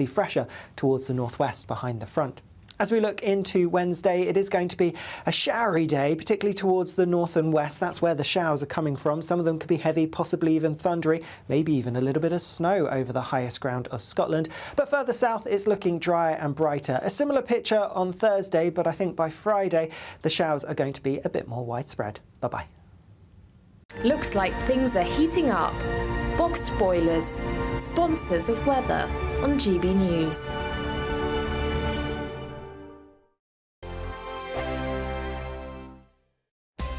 fresher towards the northwest behind the front. As we look into Wednesday, it is going to be a showery day, particularly towards the north and west. That's where the showers are coming from. Some of them could be heavy, possibly even thundery, maybe even a little bit of snow over the highest ground of Scotland. But further south, it's looking dry and brighter. A similar picture on Thursday, but I think by Friday, the showers are going to be a bit more widespread. Bye-bye. Looks like things are heating up. Boxed boilers, sponsors of weather on GB News.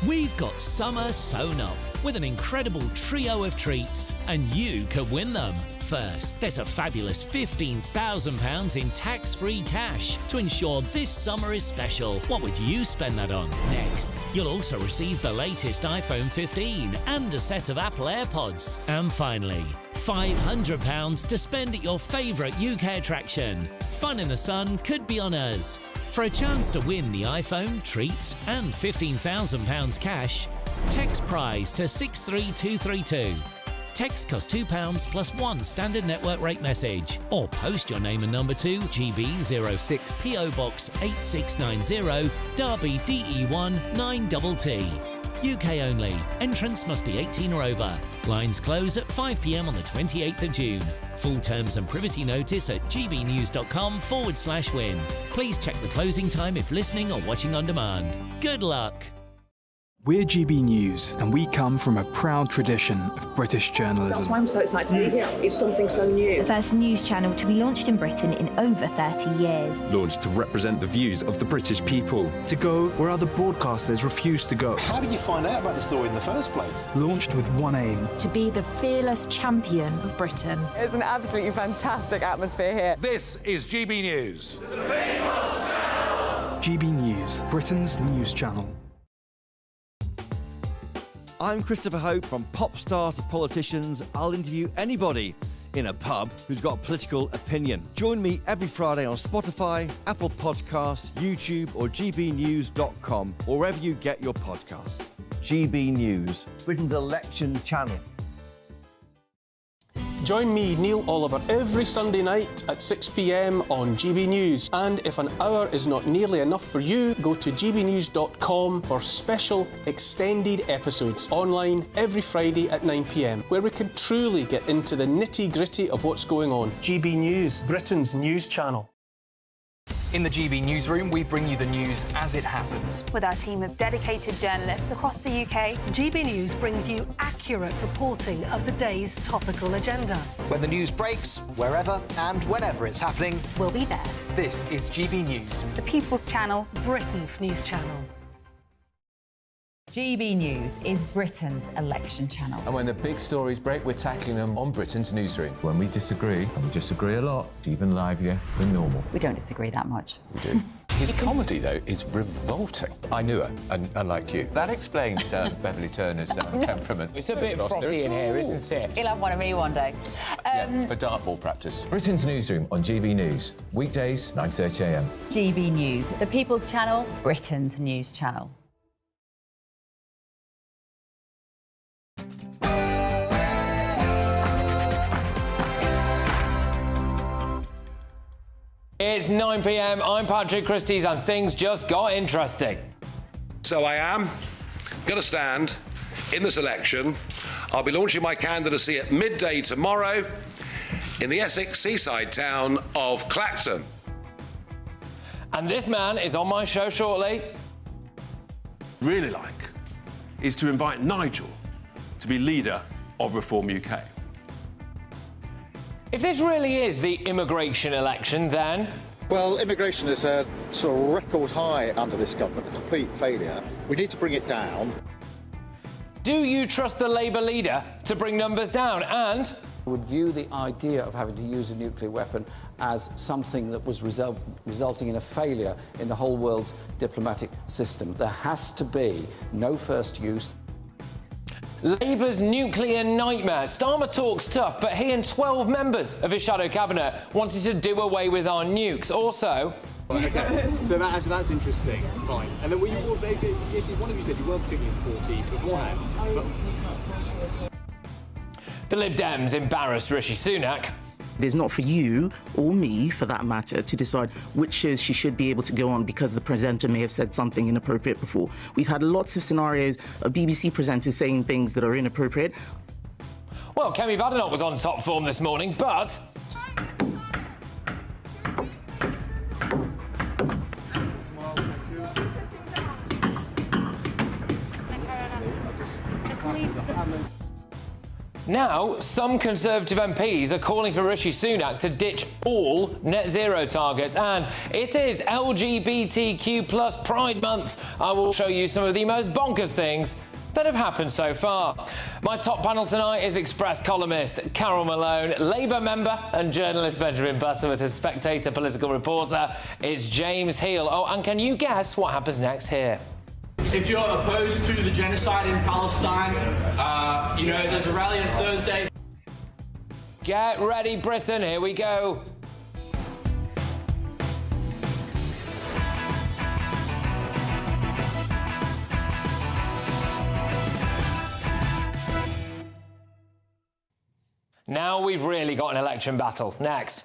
We've got summer sewn up with an incredible trio of treats, and you could win them. First, there's a fabulous £15,000 in tax-free cash to ensure this summer is special. What would you spend that on? Next, you'll also receive the latest iPhone 15 and a set of Apple AirPods. And finally, £500 to spend at your favourite UK attraction. Fun in the sun could be on us. For a chance to win the iPhone, treats and £15,000 cash, text prize to 63232. Text costs £2 plus one standard network rate message, or post your name and number to GB06 PO Box 8690 Derby DE1 9TT. UK only. Entrance must be 18 or over. Lines close at 5 p.m. on the 28th of June. Full terms and privacy notice at gbnews.com/win. Please check the closing time if listening or watching on demand. Good luck. We're GB News, and we come from a proud tradition of British journalism. That's why I'm so excited to be here. It's something so new. The first news channel to be launched in Britain in over 30 years. Launched to represent the views of the British people. To go where other broadcasters refuse to go. How did you find out about the story in the first place? Launched with one aim. To be the fearless champion of Britain. It's an absolutely fantastic atmosphere here. This is GB News. GB News, Britain's news channel. I'm Christopher Hope. From pop stars to politicians, I'll interview anybody in a pub who's got a political opinion. Join me every Friday on Spotify, Apple Podcasts, YouTube or gbnews.com, or wherever you get your podcasts. GB News, Britain's election channel. Join me, Neil Oliver, every Sunday night at 6 p.m. on GB News. And if an hour is not nearly enough for you, go to gbnews.com for special extended episodes online every Friday at 9 p.m, where we can truly get into the nitty-gritty of what's going on. GB News, Britain's news channel. In the GB Newsroom, we bring you the news as it happens. With our team of dedicated journalists across the UK, GB News brings you accurate reporting of the day's topical agenda. When the news breaks, wherever and whenever it's happening, we'll be there. This is GB News. The People's Channel, Britain's news channel. GB News is Britain's election channel. And when the big stories break, we're tackling them on Britain's Newsroom. When we disagree, and we disagree a lot, it's even livelier than normal. We don't disagree that much. We do. His comedy, though, is revolting. I knew her, and unlike you. That explains Beverly Turner's temperament. It's a bit frosty in here, isn't it? He'll have one of me one day. Yeah, for dartball practice. Britain's Newsroom on GB News. Weekdays, 9:30 a.m. GB News, the People's Channel, Britain's news channel. It's 9 p.m. I'm Patrick Christys, and things just got interesting. So I am going to stand in this election. I'll be launching my candidacy at midday tomorrow in the Essex seaside town of Clacton. And this man is on my show shortly. Really like is to invite Nigel to be leader of Reform UK. If this really is the immigration election, then... Well, immigration is a sort of record high under this government, a complete failure. We need to bring it down. Do you trust the Labour leader to bring numbers down? And... I would view the idea of having to use a nuclear weapon as something that was resulting in a failure in the whole world's diplomatic system. There has to be no first use. Labour's nuclear nightmare. Starmer talks tough, but he and 12 members of his shadow cabinet wanted to do away with our nukes. Also... Okay, so that's interesting. Fine. And then if one of you said you weren't particularly sporty beforehand, but... The Lib Dems embarrassed Rishi Sunak. It is not for you or me, for that matter, to decide which shows she should be able to go on because the presenter may have said something inappropriate before. We've had lots of scenarios of BBC presenters saying things that are inappropriate. Well, Kemi Badenoch was on top form this morning, but... Now, some Conservative MPs are calling for Rishi Sunak to ditch all net zero targets, and it is LGBTQ plus Pride Month. I will show you some of the most bonkers things that have happened so far. My top panel tonight is Express columnist Carol Malone, Labour member and journalist Benjamin Button with his Spectator political reporter. It's James Heal. Oh, and can you guess what happens next here? If you're opposed to the genocide in Palestine, there's a rally on Thursday. Get ready, Britain. Here we go. Now we've really got an election battle. Next.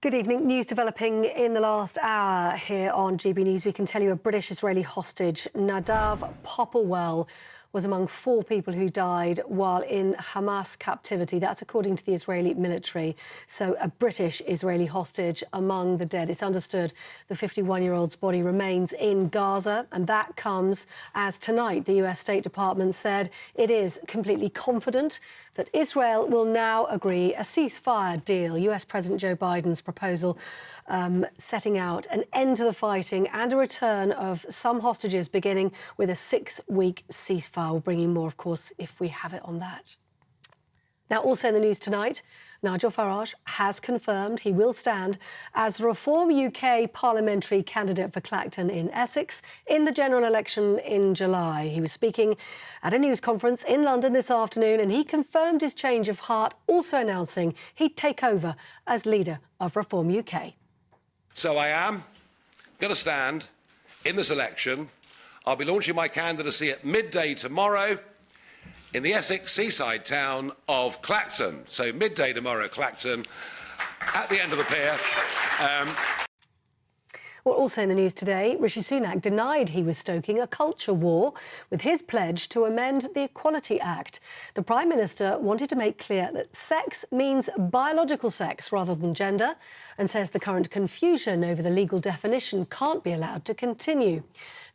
Good evening. News developing in the last hour here on GB News. We can tell you a British-Israeli hostage, Nadav Popplewell, was among 4 people who died while in Hamas captivity. That's according to the Israeli military. So a British-Israeli hostage among the dead. It's understood the 51-year-old's body remains in Gaza, and that comes as tonight the US State Department said it is completely confident that Israel will now agree a ceasefire deal. US President Joe Biden's proposal setting out an end to the fighting and a return of some hostages, beginning with a 6-week ceasefire. We'll bring you more, of course, if we have it on that. Now, also in the news tonight, Nigel Farage has confirmed he will stand as the Reform UK parliamentary candidate for Clacton in Essex in the general election in July. He was speaking at a news conference in London this afternoon, and he confirmed his change of heart, also announcing he'd take over as leader of Reform UK. So I am going to stand in this election. I'll be launching my candidacy at midday tomorrow in the Essex seaside town of Clacton. So midday tomorrow, Clacton, at the end of the pier. Well, also in the news today, Rishi Sunak denied he was stoking a culture war with his pledge to amend the Equality Act. The Prime Minister wanted to make clear that sex means biological sex rather than gender, and says the current confusion over the legal definition can't be allowed to continue.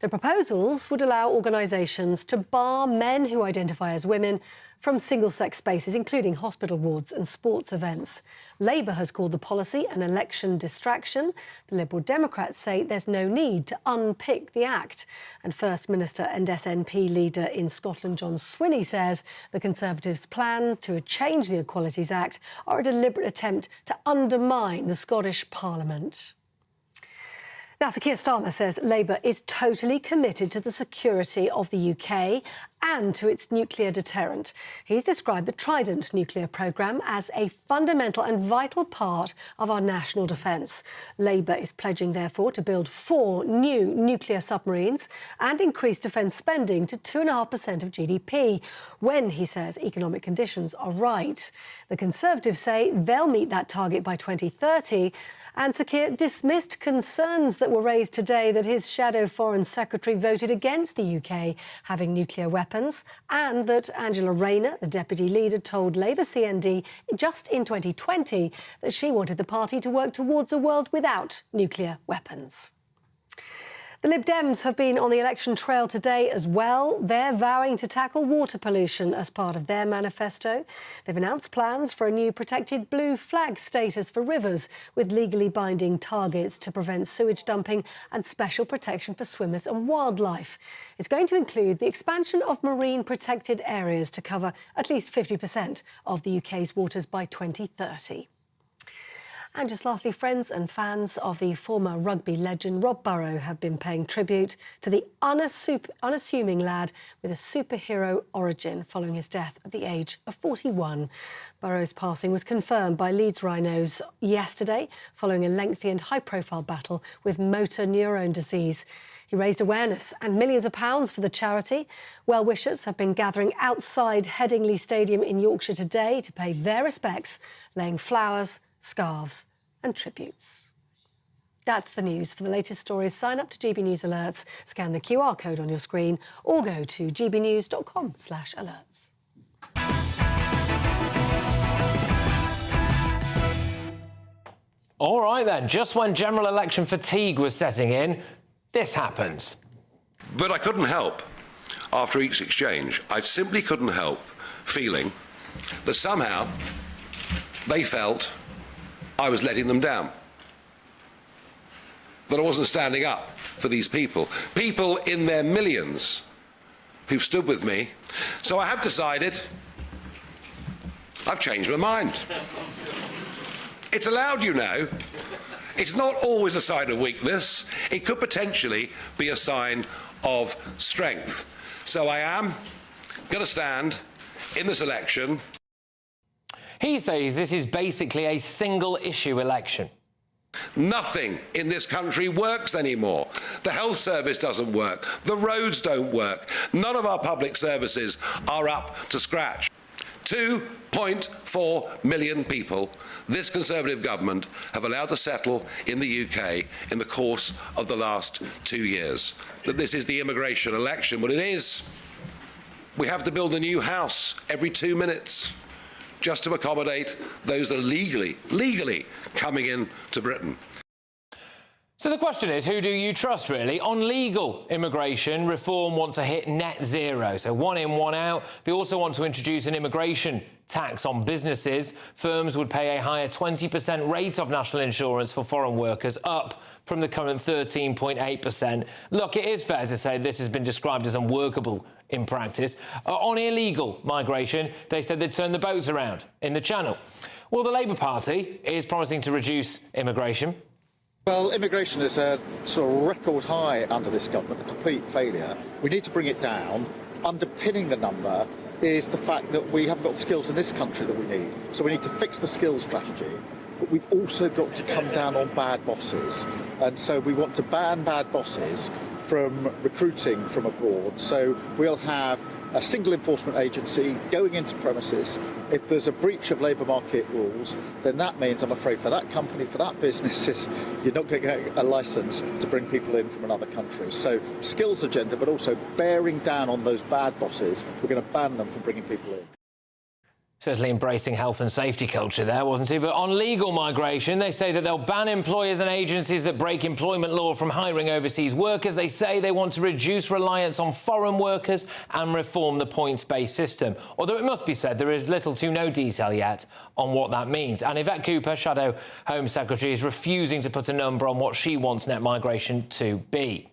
The proposals would allow organisations to bar men who identify as women from single-sex spaces, including hospital wards and sports events. Labour has called the policy an election distraction. The Liberal Democrats say there's no need to unpick the Act. And First Minister and SNP leader in Scotland, John Swinney, says the Conservatives' plans to change the Equalities Act are a deliberate attempt to undermine the Scottish Parliament. Now, Sir Keir Starmer says Labour is totally committed to the security of the UK and to its nuclear deterrent. He's described the Trident nuclear programme as a fundamental and vital part of our national defence. Labour is pledging, therefore, to build 4 new nuclear submarines and increase defence spending to 2.5% of GDP when, he says, economic conditions are right. The Conservatives say they'll meet that target by 2030, and Sir Keir dismissed concerns that were raised today that his shadow Foreign Secretary voted against the UK having nuclear weapons, and that Angela Rayner, the deputy leader, told Labour CND just in 2020 that she wanted the party to work towards a world without nuclear weapons. The Lib Dems have been on the election trail today as well. They're vowing to tackle water pollution as part of their manifesto. They've announced plans for a new protected blue flag status for rivers with legally binding targets to prevent sewage dumping and special protection for swimmers and wildlife. It's going to include the expansion of marine protected areas to cover at least 50% of the UK's waters by 2030. And just lastly, friends and fans of the former rugby legend Rob Burrow have been paying tribute to the unassuming lad with a superhero origin following his death at the age of 41. Burrow's passing was confirmed by Leeds Rhinos yesterday following a lengthy and high-profile battle with motor neurone disease. He raised awareness and millions of pounds for the charity. Well-wishers have been gathering outside Headingley Stadium in Yorkshire today to pay their respects, laying flowers, scarves and tributes. That's the news. For the latest stories, sign up to GB News Alerts, scan the QR code on your screen or go to gbnews.com/alerts. All right then, just when general election fatigue was setting in, this happens. But I couldn't help, after each exchange, I simply couldn't help feeling that somehow they felt I was letting them down, that I wasn't standing up for these people in their millions who've stood with me. So I have decided, I've changed my mind. It's allowed, you know. It's not always a sign of weakness. It could potentially be a sign of strength. So I am going to stand in this election. He says this is basically a single-issue election. Nothing in this country works anymore. The health service doesn't work. The roads don't work. None of our public services are up to scratch. 2.4 million people this Conservative government have allowed to settle in the UK in the course of the last 2 years. That this is the immigration election. Well, it is. We have to build a new house every 2 minutes just to accommodate those that are legally coming in to Britain. So the question is, who do you trust, really? On legal immigration, Reform want to hit net zero, so 1 in, 1 out. They also want to introduce an immigration tax on businesses. Firms would pay a higher 20% rate of national insurance for foreign workers, up from the current 13.8%. Look, it is fair to say this has been described as unworkable in practice. On illegal migration, they said they'd turn the boats around in the Channel. Well, the Labour Party is promising to reduce immigration. Well, immigration is a sort of record high under this government, a complete failure. We need to bring it down. Underpinning the number is the fact that we haven't got the skills in this country that we need. So we need to fix the skills strategy, but we've also got to come down on bad bosses. And so we want to ban bad bosses from recruiting from abroad. So we'll have a single enforcement agency going into premises. If there's a breach of labour market rules, then that means, I'm afraid, for that company, for that business, you're not going to get a licence to bring people in from another country. So skills agenda, but also bearing down on those bad bosses. We're going to ban them from bringing people in. Certainly embracing health and safety culture there, wasn't he? But on legal migration, they say that they'll ban employers and agencies that break employment law from hiring overseas workers. They say they want to reduce reliance on foreign workers and reform the points-based system. Although it must be said, there is little to no detail yet on what that means. And Yvette Cooper, Shadow Home Secretary, is refusing to put a number on what she wants net migration to be.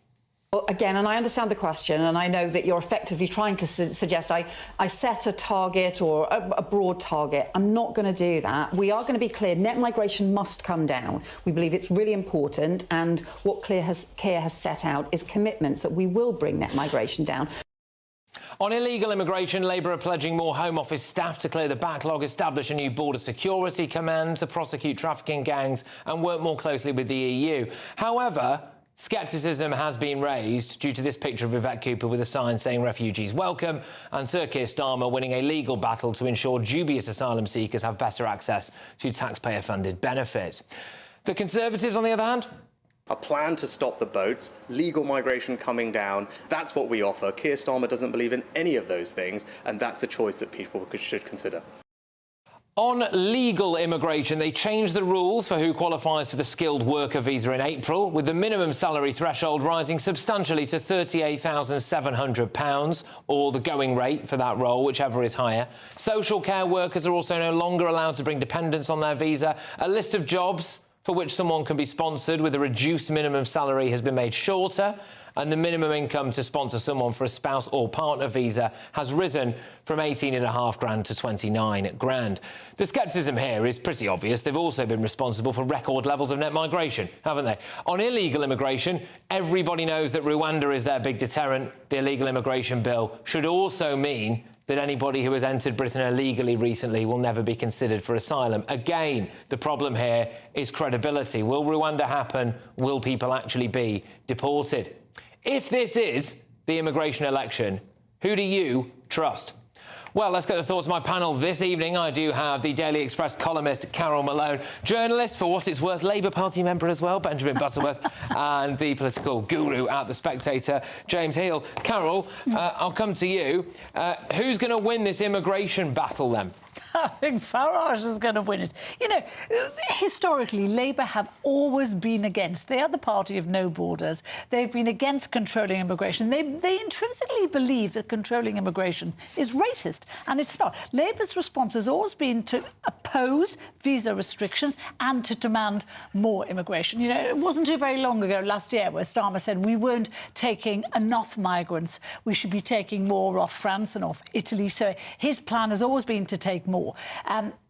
Well, again, and I understand the question, and I know that you're effectively trying to suggest I set a target or a broad target. I'm not going to do that. We are going to be clear. Net migration must come down. We believe it's really important, and what Care has set out is commitments that we will bring net migration down. On illegal immigration, Labour are pledging more Home Office staff to clear the backlog, establish a new border security command to prosecute trafficking gangs and work more closely with the EU. However, scepticism has been raised due to this picture of Yvette Cooper with a sign saying refugees welcome, and Sir Keir Starmer winning a legal battle to ensure dubious asylum seekers have better access to taxpayer-funded benefits. The Conservatives, on the other hand, a plan to stop the boats, legal migration coming down, that's what we offer. Keir Starmer doesn't believe in any of those things, and that's a choice that people should consider. On legal immigration, they changed the rules for who qualifies for the skilled worker visa in April, with the minimum salary threshold rising substantially to £38,700, or the going rate for that role, whichever is higher. Social care workers are also no longer allowed to bring dependents on their visa. A list of jobs for which someone can be sponsored with a reduced minimum salary has been made shorter, and the minimum income to sponsor someone for a spouse or partner visa has risen from 18.5 grand to 29 grand. The scepticism here is pretty obvious. They've also been responsible for record levels of net migration, haven't they? On illegal immigration, everybody knows that Rwanda is their big deterrent. The illegal immigration bill should also mean that anybody who has entered Britain illegally recently will never be considered for asylum. Again, the problem here is credibility. Will Rwanda happen? Will people actually be deported? If this is the immigration election, who do you trust? Well, let's get the thoughts of my panel this evening. I do have the Daily Express columnist Carol Malone, journalist, for what it's worth, Labour Party member as well, Benjamin Butterworth, and the political guru at The Spectator, James Heal. Carol, I'll come to you. Who's going to win this immigration battle then? I think Farage is going to win it. You know, historically, Labour have always been against. They are the party of no borders. They've been against controlling immigration. They intrinsically believe that controlling immigration is racist, and it's not. Labour's response has always been to oppose visa restrictions and to demand more immigration. You know, it wasn't too very long ago, last year, where Starmer said we weren't taking enough migrants. We should be taking more off France and off Italy. So his plan has always been to take more.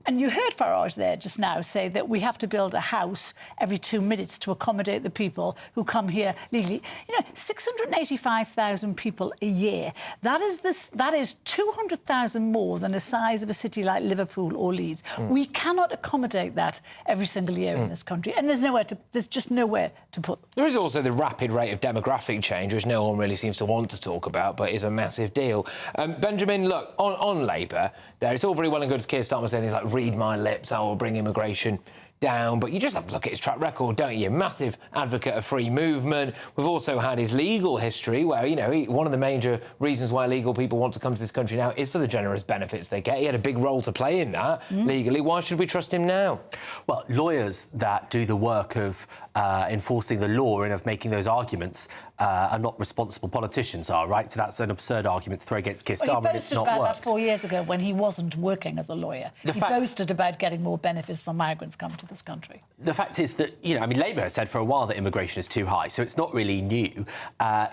And you heard Farage there just now say that we have to build a house every 2 minutes to accommodate the people who come here legally. You know, 685,000 people a year. That is 200,000 more than the size of a city like Liverpool or Leeds. We cannot accommodate that every single year in this country, and there's just nowhere to put them. There is also the rapid rate of demographic change, which no one really seems to want to talk about, but is a massive deal. Benjamin, look, on Labour, it's all very well and good as Keir Starmer saying things like, read my lips, I will bring immigration down, but you just have to look at his track record, don't you? Massive advocate of free movement. We've also had his legal history, where, you know, one of the major reasons why illegal people want to come to this country now is for the generous benefits they get. He had a big role to play in that legally. Why should we trust him now? Well, lawyers that do the work of enforcing the law and of making those arguments are not responsible politicians are, right? So that's an absurd argument to throw against Keir Starmer, and it's not worked. He boasted about that 4 years ago when he wasn't working as a lawyer. He boasted about getting more benefits from migrants coming to this country. The fact is that, you know, I mean, Labour has said for a while that immigration is too high, so it's not really new.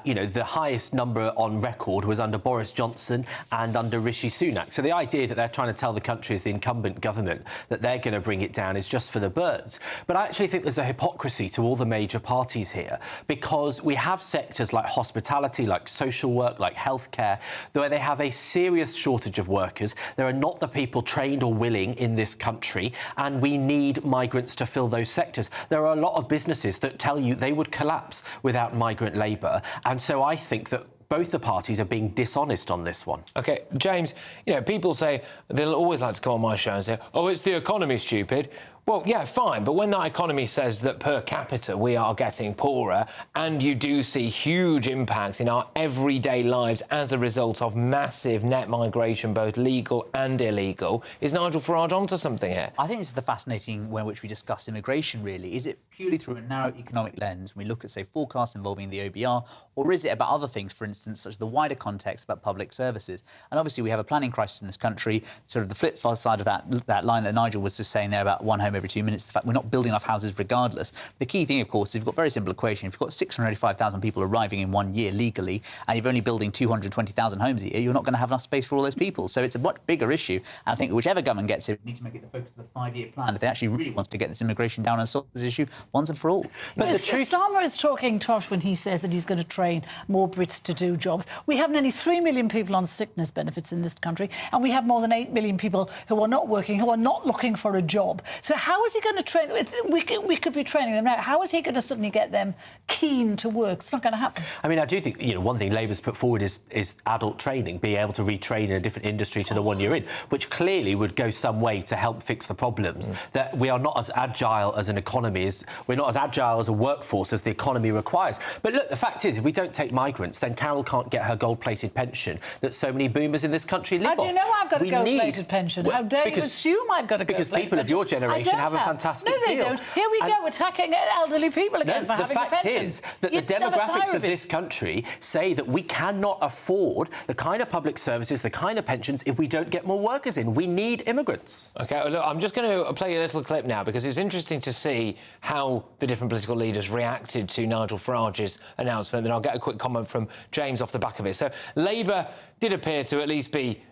You know, the highest number on record was under Boris Johnson and under Rishi Sunak. So the idea that they're trying to tell the country as the incumbent government that they're going to bring it down is just for the birds. But I actually think there's a hypocrisy to all the major parties here, because we have sectors like hospitality, like social work, like healthcare, where they have a serious shortage of workers. There are not the people trained or willing in this country, and we need migrants to fill those sectors. There are a lot of businesses that tell you they would collapse without migrant labour, and so I think that both the parties are being dishonest on this one. OK, James, you know, people say, they'll always like to come on my show and say, oh, it's the economy, stupid. Well, yeah, fine, but when that economy says that per capita we are getting poorer, and you do see huge impacts in our everyday lives as a result of massive net migration, both legal and illegal, is Nigel Farage onto something here? I think this is the fascinating way in which we discuss immigration, really. Is it purely through a narrow economic lens when we look at, say, forecasts involving the OBR, or is it about other things, for instance, such as the wider context about public services? And obviously we have a planning crisis in this country, sort of the flip side of that line that Nigel was just saying there about one home every 2 minutes, the fact we're not building enough houses regardless. The key thing, of course, is you've got a very simple equation. If you've got 685,000 people arriving in 1 year legally, and you're only building 220,000 homes a year, you're not going to have enough space for all those people. So it's a much bigger issue. And I think whichever government gets it, we need to make it the focus of the 5-year plan if they actually really wants to get this immigration down and solve this issue once and for all. But the truth... Starmer is talking tosh when he says that he's going to train more Brits to do jobs. We have nearly 3 million people on sickness benefits in this country, and we have more than 8 million people who are not working, who are not looking for a job. So how is he going to train... We could be training them now. How is he going to suddenly get them keen to work? It's not going to happen. I mean, I do think, you know, one thing Labour's put forward is adult training, being able to retrain in a different industry to the one you're in, which clearly would go some way to help fix the problems. That we are not as agile as an economy, we're not as agile as a workforce as the economy requires. But look, the fact is, if we don't take migrants, then Carol can't get her gold-plated pension that so many boomers in this country live off. How do you know I've got a gold-plated pension? How dare you assume I've got a gold-plated pension? Because people of your generation and have a fantastic deal. No, they deal. don't. Here we go, attacking elderly people again for having a pension. The fact is that the demographics of this country say that we cannot afford the kind of public services, the kind of pensions, if we don't get more workers in. We need immigrants. OK, well, look, I'm just going to play a little clip now because it's interesting to see how the different political leaders reacted to Nigel Farage's announcement. Then I'll get a quick comment from James off the back of it. So Labour did appear to at least be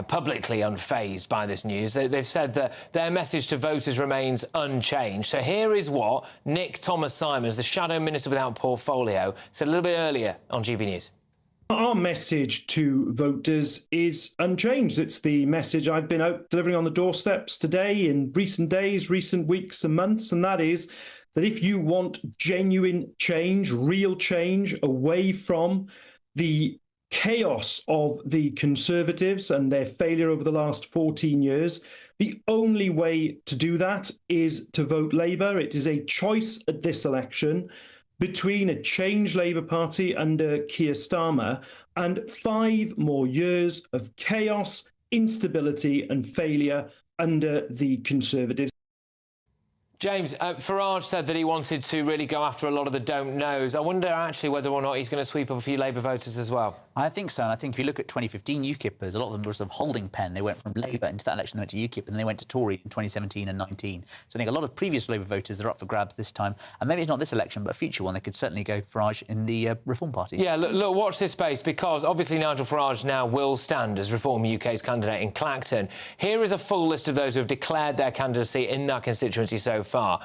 publicly unfazed by this news. They've said that their message to voters remains unchanged. So here is what Nick Thomas-Simons, the Shadow Minister without portfolio, said a little bit earlier on GB News. Our message to voters is unchanged. It's the message I've been out delivering on the doorsteps today, in recent days, recent weeks and months, and that is that if you want genuine change, real change, away from the chaos of the Conservatives and their failure over the last 14 years, the only way to do that is to vote Labour. It is a choice at this election between a Change Labour Party under Keir Starmer and 5 more years of chaos, instability and failure under the Conservatives. James, Farage said that he wanted to really go after a lot of the don't knows. I wonder actually whether or not he's going to sweep up a few Labour voters as well. I think so, and I think if you look at 2015 UKIPers, a lot of them were sort of holding pen. They went from Labour into that election, they went to UKIP, and then they went to Tory in 2017 and 19. So I think a lot of previous Labour voters are up for grabs this time, and maybe it's not this election, but a future one. They could certainly go Farage in the Reform Party. Yeah, look, watch this space, because obviously Nigel Farage now will stand as Reform UK's candidate in Clacton. Here is a full list of those who have declared their candidacy in that constituency so far.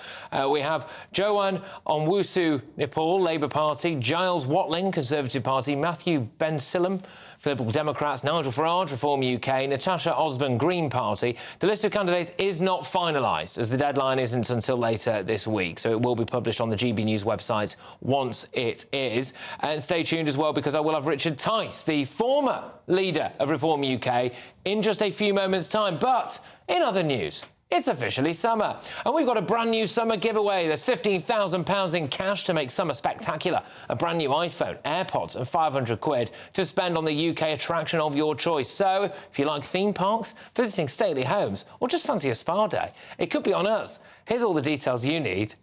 We have Joanne Onwusu-Nepal, Labour Party, Giles Watling, Conservative Party, Matthew Bensilem, Liberal Democrats, Nigel Farage, Reform UK, Natasha Osborne, Green Party. The list of candidates is not finalised, as the deadline isn't until later this week, so it will be published on the GB News website once it is. And stay tuned as well, because I will have Richard Tice, the former leader of Reform UK, in just a few moments' time. But in other news, it's officially summer, and we've got a brand new summer giveaway. There's £15,000 in cash to make summer spectacular, a brand new iPhone, AirPods and 500 quid to spend on the UK attraction of your choice. So if you like theme parks, visiting stately homes, or just fancy a spa day, it could be on us. Here's all the details you need.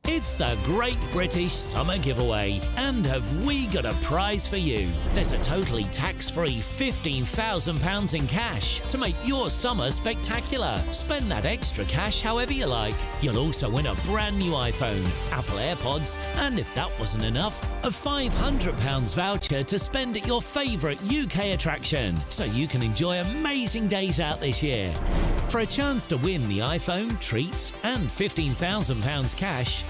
It's the Great British Summer Giveaway, and have we got a prize for you? There's a totally tax-free £15,000 in cash to make your summer spectacular. Spend that extra cash however you like. You'll also win a brand new iPhone, Apple AirPods, and if that wasn't enough, a £500 voucher to spend at your favourite UK attraction, so you can enjoy amazing days out this year. For a chance to win the iPhone, treats and £15,000 cash,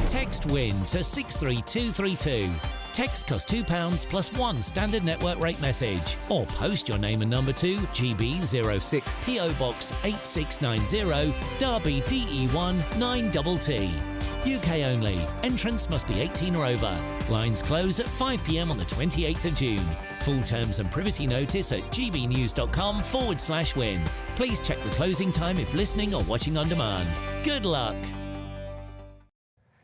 text WIN to 63232. Text costs £2 plus 1 standard network rate message, or post your name and number to GB06 PO Box 8690 Derby DE1 9TT. UK only. Entrance must be 18 or over. Lines close at 5 p.m. on the 28th of June. Full terms and privacy notice at gbnews.com/win. Please check the closing time if listening or watching on demand. Good luck.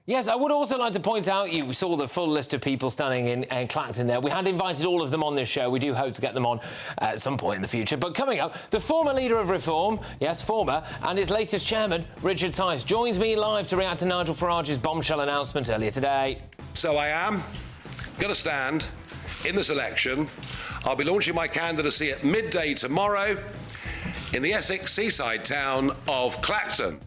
Yes, I would also like to point out, you saw the full list of people standing in Clacton there. We had invited all of them on this show. We do hope to get them on at some point in the future. But coming up, the former leader of Reform, yes, former, and his latest chairman, Richard Tice, joins me live to react to Nigel Farage's bombshell announcement earlier today. So I am going to stand in this election. I'll be launching my candidacy at midday tomorrow in the Essex seaside town of Clacton.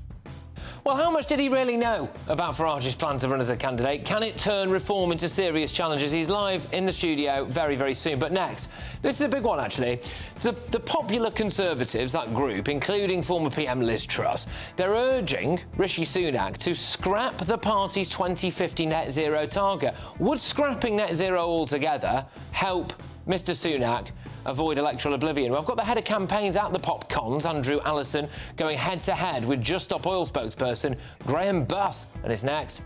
Well, how much did he really know about Farage's plan to run as a candidate? Can it turn Reform into serious challenges? He's live in the studio very, very soon. But next, this is a big one, actually. The Popular Conservatives, that group, including former PM Liz Truss, they're urging Rishi Sunak to scrap the party's 2050 net zero target. Would scrapping net zero altogether help Mr Sunak avoid electoral oblivion? Well, I've got the head of campaigns at the PopCons, Andrew Allison, going head-to-head with Just Stop Oil spokesperson Graham Buss, and it's next.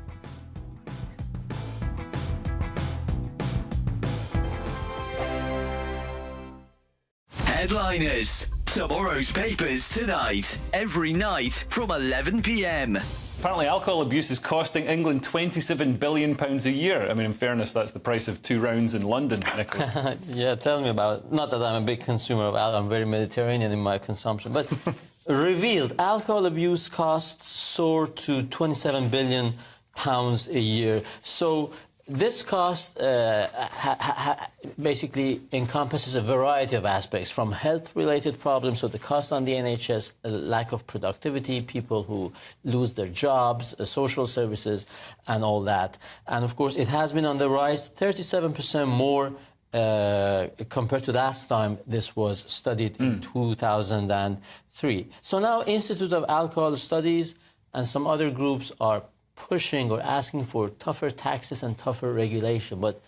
Headliners. Tomorrow's papers tonight, every night from 11 p.m. Apparently, alcohol abuse is costing England £27 billion a year. I mean, in fairness, that's the price of 2 rounds in London, Nicholas. Yeah, tell me about it. Not that I'm a big consumer of alcohol. I'm very Mediterranean in my consumption. But revealed, alcohol abuse costs soar to £27 billion a year. So this cost basically encompasses a variety of aspects, from health-related problems, so the cost on the NHS, lack of productivity, people who lose their jobs, social services, and all that. And of course, it has been on the rise, 37% more compared to last time this was studied in 2003. So now Institute of Alcohol Studies and some other groups are pushing or asking for tougher taxes and tougher regulation. But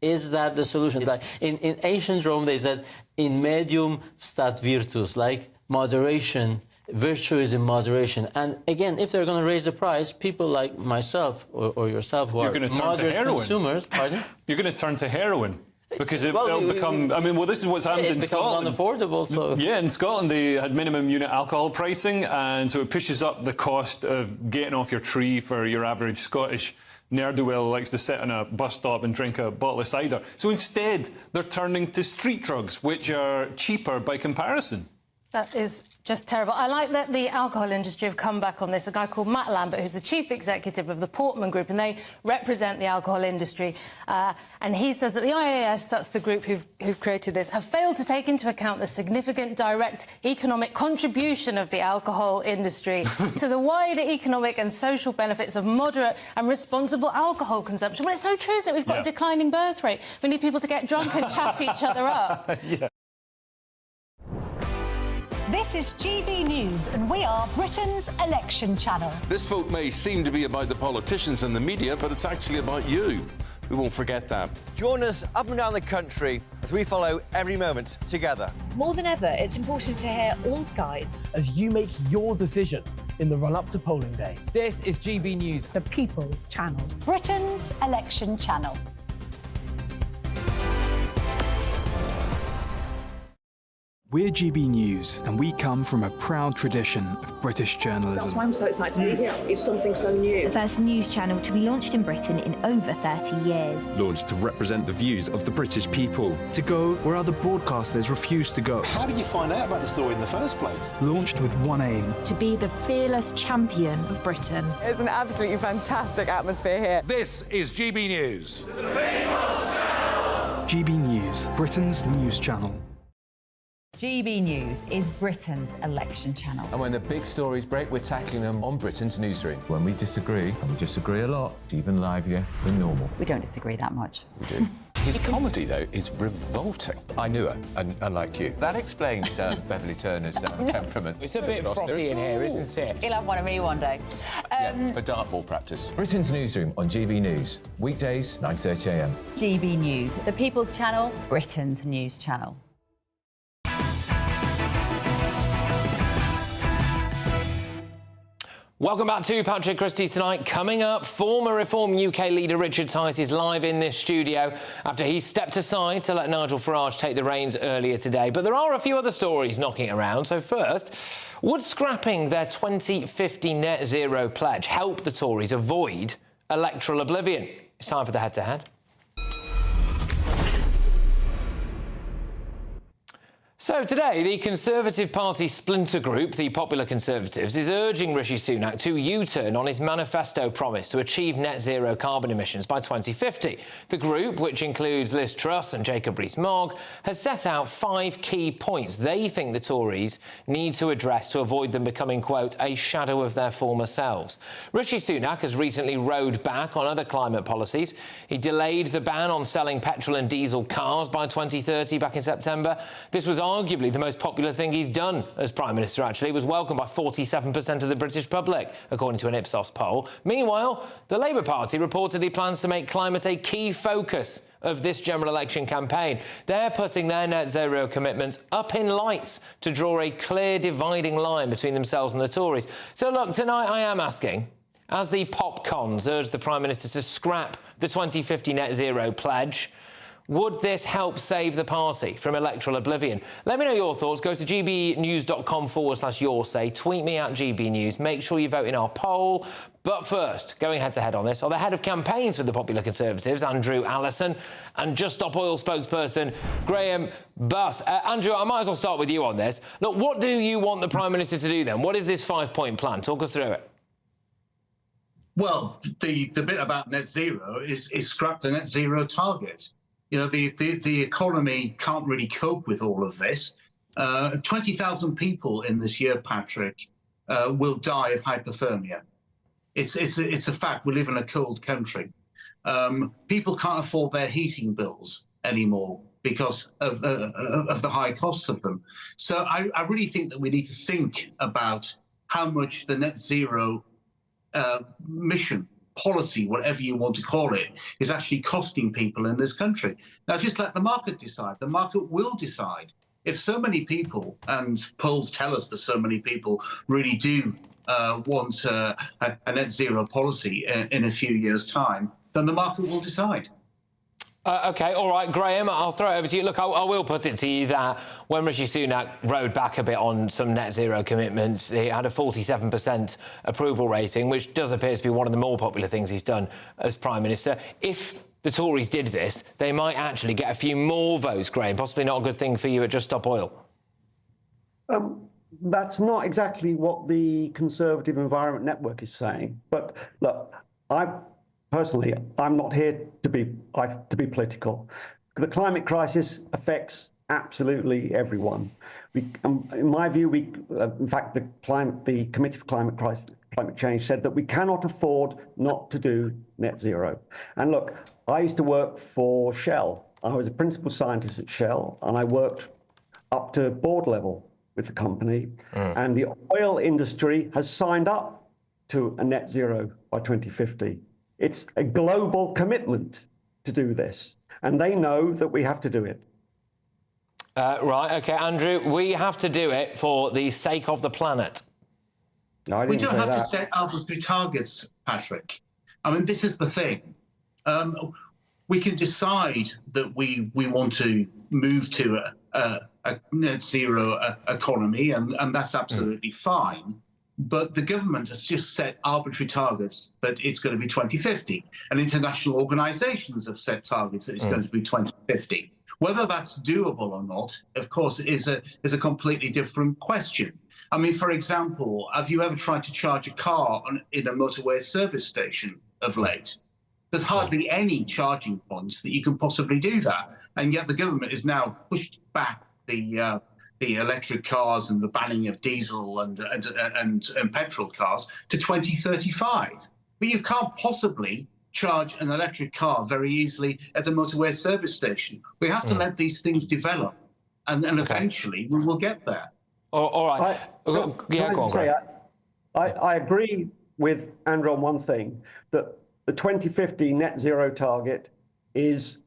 is that the solution? Like in ancient Rome, they said, in medium stat virtus, like moderation, virtue is in moderation. And again, if they're going to raise the price, people like myself or yourself who are moderate consumers, pardon? You're going to turn to heroin. Because it'll become... I mean, well, this is what's happened in Scotland. It becomes unaffordable, so... Yeah, in Scotland, they had minimum unit alcohol pricing, and so it pushes up the cost of getting off your tree for your average Scottish ne'er-do-well who likes to sit on a bus stop and drink a bottle of cider. So instead, they're turning to street drugs, which are cheaper by comparison. That is just terrible. I like that the alcohol industry have come back on this. A guy called Matt Lambert, who's the chief executive of the Portman Group, and they represent the alcohol industry. And he says that the IAS, that's the group who've created this, have failed to take into account the significant direct economic contribution of the alcohol industry to the wider economic and social benefits of moderate and responsible alcohol consumption. Well, it's so true, isn't it? We've got a declining birth rate. We need people to get drunk and chat each other up. Yeah. This is GB News, and we are Britain's election channel. This vote may seem to be about the politicians and the media, but it's actually about you. We won't forget that. Join us up and down the country as we follow every moment together. More than ever, it's important to hear all sides as you make your decision in the run-up to polling day. This is GB News, the People's Channel. Britain's election channel. We're GB News, and we come from a proud tradition of British journalism. That's why I'm so excited to be here. It's something so new. The first news channel to be launched in Britain in over 30 years. Launched to represent the views of the British people. To go where other broadcasters refuse to go. How did you find out about the story in the first place? Launched with one aim. To be the fearless champion of Britain. It's an absolutely fantastic atmosphere here. This is GB News. The People's Channel. GB News, Britain's news channel. GB News is Britain's election channel. And when the big stories break, we're tackling them on Britain's newsroom. When we disagree, and we disagree a lot, it's even livelier than normal. We don't disagree that much. We do. His comedy, though, is revolting. I knew her, and unlike you. That explains Beverly Turner's temperament. It's a bit frosty in here, isn't it? You'll have one of me one day. Yeah, for dartball practice. Britain's newsroom on GB News. Weekdays, 9:30 a.m. GB News, the People's Channel, Britain's news channel. Welcome back to Patrick Christys tonight. Coming up, former Reform UK leader Richard Tice is live in this studio after he stepped aside to let Nigel Farage take the reins earlier today. But there are a few other stories knocking around. So first, would scrapping their 2050 net zero pledge help the Tories avoid electoral oblivion? It's time for the head-to-head. So today, the Conservative Party splinter group, the Popular Conservatives, is urging Rishi Sunak to U-turn on his manifesto promise to achieve net zero carbon emissions by 2050. The group, which includes Liz Truss and Jacob Rees-Mogg, has set out 5 key points they think the Tories need to address to avoid them becoming, quote, a shadow of their former selves. Rishi Sunak has recently rowed back on other climate policies. He delayed the ban on selling petrol and diesel cars by 2030 back in September. This was arguably the most popular thing he's done as Prime Minister, actually. It was welcomed by 47% of the British public, according to an Ipsos poll. Meanwhile, the Labour Party reportedly plans to make climate a key focus of this general election campaign. They're putting their net zero commitment up in lights to draw a clear dividing line between themselves and the Tories. So look, tonight I am asking, as the popcons urge the Prime Minister to scrap the 2050 net zero pledge, Would this help save the party from electoral oblivion? Let me know your thoughts. Go to gbnews.com/your say. Tweet me at GBNews. Make sure you vote in our poll. But first, going head-to-head on this, are the head of campaigns for the Popular Conservatives, Andrew Allison, and Just Stop Oil spokesperson Graham Buss. Andrew, I might as well start with you on this. Look, what do you want the Prime Minister to do then? What is this 5-point plan? Talk us through it. Well, the bit about net zero is scrap the net zero target. You know, the economy can't really cope with all of this. 20,000 people in this year, Patrick, will die of hypothermia. It's a fact. We live in a cold country. People can't afford their heating bills anymore because of the high costs of them. So I really think that we need to think about how much the net zero mission, policy, whatever you want to call it, is actually costing people in this country. Now, just let the market decide. The market will decide. If so many people, and polls tell us that so many people really do want a net zero policy in a few years' time, then the market will decide. OK, all right, Graham, I'll throw it over to you. Look, I will put it to you that when Rishi Sunak rode back a bit on some net zero commitments, he had a 47% approval rating, which does appear to be one of the more popular things he's done as Prime Minister. If the Tories did this, they might actually get a few more votes, Graham. Possibly not a good thing for you at Just Stop Oil. That's not exactly what the Conservative Environment Network is saying. But look, personally, I'm not here to be political. The climate crisis affects absolutely everyone. In my view, in fact, the Committee for Climate Change said that we cannot afford not to do net zero. And look, I used to work for Shell. I was a principal scientist at Shell, and I worked up to board level with the company. And the oil industry has signed up to a net zero by 2050. It's a global commitment to do this, and they know that we have to do it. Right, OK, Andrew, we have to do it for the sake of the planet. No, we don't have to set arbitrary targets, Patrick. I mean, this is the thing. We can decide that we want to move to a net zero economy, and that's absolutely fine. But the government has just set arbitrary targets that it's going to be 2050. And international organizations have set targets that it's going to be 2050. Whether that's doable or not, of course, is a completely different question. I mean, for example, have you ever tried to charge a car in a motorway service station of late? There's hardly any charging points that you can possibly do that. And yet the government has now pushed back the electric cars and the banning of diesel and petrol cars to 2035. But you can't possibly charge an electric car very easily at a motorway service station. We have to let these things develop, and eventually we will get there. All right. Go on, Graham. I agree with Andrew on one thing, that the 2050 net zero target is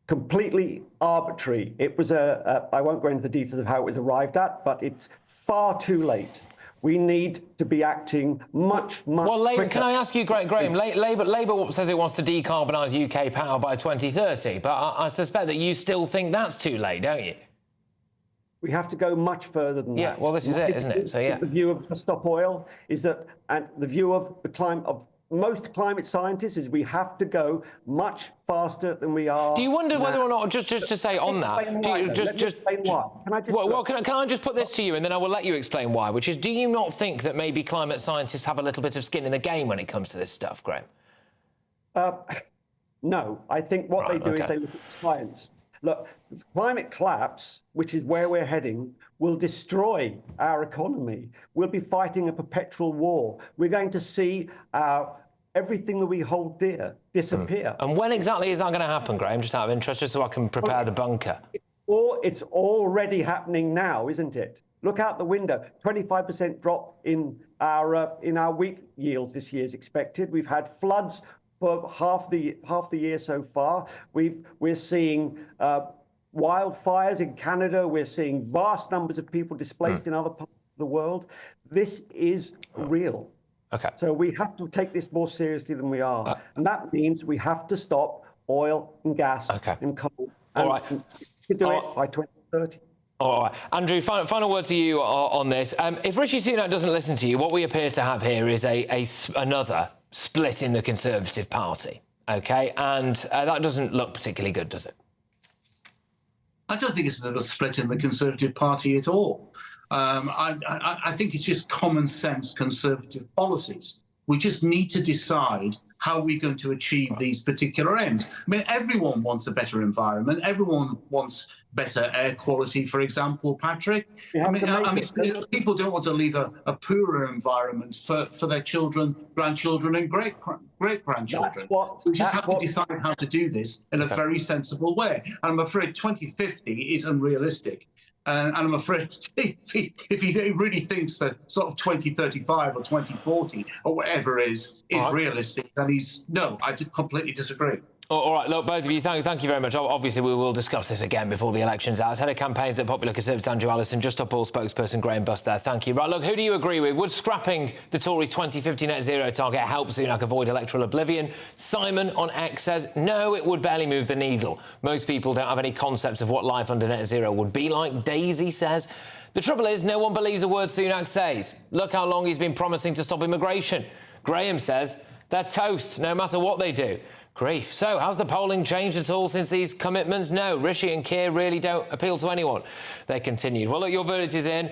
completely arbitrary. It was I won't go into the details of how it was arrived at, but it's far too late. We need to be acting much well, Labour, quicker. Can I ask you, Graham, Labour says it wants to decarbonise UK power by 2030, but I suspect that you still think that's too late, don't you? We have to go much further than that. Yeah, well, this is it, isn't it? So, yeah. The view of Stop Oil is that, and the view of most climate scientists is we have to go much faster than we are. Do you wonder now. whether or not, just to say on that, explain why. Can I just put this to you, and then I will let you explain why, which is, do you not think that maybe climate scientists have a little bit of skin in the game when it comes to this stuff, Graham? No, I think what they do is they look at science. Look, climate collapse, which is where we're heading, will destroy our economy. We'll be fighting a perpetual war. We're going to see everything that we hold dear disappear. And when exactly is that going to happen, Graham? Just out of interest, just so I can prepare the bunker. It's already happening now, isn't it? Look out the window. 25% drop in our wheat yields this year is expected. We've had floods for half the year so far. We're seeing wildfires in Canada. We're seeing vast numbers of people displaced in other parts of the world. This is real. Okay. So we have to take this more seriously than we are. And that means we have to stop oil and gas and coal All right. You could do it by 2030. All right. Andrew, final word to you on this. If Rishi Sunak doesn't listen to you, what we appear to have here is another split in the Conservative Party, OK? And that doesn't look particularly good, does it? I don't think it's another split in the Conservative Party at all. I think it's just common sense Conservative policies. We just need to decide how we're going to achieve these particular aims. I mean, everyone wants a better environment. Everyone wants better air quality, for example, Patrick. I mean, people don't want to leave a poorer environment for their children, grandchildren and great-grandchildren. We just have to decide how to do this in a very sensible way. And I'm afraid 2050 is unrealistic. And I'm afraid if he really thinks that sort of 2035 or 2040 or whatever is realistic, then I just completely disagree. All right, look, both of you, thank you very much. Obviously, we will discuss this again before the election's out. As head of campaigns at Popular Conservatives, Andrew Allison, Just Stop Oil spokesperson Graham Bust there. Thank you. Right, look, who do you agree with? Would scrapping the Tories' 2050 net zero target help Sunak avoid electoral oblivion? Simon on X says, no, it would barely move the needle. Most people don't have any concept of what life under net zero would be like. Daisy says, the trouble is no one believes a word Sunak says. Look how long he's been promising to stop immigration. Graham says, they're toast, no matter what they do. Grief. So, has the polling changed at all since these commitments? No, Rishi and Keir really don't appeal to anyone. They continued. Well, look, your verdict is in.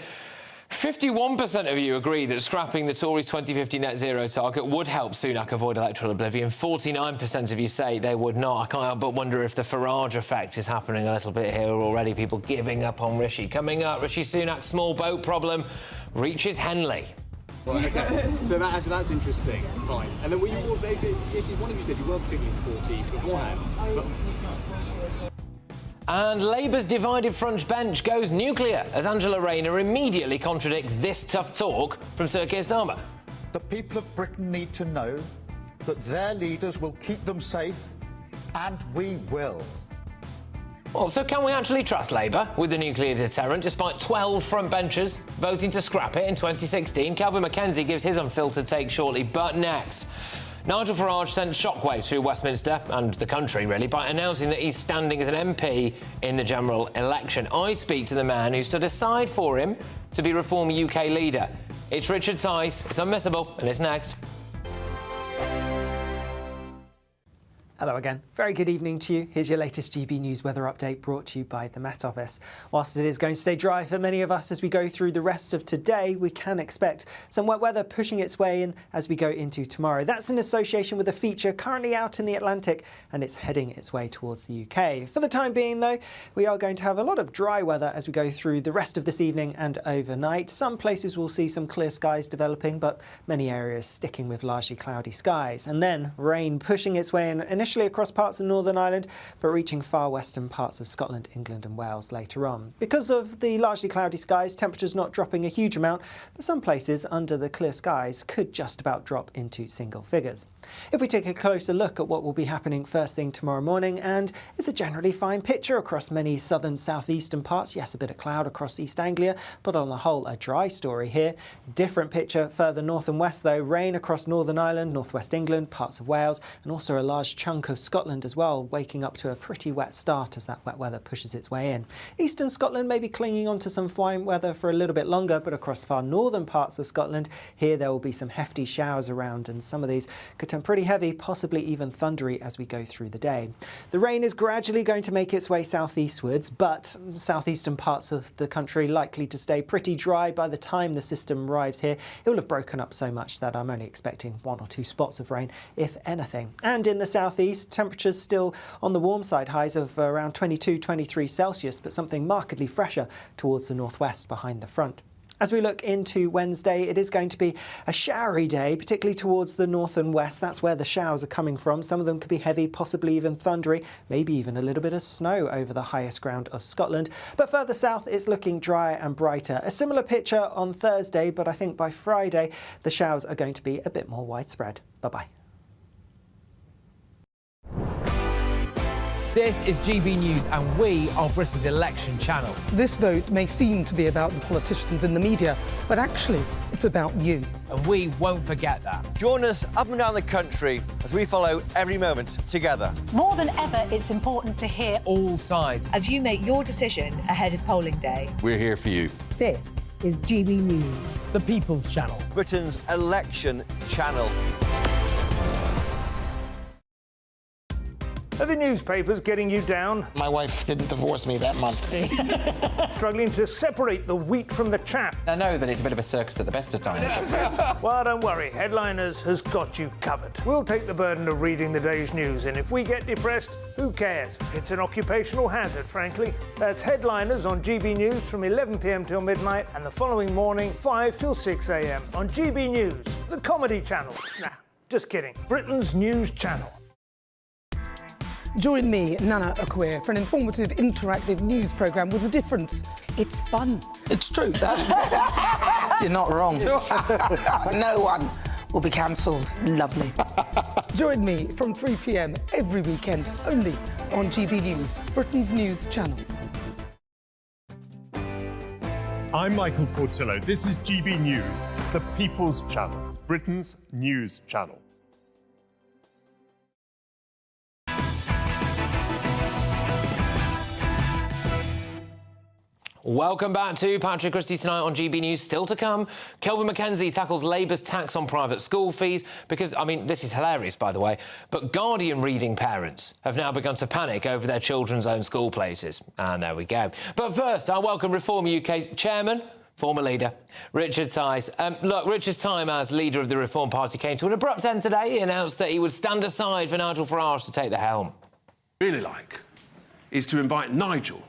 51% of you agree that scrapping the Tories' 2050 net zero target would help Sunak avoid electoral oblivion. 49% of you say they would not. I can't help but wonder if the Farage effect is happening a little bit here already. People giving up on Rishi. Coming up, Rishi Sunak's small boat problem reaches Henley. Right, OK. So that's interesting. Fine. And then one of you said you weren't particularly sporty beforehand. And Labour's divided front bench goes nuclear as Angela Rayner immediately contradicts this tough talk from Sir Keir Starmer. The people of Britain need to know that their leaders will keep them safe, and we will. Well, so can we actually trust Labour with the nuclear deterrent, despite 12 frontbenchers voting to scrap it in 2016? Calvin Mackenzie gives his unfiltered take shortly, but next. Nigel Farage sent shockwaves through Westminster and the country, really, by announcing that he's standing as an MP in the general election. I speak to the man who stood aside for him to be Reform UK leader. It's Richard Tice. It's unmissable, and it's next. Hello again. Very good evening to you. Here's your latest GB News weather update brought to you by the Met Office. Whilst it is going to stay dry for many of us as we go through the rest of today, we can expect some wet weather pushing its way in as we go into tomorrow. That's in association with a feature currently out in the Atlantic, and it's heading its way towards the UK. For the time being, though, we are going to have a lot of dry weather as we go through the rest of this evening and overnight. Some places will see some clear skies developing, but many areas sticking with largely cloudy skies. And then rain pushing its way in initially across parts of Northern Ireland, but reaching far western parts of Scotland, England and Wales later on. Because of the largely cloudy skies, temperatures not dropping a huge amount, but some places under the clear skies could just about drop into single figures. If we take a closer look at what will be happening first thing tomorrow morning, and it's a generally fine picture across many southern southeastern parts. Yes, a bit of cloud across East Anglia, but on the whole a dry story here. Different picture further north and west though. Rain across Northern Ireland, northwest England, parts of Wales, and also a large chunk of Scotland as well, waking up to a pretty wet start as that wet weather pushes its way in. Eastern Scotland may be clinging on to some fine weather for a little bit longer, but across far northern parts of Scotland, here there will be some hefty showers around, and some of these could turn pretty heavy, possibly even thundery as we go through the day. The rain is gradually going to make its way southeastwards, but southeastern parts of the country likely to stay pretty dry by the time the system arrives here. It will have broken up so much that I'm only expecting 1 or 2 spots of rain, if anything. And in the southeast, temperatures still on the warm side, highs of around 22-23 Celsius, but something markedly fresher towards the northwest behind the front. As we look into Wednesday, it is going to be a showery day, particularly towards the north and west. That's where the showers are coming from. Some of them could be heavy, possibly even thundery, maybe even a little bit of snow over the highest ground of Scotland. But further south, it's looking dry and brighter. A similar picture on Thursday, but I think by Friday, the showers are going to be a bit more widespread. Bye-bye. This is GB News and we are Britain's election channel. This vote may seem to be about the politicians in the media, but actually it's about you. And we won't forget that. Join us up and down the country as we follow every moment together. More than ever, it's important to hear all sides as you make your decision ahead of polling day. We're here for you. This is GB News, The People's Channel. Britain's election channel. Are the newspapers getting you down? My wife didn't divorce me that month. Struggling to separate the wheat from the chaff? I know that it's a bit of a circus at the best of times. Well, don't worry, Headliners has got you covered. We'll take the burden of reading the day's news, and if we get depressed, who cares? It's an occupational hazard, frankly. That's Headliners on GB News from 11 p.m. till midnight, and the following morning, 5 till 6 a.m. on GB News, the comedy channel. Nah, just kidding. Britain's news channel. Join me, Nana Akwe, for an informative, interactive news programme with a difference. It's fun. It's true. You're not wrong. No one will be cancelled. Lovely. Join me from 3 p.m. every weekend, only on GB News, Britain's news channel. I'm Michael Portillo. This is GB News, the People's Channel, Britain's news channel. Welcome back to Patrick Christys tonight on GB News. Still to come, Kelvin Mackenzie tackles Labour's tax on private school fees because, I mean, this is hilarious, by the way, but Guardian reading parents have now begun to panic over their children's own school places. And there we go. But first, I welcome Reform UK's chairman, former leader, Richard Tice. Look, Richard's time as leader of the Reform Party came to an abrupt end today. He announced that he would stand aside for Nigel Farage to take the helm. Really like is to invite Nigel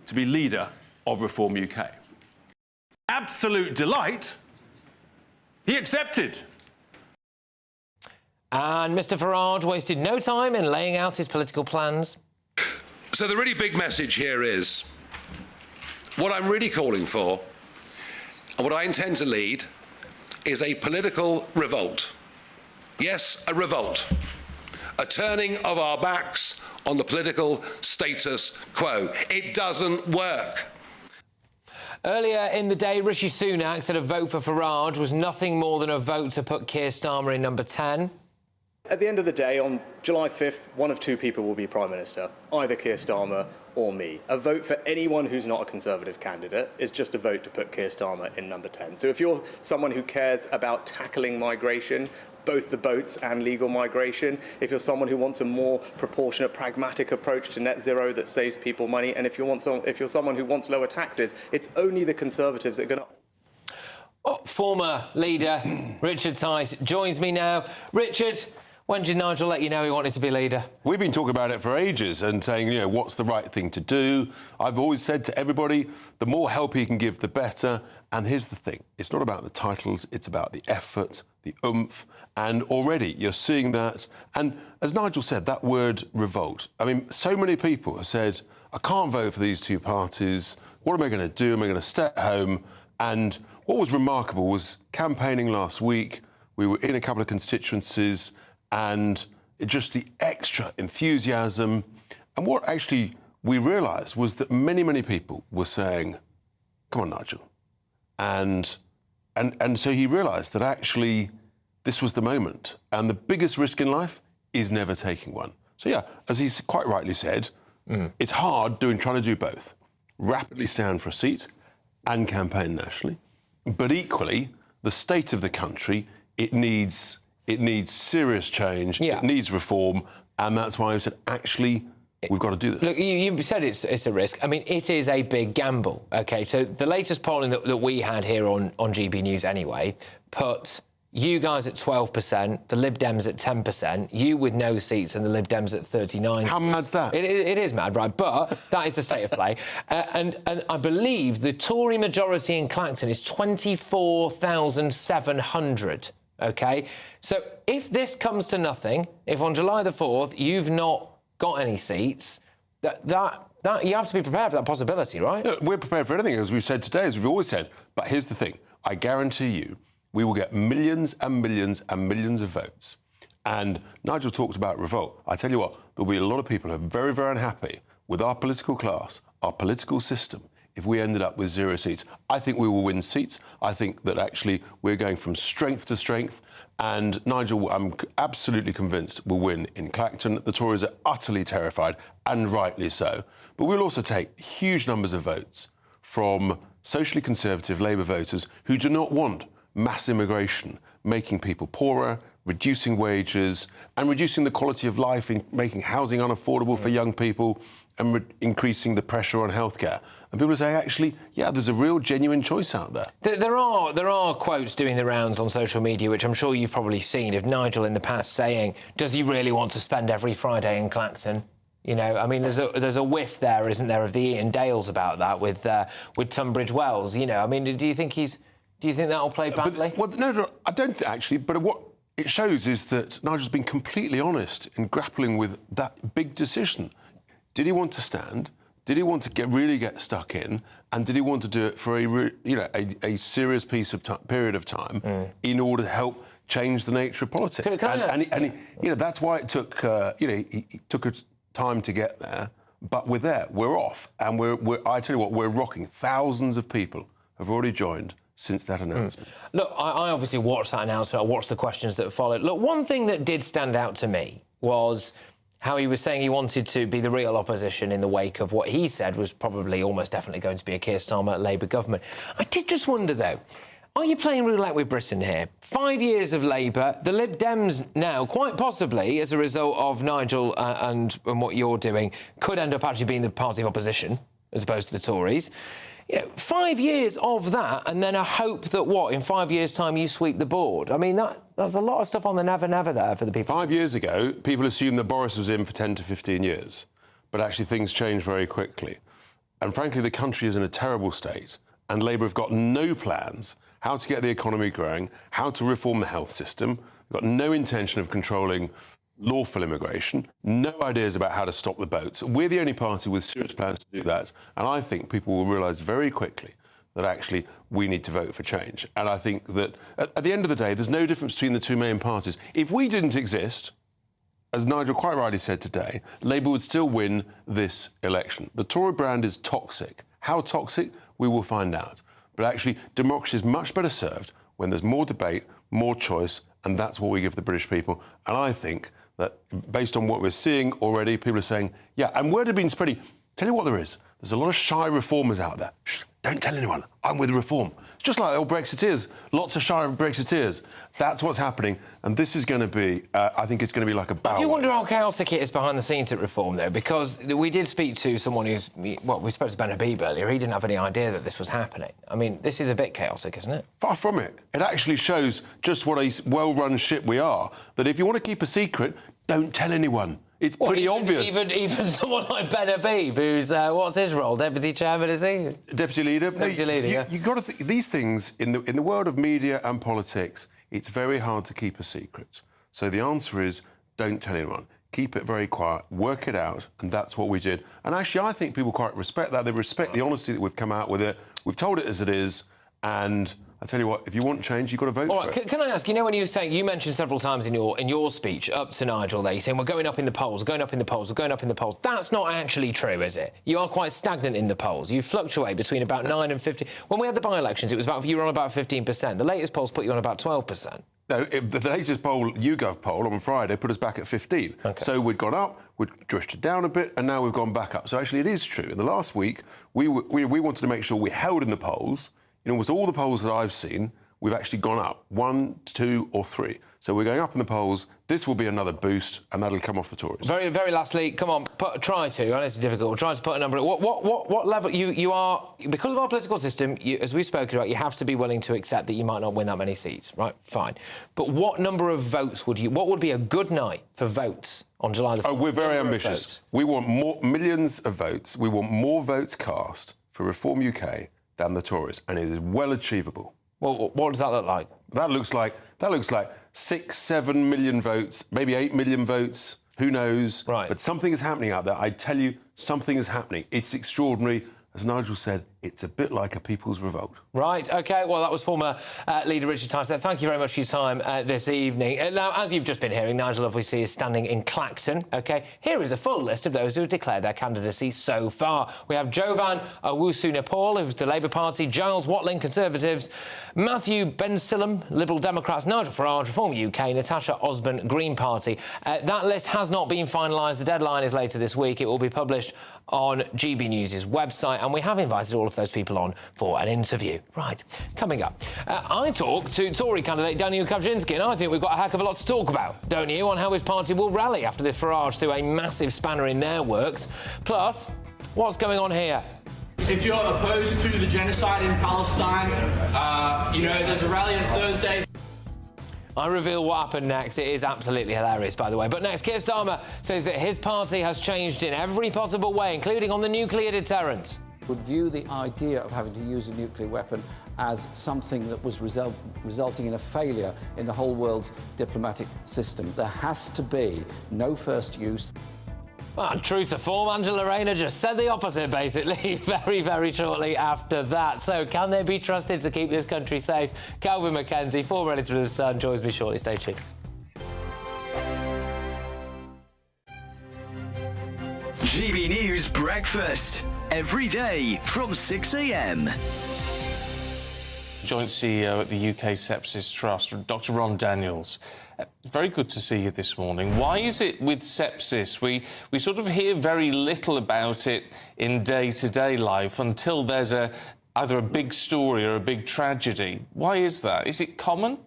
to be leader of Reform UK. Absolute delight, he accepted. And Mr Farage wasted no time in laying out his political plans. So the really big message here is, what I'm really calling for, and what I intend to lead, is a political revolt. Yes, a revolt. A turning of our backs on the political status quo. It doesn't work. Earlier in the day, Rishi Sunak said a vote for Farage was nothing more than a vote to put Keir Starmer in number 10. At the end of the day, on July 5th, one of two people will be Prime Minister, either Keir Starmer or me. A vote for anyone who's not a Conservative candidate is just a vote to put Keir Starmer in number 10. So if you're someone who cares about tackling migration, both the boats and legal migration, if you're someone who wants a more proportionate, pragmatic approach to net zero that saves people money, and if you're someone who wants lower taxes, it's only the Conservatives that are going to... Former leader Richard Tice joins me now. Richard, when did Nigel let you know he wanted to be leader? We've been talking about it for ages and saying, you know, what's the right thing to do? I've always said to everybody, the more help he can give, the better. And here's the thing, it's not about the titles, it's about the effort, the oomph, and already you're seeing that. And as Nigel said, that word revolt. I mean, so many people have said, I can't vote for these two parties. What am I going to do? Am I going to stay at home? And what was remarkable was campaigning last week. We were in a couple of constituencies and just the extra enthusiasm. And what actually we realised was that many, many people were saying, come on, Nigel. And so he realised that actually this was the moment. And the biggest risk in life is never taking one. So, yeah, as he's quite rightly said, it's hard trying to do both. Rapidly stand for a seat and campaign nationally. But equally, the state of the country, it needs serious change, it needs reform, and that's why I said, actually, we've got to do this. Look, you said it's a risk. I mean, it is a big gamble, OK? So the latest polling that we had here on GB News anyway put you guys at 12%, the Lib Dems at 10%, you with no seats and the Lib Dems at 39%. How mad's that? It is mad, right? But that is the state of play. And I believe the Tory majority in Clacton is 24,700, OK? So if this comes to nothing, if on July the 4th you've not got any seats, that you have to be prepared for that possibility, right? No, we're prepared for anything, as we've said today, as we've always said. But here's the thing. I guarantee you, we will get millions and millions and millions of votes. And Nigel talked about revolt. I tell you what, there'll be a lot of people who are very, very unhappy with our political class, our political system, if we ended up with 0 seats. I think we will win seats. I think that actually we're going from strength to strength. And Nigel, I'm absolutely convinced, will win in Clacton. The Tories are utterly terrified, and rightly so. But we'll also take huge numbers of votes from socially conservative Labour voters who do not want mass immigration, making people poorer, reducing wages, and reducing the quality of life, in making housing unaffordable for young people, and increasing the pressure on healthcare. And people are saying, actually, yeah, there's a real genuine choice out there. There are quotes doing the rounds on social media, which I'm sure you've probably seen, of Nigel in the past saying, does he really want to spend every Friday in Clacton? You know, I mean, there's a whiff there, isn't there, of the Ian Dales about that with Tunbridge Wells. You know, I mean, do you think that'll play badly? No, I don't actually. But what it shows is that Nigel's been completely honest in grappling with that big decision. Did he want to stand? Did he want to really get stuck in? And did he want to do it for a serious period of time in order to help change the nature of politics? And that's why it took he took time to get there. But we're there. We're off, and I tell you what, we're rocking. Thousands of people have already joined since that announcement. Look, I obviously watched that announcement. I watched the questions that followed. Look, one thing that did stand out to me was how he was saying he wanted to be the real opposition in the wake of what he said was probably almost definitely going to be a Keir Starmer Labour government. I did just wonder, though, are you playing roulette with Britain here? 5 years of Labour, the Lib Dems now, quite possibly, as a result of Nigel and what you're doing, could end up actually being the party of opposition, as opposed to the Tories. 5 years of that, and then a hope that, in 5 years' time you sweep the board? I mean, that's a lot of stuff on the never there for the people. 5 years ago, people assumed that Boris was in for 10 to 15 years. But actually, things changed very quickly. And frankly, the country is in a terrible state, and Labour have got no plans how to get the economy growing, how to reform the health system. We've got no intention of controlling lawful immigration, no ideas about how to stop the boats. We're the only party with serious plans to do that. And I think people will realise very quickly that actually we need to vote for change. And I think that at the end of the day, there's no difference between the two main parties. If we didn't exist, as Nigel quite rightly said today, Labour would still win this election. The Tory brand is toxic. How toxic? We will find out. But actually, democracy is much better served when there's more debate, more choice, and that's what we give the British people. And I think that based on what we're seeing already, people are saying, yeah, and word had been spreading. Tell you what there is. There's a lot of shy reformers out there. Shh, don't tell anyone. I'm with reform. It's just like old Brexiteers. Lots of shy Brexiteers. That's what's happening. And this is going to be, I think it's going to be like a bow. I do wonder how chaotic it is behind the scenes at Reform, though, because we did speak to someone who's, we spoke to Ben Habib earlier. He didn't have any idea that this was happening. I mean, this is a bit chaotic, isn't it? Far from it. It actually shows just what a well-run ship we are, that if you want to keep a secret, don't tell anyone. It's pretty obvious. Even someone like Ben Habib, who's, what's his role? Deputy chairman, is he? Deputy leader. Deputy leader, yeah. You've got to think, these things, in the world of media and politics, it's very hard to keep a secret. So the answer is, don't tell anyone. Keep it very quiet, work it out, and that's what we did. And actually, I think people quite respect that. They respect the honesty that we've come out with it. We've told it as it is, and I tell you what, if you want change, you've got to vote for it. Can I ask, when you were saying, you mentioned several times in your speech up to Nigel there, you're saying we're going up in the polls, we're going up in the polls, we're going up in the polls. That's not actually true, is it? You are quite stagnant in the polls. You fluctuate between about 9 and 50. When we had the by-elections, you were on about 15%. The latest polls put you on about 12%. No, the latest poll, YouGov poll on Friday, put us back at 15. Okay. So we'd gone up, we'd drifted down a bit, and now we've gone back up. So actually, it is true. In the last week, we wanted to make sure we held in the polls. Almost all the polls that I've seen, we've actually gone up 1, 2 or 3. So we're going up in the polls. This will be another boost, and that'll come off the Tories. Very, very lastly, come on, try to. I know it's difficult. Try to put a number. What level you are, because of our political system, as we've spoken about, you have to be willing to accept that you might not win that many seats, right? Fine. But what number of votes what would be a good night for votes on July the 4th? Oh, we're very ambitious. We want millions of votes. We want more votes cast for Reform UK than the Tories, and it is well achievable. Well, what does that look like? That looks like 6, 7 million votes, maybe 8 million votes. Who knows? Right. But something is happening out there. I tell you, something is happening. It's extraordinary. as Nigel said, it's a bit like a people's revolt. Right, OK, well, that was former leader Richard Tyson. Thank you very much for your time this evening. Now, as you've just been hearing, Nigel obviously is standing in Clacton, OK? Here is a full list of those who have declared their candidacy so far. We have Jovan Owusu-Nepal, who's the Labour Party, Giles Watling, Conservatives, Matthew Bensilem, Liberal Democrats, Nigel Farage, Reform UK, Natasha Osborne, Green Party. That list has not been finalised. The deadline is later this week. It will be published on GB News' website, and we have invited all of those people on for an interview. Right, coming up, I talked to Tory candidate Daniel Kawczynski, and I think we've got a heck of a lot to talk about, don't you, on how his party will rally after the Farage threw a massive spanner in their works. Plus, what's going on here? If you're opposed to the genocide in Palestine, there's a rally on Thursday. I reveal what happened next. It is absolutely hilarious, by the way. But next, Keir Starmer says that his party has changed in every possible way, including on the nuclear deterrent. Would view the idea of having to use a nuclear weapon as something that was resulting in a failure in the whole world's diplomatic system. There has to be no first use. Well, true to form, Angela Rayner just said the opposite, basically, very, very shortly after that. So can they be trusted to keep this country safe? Calvin Mackenzie, former editor of The Sun, joins me shortly. Stay tuned. GB News Breakfast, every day from 6 a.m. Joint CEO at the UK Sepsis Trust, Dr. Ron Daniels. Very good to see you this morning. Why is it with sepsis we sort of hear very little about it in day-to-day life until there's either a big story or a big tragedy? Why is that? Is it common?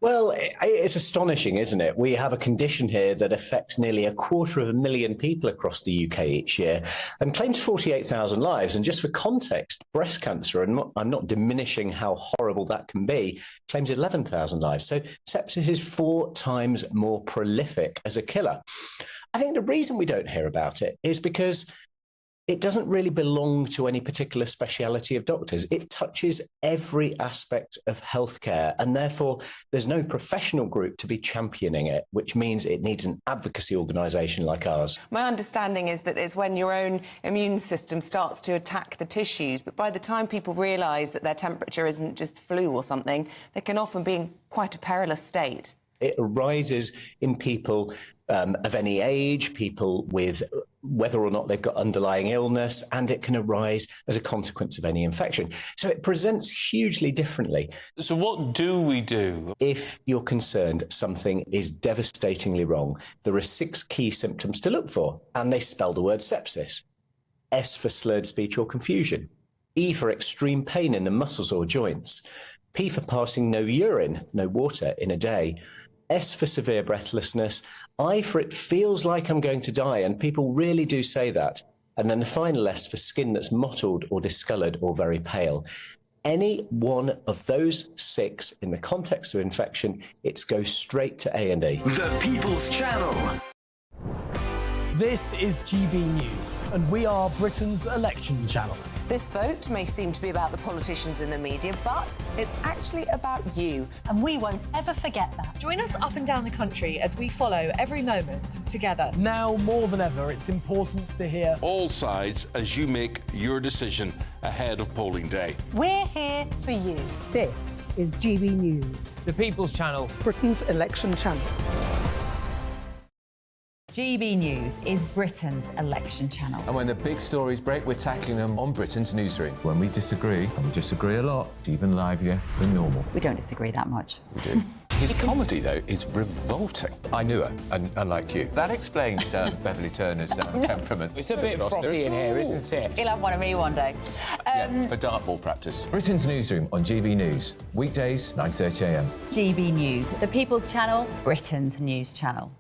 Well, it's astonishing, isn't it? We have a condition here that affects nearly 250,000 people across the UK each year and claims 48,000 lives. And just for context, breast cancer, and I'm not diminishing how horrible that can be, claims 11,000 lives. So sepsis is 4 times more prolific as a killer. I think the reason we don't hear about it is because it doesn't really belong to any particular speciality of doctors. It touches every aspect of healthcare, and therefore there's no professional group to be championing it, which means it needs an advocacy organisation like ours. My understanding is that it's when your own immune system starts to attack the tissues, but by the time people realise that their temperature isn't just flu or something, they can often be in quite a perilous state. It arises in people of any age, people with whether or not they've got underlying illness, and it can arise as a consequence of any infection. So it presents hugely differently. So what do we do? If you're concerned something is devastatingly wrong, there are 6 key symptoms to look for, and they spell the word sepsis. S for slurred speech or confusion. E for extreme pain in the muscles or joints. P for passing no urine, no water in a day. S for severe breathlessness. I for it feels like I'm going to die, and people really do say that. And then the final S for skin that's mottled or discoloured or very pale. Any one of those 6 in the context of infection, it goes straight to A&E. The People's Channel. This is GB News, and we are Britain's election channel. This vote may seem to be about the politicians in the media, but it's actually about you. And we won't ever forget that. Join us up and down the country as we follow every moment together. Now, more than ever, it's important to hear all sides as you make your decision ahead of polling day. We're here for you. This is GB News. The People's Channel. Britain's election channel. GB News is Britain's election channel. And when the big stories break, we're tackling them on Britain's newsroom. When we disagree, and we disagree a lot, it's even livelier than normal. We don't disagree that much. We do. His comedy, though, is revolting. I knew her, and unlike you. That explains Beverly Turner's temperament. It's a bit frosty in here, isn't it? You'll have one of me one day. Yeah, for dartball practice. Britain's newsroom on GB News. Weekdays, 9:30 a.m. GB News, the People's Channel, Britain's news channel.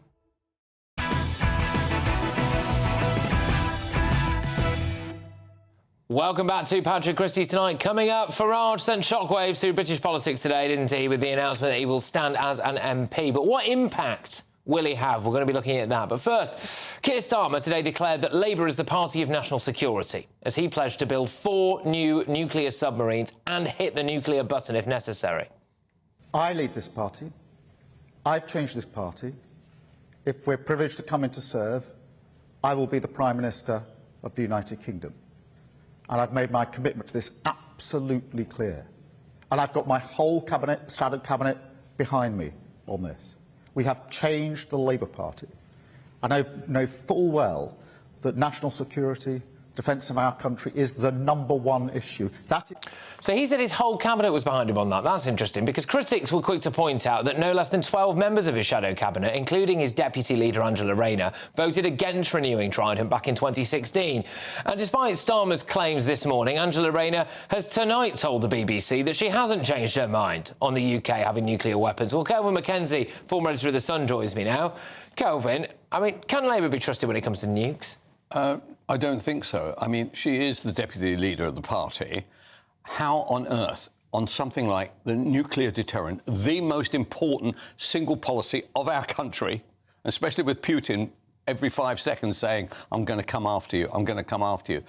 Welcome back to Patrick Christys tonight. Coming up, Farage sent shockwaves through British politics today, didn't he, with the announcement that he will stand as an MP. But what impact will he have? We're going to be looking at that. But first, Keir Starmer today declared that Labour is the party of national security, as he pledged to build 4 new nuclear submarines and hit the nuclear button if necessary. I lead this party. I've changed this party. If we're privileged to come in to serve, I will be the Prime Minister of the United Kingdom. and I've made my commitment to this absolutely clear. And I've got my whole cabinet, standard cabinet, behind me on this. We have changed the Labour Party. And I know full well that national security, defence of our country is the #1 issue. So he said his whole cabinet was behind him on that. That's interesting, because critics were quick to point out that no less than 12 members of his shadow cabinet, including his deputy leader Angela Rayner, voted against renewing Trident back in 2016. And despite Starmer's claims this morning, Angela Rayner has tonight told the BBC that she hasn't changed her mind on the UK having nuclear weapons. Well, Kelvin Mackenzie, former editor of The Sun, joins me now. Kelvin, I mean, can Labour be trusted when it comes to nukes? I don't think so. I mean, she is the deputy leader of the party. How on earth, on something like the nuclear deterrent, the most important single policy of our country, especially with Putin every 5 seconds saying, I'm going to come after you, I'm going to come after you.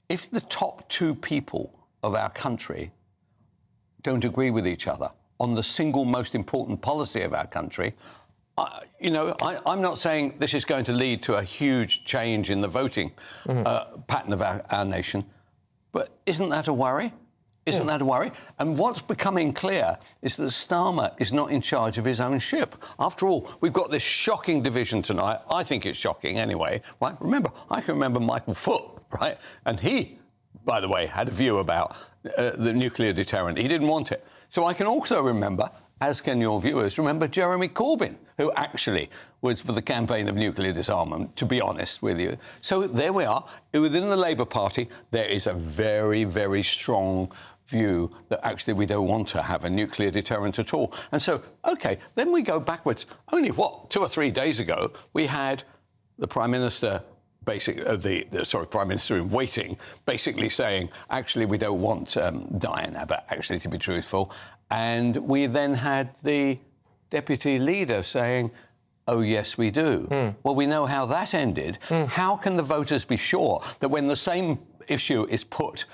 If the top 2 people of our country don't agree with each other on the single most important policy of our country, I'm not saying this is going to lead to a huge change in the voting pattern of our nation, but isn't that a worry? Isn't that a worry? And what's becoming clear is that Starmer is not in charge of his own ship. After all, we've got this shocking division tonight. I think it's shocking anyway, right? I can remember Michael Foot, right? And he, by the way, had a view about the nuclear deterrent. He didn't want it. So I can also remember, as can your viewers, remember Jeremy Corbyn, who actually was for the campaign of nuclear disarmament, to be honest with you. So there we are. Within the Labour Party, there is a very, very strong view that actually we don't want to have a nuclear deterrent at all. And so, OK, then we go backwards. Only, 2 or 3 days ago, we had the Prime Minister... Prime Minister in waiting, basically saying, actually, we don't want Diane Abbott, actually, to be truthful. And we then had the deputy leader saying, oh, yes, we do. Well, we know how that ended. How can the voters be sure that when the same issue is put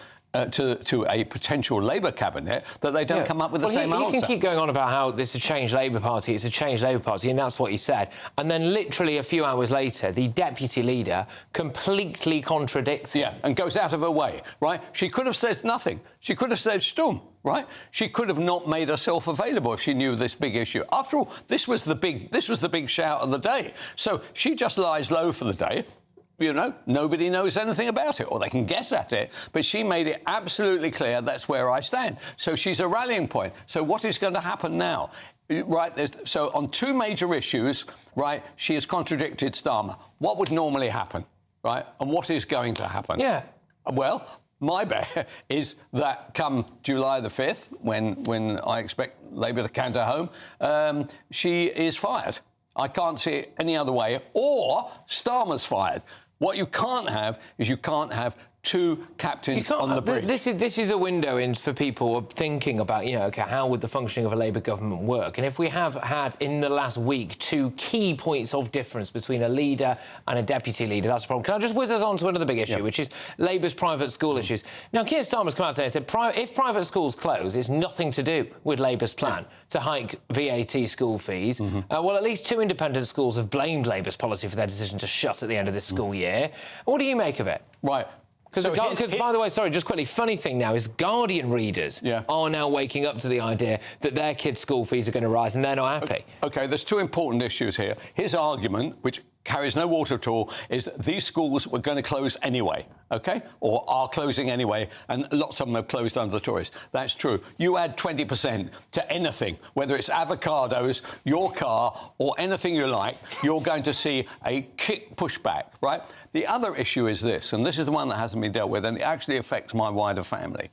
to a potential Labour cabinet, that they don't come up with the same answer? You can keep going on about how this is a changed Labour Party, it's a changed Labour Party, and that's what he said. And then literally a few hours later, the deputy leader completely contradicts him. Yeah, and goes out of her way, right? She could have said nothing. She could have said Sturm, right? She could have not made herself available if she knew this big issue. After all, this was the big shout of the day. So she just lies low for the day. You know, nobody knows anything about it, or they can guess at it, but she made it absolutely clear that's where I stand. So she's a rallying point. So what is going to happen now? Right, so on 2 major issues, right, she has contradicted Starmer. What would normally happen, right, and what is going to happen? Yeah. Well, my bet is that come July the 5th, when I expect Labour to canter home, she is fired. I can't see it any other way. Or Starmer's fired. What you can't have is you can't have 2 captains on the bridge. This is a window in for people thinking about, OK, how would the functioning of a Labour government work? And if we have had, in the last week, 2 key points of difference between a leader and a deputy leader, that's a problem. Can I just whiz us on to another big issue, which is Labour's private school issues? Now, Keir Starmer's come out today and said if private schools close, it's nothing to do with Labour's plan to hike VAT school fees. Well, at least 2 independent schools have blamed Labour's policy for their decision to shut at the end of this school year. What do you make of it? Right. Because, by the way, sorry, just quickly, funny thing now is Guardian readers are now waking up to the idea that their kids' school fees are going to rise and they're not happy. OK, there's 2 important issues here. His argument, which carries no water at all, is that these schools were going to close anyway, OK? Or are closing anyway, and lots of them have closed under the Tories. That's true. You add 20% to anything, whether it's avocados, your car, or anything you like, you're going to see a kick pushback, right? The other issue is this, and this is the one that hasn't been dealt with, and it actually affects my wider family,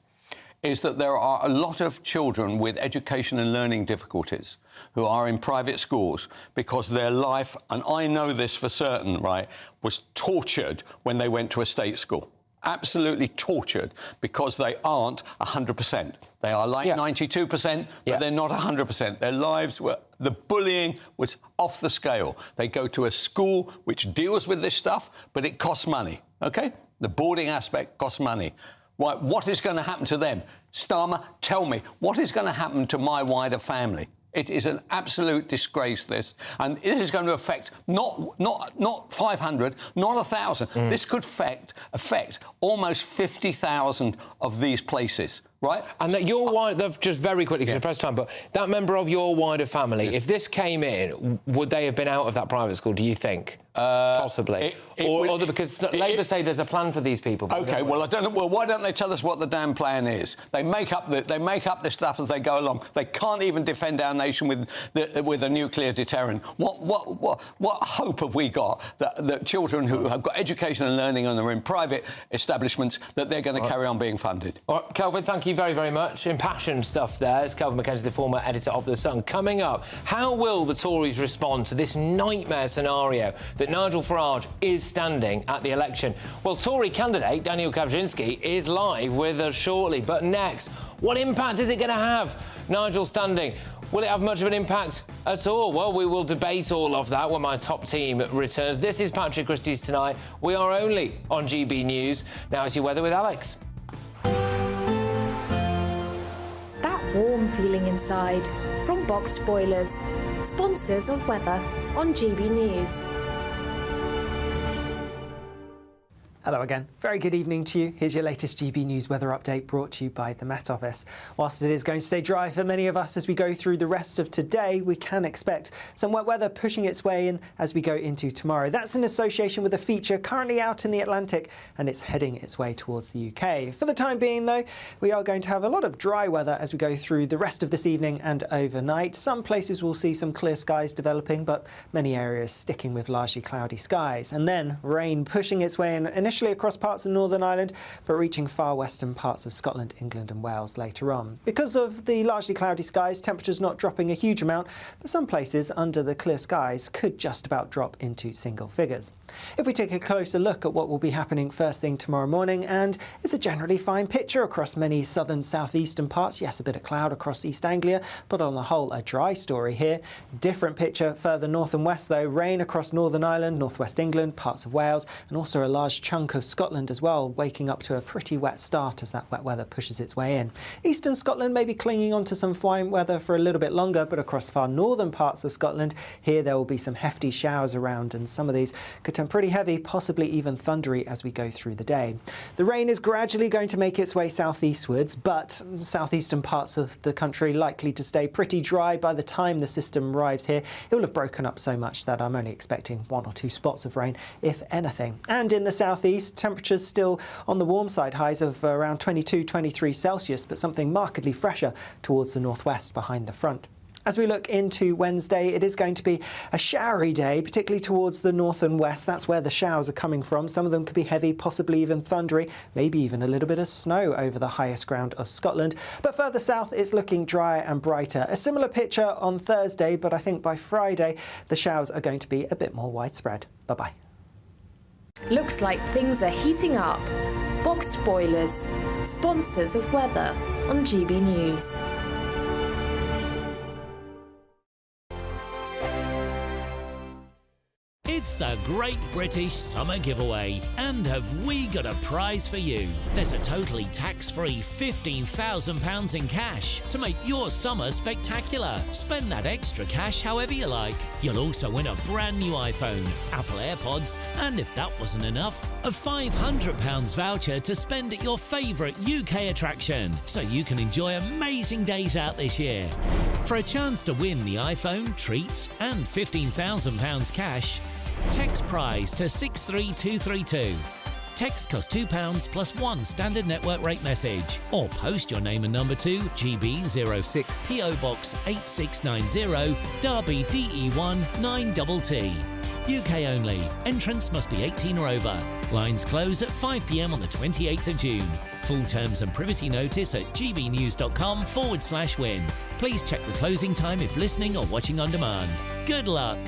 is that there are a lot of children with education and learning difficulties who are in private schools because their life, and I know this for certain, right, was tortured when they went to a state school. Absolutely tortured because they aren't 100%. They are like 92%, but they're not 100%. Their lives were... The bullying was off the scale. They go to a school which deals with this stuff, but it costs money, OK? The boarding aspect costs money. What is going to happen to them? Starmer, tell me, what is going to happen to my wider family It is an absolute disgrace, this. And this is going to affect not 500, not 1,000. This could affect almost 50,000 of these places, right? And that your wider, just very quickly, because press time, but that member of your wider family, if this came in, would they have been out of that private school, do you think? Possibly. Because Labour say there's a plan for these people. OK, well, I don't know. Well, why don't they tell us what the damn plan is? They make up the stuff as they go along. They can't even defend our nation with a nuclear deterrent. What hope have we got that children who have got education and learning and are in private establishments, that they're going to carry on being funded? All right, Kelvin, thank you very, very much. Impassioned stuff there. It's Kelvin Mackenzie, the former editor of The Sun. Coming up, how will the Tories respond to this nightmare scenario that Nigel Farage is standing at the election? Well, Tory candidate Daniel Kawczynski is live with us shortly. But next, what impact is it going to have, Nigel standing? Will it have much of an impact at all? Well, we will debate all of that when my top team returns. This is Patrick Christys Tonight. We are only on GB News. Now it's your weather with Alex. That warm feeling inside from Boxed Boilers, sponsors of weather on GB News. Hello again. Very good evening to you. Here's your latest GB News weather update brought to you by the Met Office. Whilst it is going to stay dry for many of us as we go through the rest of today, we can expect some wet weather pushing its way in as we go into tomorrow. That's in association with a feature currently out in the Atlantic, and it's heading its way towards the UK. For the time being, though, we are going to have a lot of dry weather as we go through the rest of this evening and overnight. Some places will see some clear skies developing, but many areas sticking with largely cloudy skies. And then rain pushing its way in initially across parts of Northern Ireland, but reaching far western parts of Scotland, England and Wales later on. Because of the largely cloudy skies, temperatures not dropping a huge amount, but some places under the clear skies could just about drop into single figures. If we take a closer look at what will be happening first thing tomorrow morning, and it's a generally fine picture across many southern southeastern parts. Yes, a bit of cloud across East Anglia, but on the whole a dry story here. Different picture further north and west though. Rain across Northern Ireland, northwest England, parts of Wales, and also a large chunk of Scotland as well, waking up to a pretty wet start as that wet weather pushes its way in. Eastern Scotland may be clinging on to some fine weather for a little bit longer, but across far northern parts of Scotland, here there will be some hefty showers around, and some of these could turn pretty heavy, possibly even thundery as we go through the day. The rain is gradually going to make its way southeastwards, but southeastern parts of the country likely to stay pretty dry by the time the system arrives here. It will have broken up so much that I'm only expecting 1 or 2 spots of rain, if anything. And in the southeast, temperatures still on the warm side, highs of around 22, 23 Celsius, but something markedly fresher towards the northwest behind the front. As we look into Wednesday, it is going to be a showery day, particularly towards the north and west. That's where the showers are coming from. Some of them could be heavy, possibly even thundery, maybe even a little bit of snow over the highest ground of Scotland. But further south, it's looking drier and brighter. A similar picture on Thursday, but I think by Friday, the showers are going to be a bit more widespread. Bye-bye. Looks like things are heating up. Boxed Boilers, sponsors of weather on GB News. It's the Great British Summer Giveaway, and have we got a prize for you? There's a totally tax-free £15,000 in cash to make your summer spectacular. Spend that extra cash however you like. You'll also win a brand new iPhone, Apple AirPods, and if that wasn't enough, a £500 voucher to spend at your favourite UK attraction, so you can enjoy amazing days out this year. For a chance to win the iPhone, treats, and £15,000 cash, text prize to 63232. Text costs £2 plus 1 standard network rate message, or post your name and number to GB06 PO Box 8690 Derby DE1 9TT. UK only. Entrance must be 18 or over. Lines close at 5 p.m. on the 28th of June. Full terms and privacy notice at gbnews.com/win. Please check the closing time if listening or watching on demand. Good luck.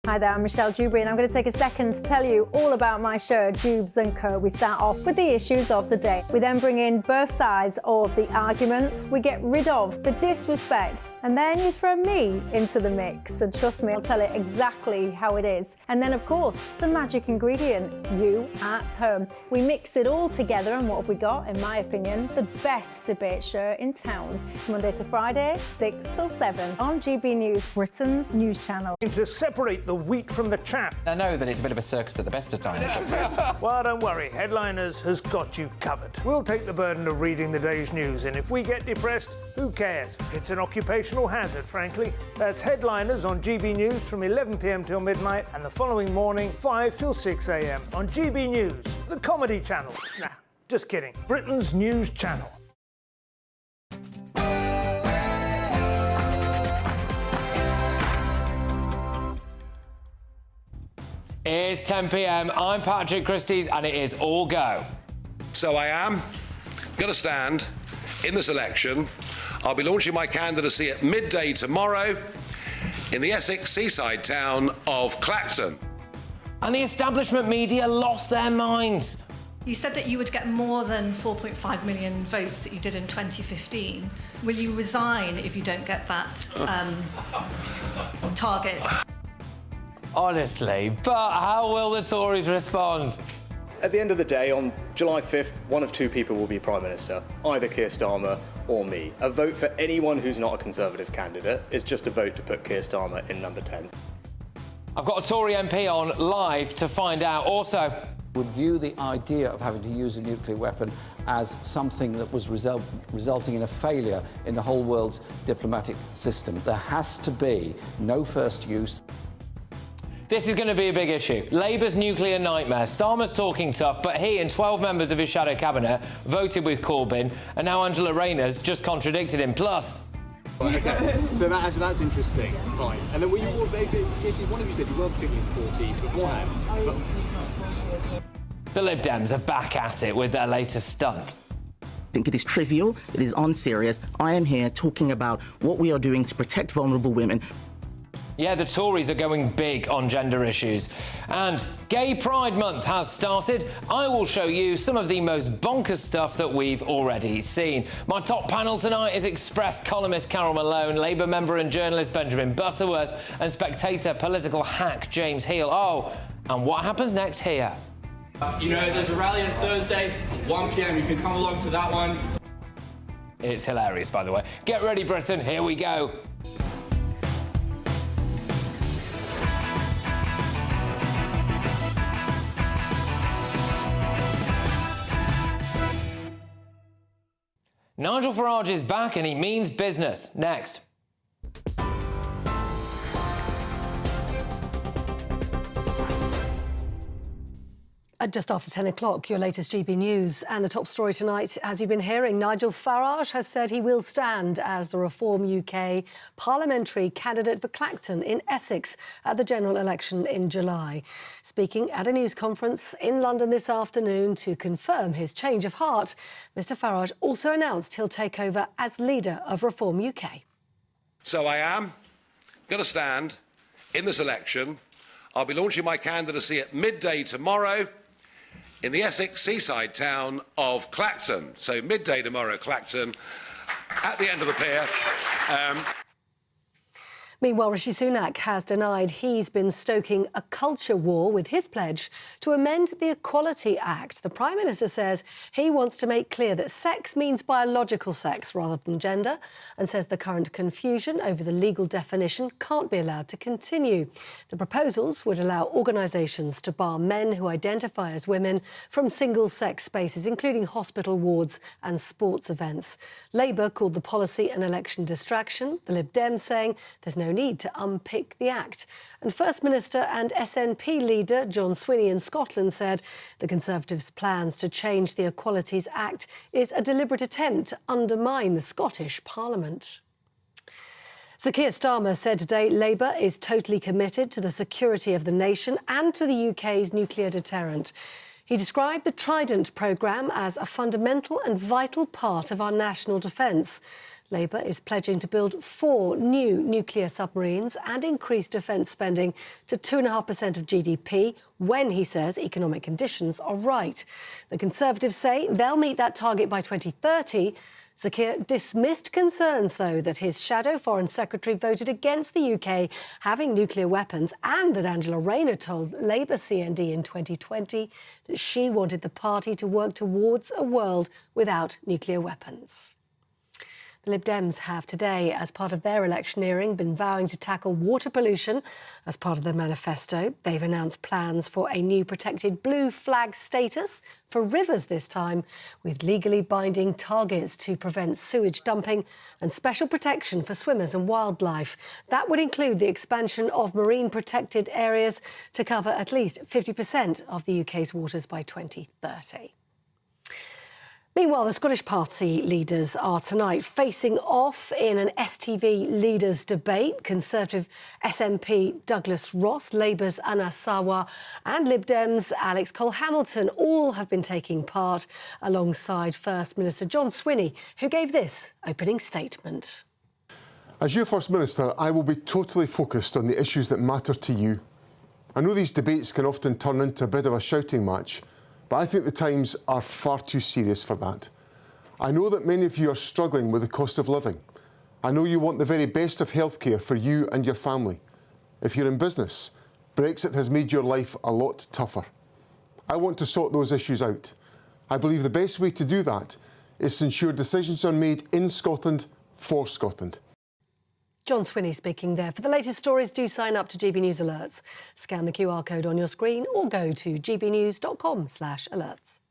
Hi there, I'm Michelle Dewberry, and I'm going to take a second to tell you all about my show, Dubes & Co. We start off with the issues of the day. We then bring in both sides of the argument. We get rid of the disrespect And then you throw me into the mix, and trust me, I'll tell it exactly how it is. And then, of course, the magic ingredient, you at home. We mix it all together, and what have we got? In my opinion, the best debate show in town. Monday to Friday, 6 till 7 on GB News, Britain's news channel. To separate the wheat from the chaff. I know that it's a bit of a circus at the best of times. Well, don't worry, Headliners has got you covered. We'll take the burden of reading the day's news, and if we get depressed, who cares? It's an occupational hazard, frankly. That's Headliners on GB News from 11 p.m. till midnight, and the following morning, 5 till 6 a.m. on GB News, the comedy channel. Nah, just kidding. Britain's news channel. It's 10 p.m. I'm Patrick Christys, and it is all go. So I am going to stand in this election. I'll be launching my candidacy at midday tomorrow in the Essex seaside town of Clacton. And the establishment media lost their minds. You said that you would get more than 4.5 million votes that you did in 2015. Will you resign if you don't get that target? Honestly, but how will the Tories respond? At the end of the day, on July 5th, one of two people will be Prime Minister, either Keir Starmer or me. A vote for anyone who's not a Conservative candidate is just a vote to put Keir Starmer in number 10. I've got a Tory MP on live to find out. Also, would view the idea of having to use a nuclear weapon as something that was resulting in a failure in the whole world's diplomatic system. There has to be no first use. this is going to be a big issue. Labour's nuclear nightmare. Starmer's talking tough, but he and 12 members of his shadow cabinet voted with Corbyn, and now Angela Rayner's just contradicted him. Plus... Okay, so that's interesting. Fine. And then were you all, if one of you said you weren't particularly sporty beforehand, The Lib Dems are back at it with their latest stunt. I think it is trivial, it is unserious. I am here talking about what we are doing to protect vulnerable women. Yeah, the Tories are going big on gender issues. And Gay Pride Month has started. I will show you some of the most bonkers stuff that we've already seen. My top panel tonight is Express columnist Carol Malone, Labour member and journalist Benjamin Butterworth, and Spectator political hack James Heal. Oh, and what happens next here? You know, there's a rally on Thursday, 1 p.m. You can come along to that one. It's hilarious, by the way. Get ready, Britain. Here we go. Nigel Farage is back and he means business. Next. Just after 10 o'clock, your latest GB News. And the top story tonight, as you've been hearing, Nigel Farage has said he will stand as the Reform UK parliamentary candidate for Clacton in Essex at the general election in July. Speaking at a news conference in London this afternoon to confirm his change of heart, Mr Farage also announced he'll take over as leader of Reform UK. So I am going to stand in this election. I'll be launching my candidacy at midday tomorrow in the Essex seaside town of Clacton. So midday tomorrow, Clacton, at the end of the pier. Meanwhile, Rishi Sunak has denied he's been stoking a culture war with his pledge to amend the Equality Act. The Prime Minister says he wants to make clear that sex means biological sex rather than gender, and says the current confusion over the legal definition can't be allowed to continue. The proposals would allow organisations to bar men who identify as women from single-sex spaces, including hospital wards and sports events. Labour called the policy an election distraction, the Lib Dems saying there's no need to unpick the Act. And First Minister and SNP leader John Swinney in Scotland said the Conservatives' plans to change the Equalities Act is a deliberate attempt to undermine the Scottish Parliament. Sir Keir Starmer said today Labour is totally committed to the security of the nation and to the UK's nuclear deterrent. He described the Trident programme as a fundamental and vital part of our national defence. Labour is pledging to build 4 new nuclear submarines and increase defence spending to 2.5% of GDP when, he says, economic conditions are right. The Conservatives say they'll meet that target by 2030. Zakir dismissed concerns, though, that his shadow foreign secretary voted against the UK having nuclear weapons, and that Angela Rayner told Labour CND in 2020 that she wanted the party to work towards a world without nuclear weapons. The Lib Dems have today, as part of their electioneering, been vowing to tackle water pollution as part of their manifesto. They've announced plans for a new protected blue flag status for rivers this time, with legally binding targets to prevent sewage dumping and special protection for swimmers and wildlife. That would include the expansion of marine protected areas to cover at least 50% of the UK's waters by 2030. Meanwhile, the Scottish Party leaders are tonight facing off in an STV leaders' debate. Conservative SNP Douglas Ross, Labour's Anna Sawar and Lib Dems' Alex Cole-Hamilton all have been taking part alongside First Minister John Swinney, who gave this opening statement. As your First Minister, I will be totally focused on the issues that matter to you. I know these debates can often turn into a bit of a shouting match, but I think the times are far too serious for that. I know that many of you are struggling with the cost of living. I know you want the very best of healthcare for you and your family. If you're in business, Brexit has made your life a lot tougher. I want to sort those issues out. I believe the best way to do that is to ensure decisions are made in Scotland for Scotland. John Swinney speaking there. For the latest stories, do sign up to GB News Alerts. Scan the QR code on your screen or go to gbnews.com/alerts.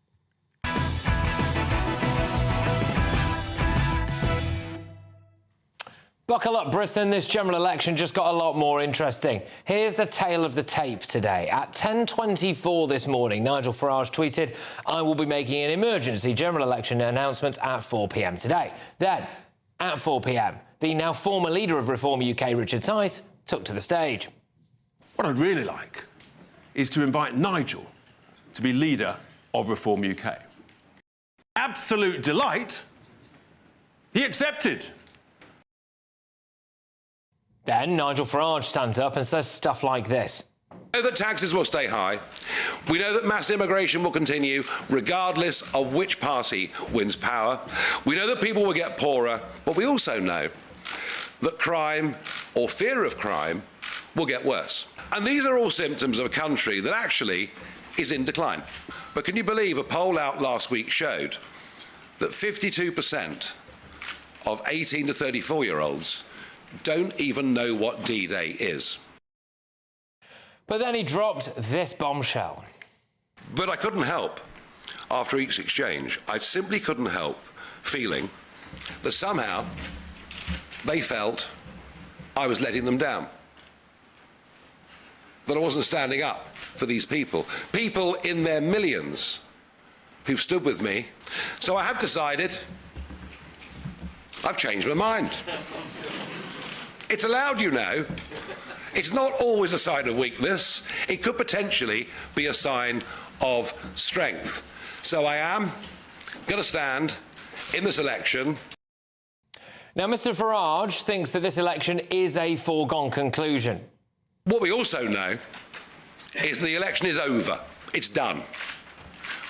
Buckle up, Britain. This general election just got a lot more interesting. Here's the tale of the tape today. At 10:24 this morning, Nigel Farage tweeted, "I will be making an emergency general election announcement at 4 p.m. today." Then, at 4 p.m, the now former leader of Reform UK, Richard Tice, took to the stage. What I'd really like is to invite Nigel to be leader of Reform UK. Absolute delight. He accepted. Then Nigel Farage stands up and says stuff like this. We know that taxes will stay high. We know that mass immigration will continue regardless of which party wins power. We know that people will get poorer, but we also know that crime or fear of crime will get worse. And these are all symptoms of a country that actually is in decline. But can you believe a poll out last week showed that 52% of 18 to 34-year-olds don't even know what D-Day is? But then he dropped this bombshell. But I couldn't help, after each exchange, I simply couldn't help feeling that somehow they felt I was letting them down, that I wasn't standing up for these people in their millions who've stood with me. So I have decided I've changed my mind. It's allowed, you know. It's not always a sign of weakness. It could potentially be a sign of strength. So I am going to stand in this election. Now, Mr Farage thinks that this election is a foregone conclusion. What we also know is the election is over. It's done.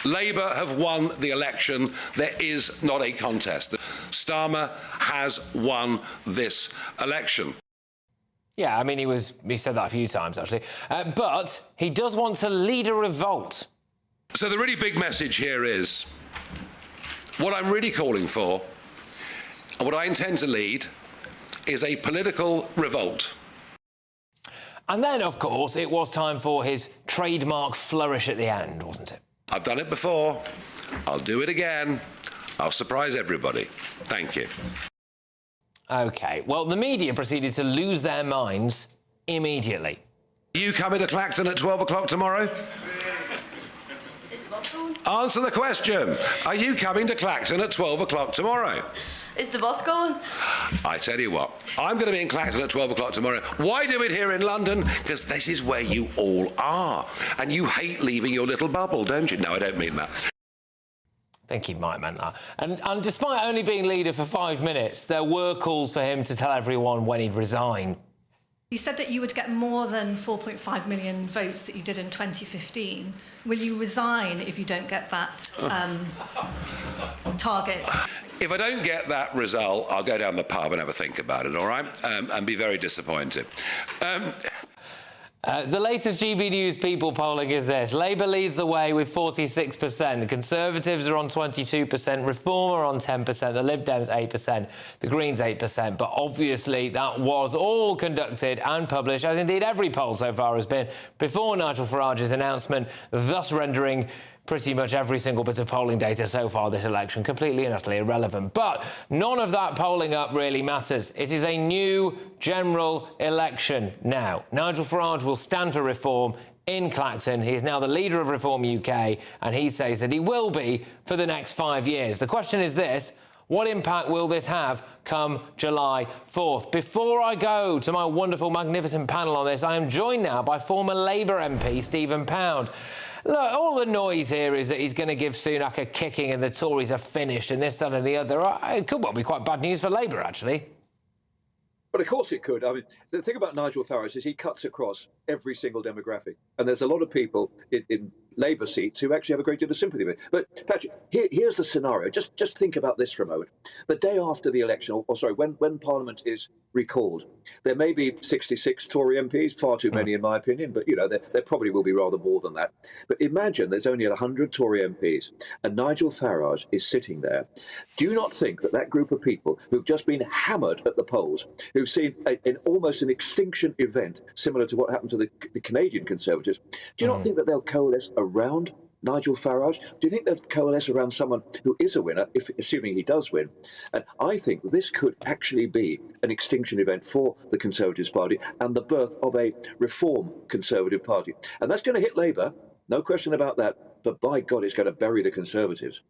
Labour have won the election. There is not a contest. Starmer has won this election. Yeah, I mean, he said that a few times, actually. But he does want to lead a revolt. So the really big message here is, what I'm really calling for, and what I intend to lead, is a political revolt. And then, of course, it was time for his trademark flourish at the end, wasn't it? I've done it before. I'll do it again. I'll surprise everybody. Thank you. OK, well, the media proceeded to lose their minds immediately. Are you coming to Clacton at 12 o'clock tomorrow? Answer the question. Are you coming to Clacton at 12 o'clock tomorrow? Is the bus going? I tell you what, I'm going to be in Clacton at 12 o'clock tomorrow. Why do it here in London? Because this is where you all are. And you hate leaving your little bubble, don't you? No, I don't mean that. I think he might have meant that. And despite only being leader for 5 minutes, there were calls for him to tell everyone when he'd resign. You said that you would get more than 4.5 million votes that you did in 2015. Will you resign if you don't get that target? If I don't get that result, I'll go down the pub and have a think about it, all right? And be very disappointed. The latest GB News People polling is this. Labour leads the way with 46%. Conservatives are on 22%. Reform are on 10%. The Lib Dems 8%. The Greens 8%. But obviously that was all conducted and published, as indeed every poll so far has been, before Nigel Farage's announcement, thus rendering pretty much every single bit of polling data so far this election completely and utterly irrelevant. But none of that polling up really matters. It is a new general election now. Nigel Farage will stand for reform in Clacton. He is now the leader of Reform UK, and he says that he will be for the next 5 years. The question is this: what impact will this have come July 4th? Before I go to my wonderful, magnificent panel on this, I am joined now by former Labour MP Stephen Pound. Look, all the noise here is that he's going to give Sunak a kicking and the Tories are finished and this, that and the other. It could well be quite bad news for Labour, actually. Well, of course it could. I mean, the thing about Nigel Farage is he cuts across every single demographic. And there's a lot of people in Labour seats who actually have a great deal of sympathy with it. But, Patrick, here's the scenario. Just think about this for a moment. The day after the election, or sorry, when Parliament is recalled, there may be 66 Tory MPs, far too many in my opinion, but, you know, there probably will be rather more than that. But imagine there's only 100 Tory MPs and Nigel Farage is sitting there. Do you not think that group of people who've just been hammered at the polls, who've seen almost an extinction event similar to what happened to the Canadian Conservatives, do you not think that they'll coalesce around Nigel Farage? Do you think they'll coalesce around someone who is a winner, assuming he does win? And I think this could actually be an extinction event for the Conservative Party and the birth of a reform Conservative Party. And that's going to hit Labour, no question about that, but by God, it's going to bury the Conservatives.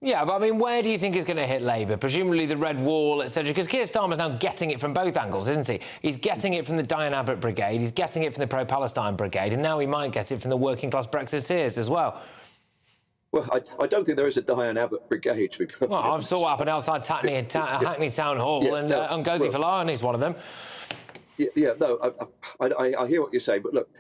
Yeah, but I mean, where do you think it's going to hit Labour? Presumably the Red Wall, etc. Because Keir Starmer's now getting it from both angles, isn't he? He's getting it from the Diane Abbott Brigade, he's getting it from the Pro-Palestine Brigade, and now he might get it from the working-class Brexiteers as well. Well, I don't think there is a Diane Abbott Brigade, to be perfectly honest. Well, I saw what happened outside Hackney Town Hall, and Ngozi Falana is one of them. I hear what you're saying, but look,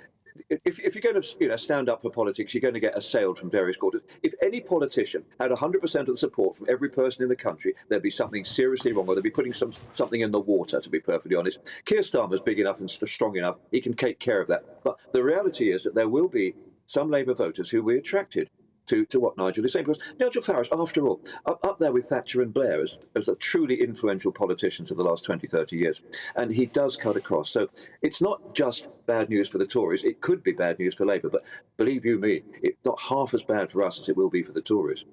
if you're going to stand up for politics, you're going to get assailed from various quarters. If any politician had 100% of the support from every person in the country, there'd be something seriously wrong, or they'd be putting something in the water, to be perfectly honest. Keir Starmer's big enough and strong enough, he can take care of that. But the reality is that there will be some Labour voters who will be attracted to what Nigel is saying. Because Nigel Farage, after all, up there with Thatcher and Blair as the truly influential politicians of the last 20, 30 years. And he does cut across. So it's not just bad news for the Tories. It could be bad news for Labour. But believe you me, it's not half as bad for us as it will be for the Tories.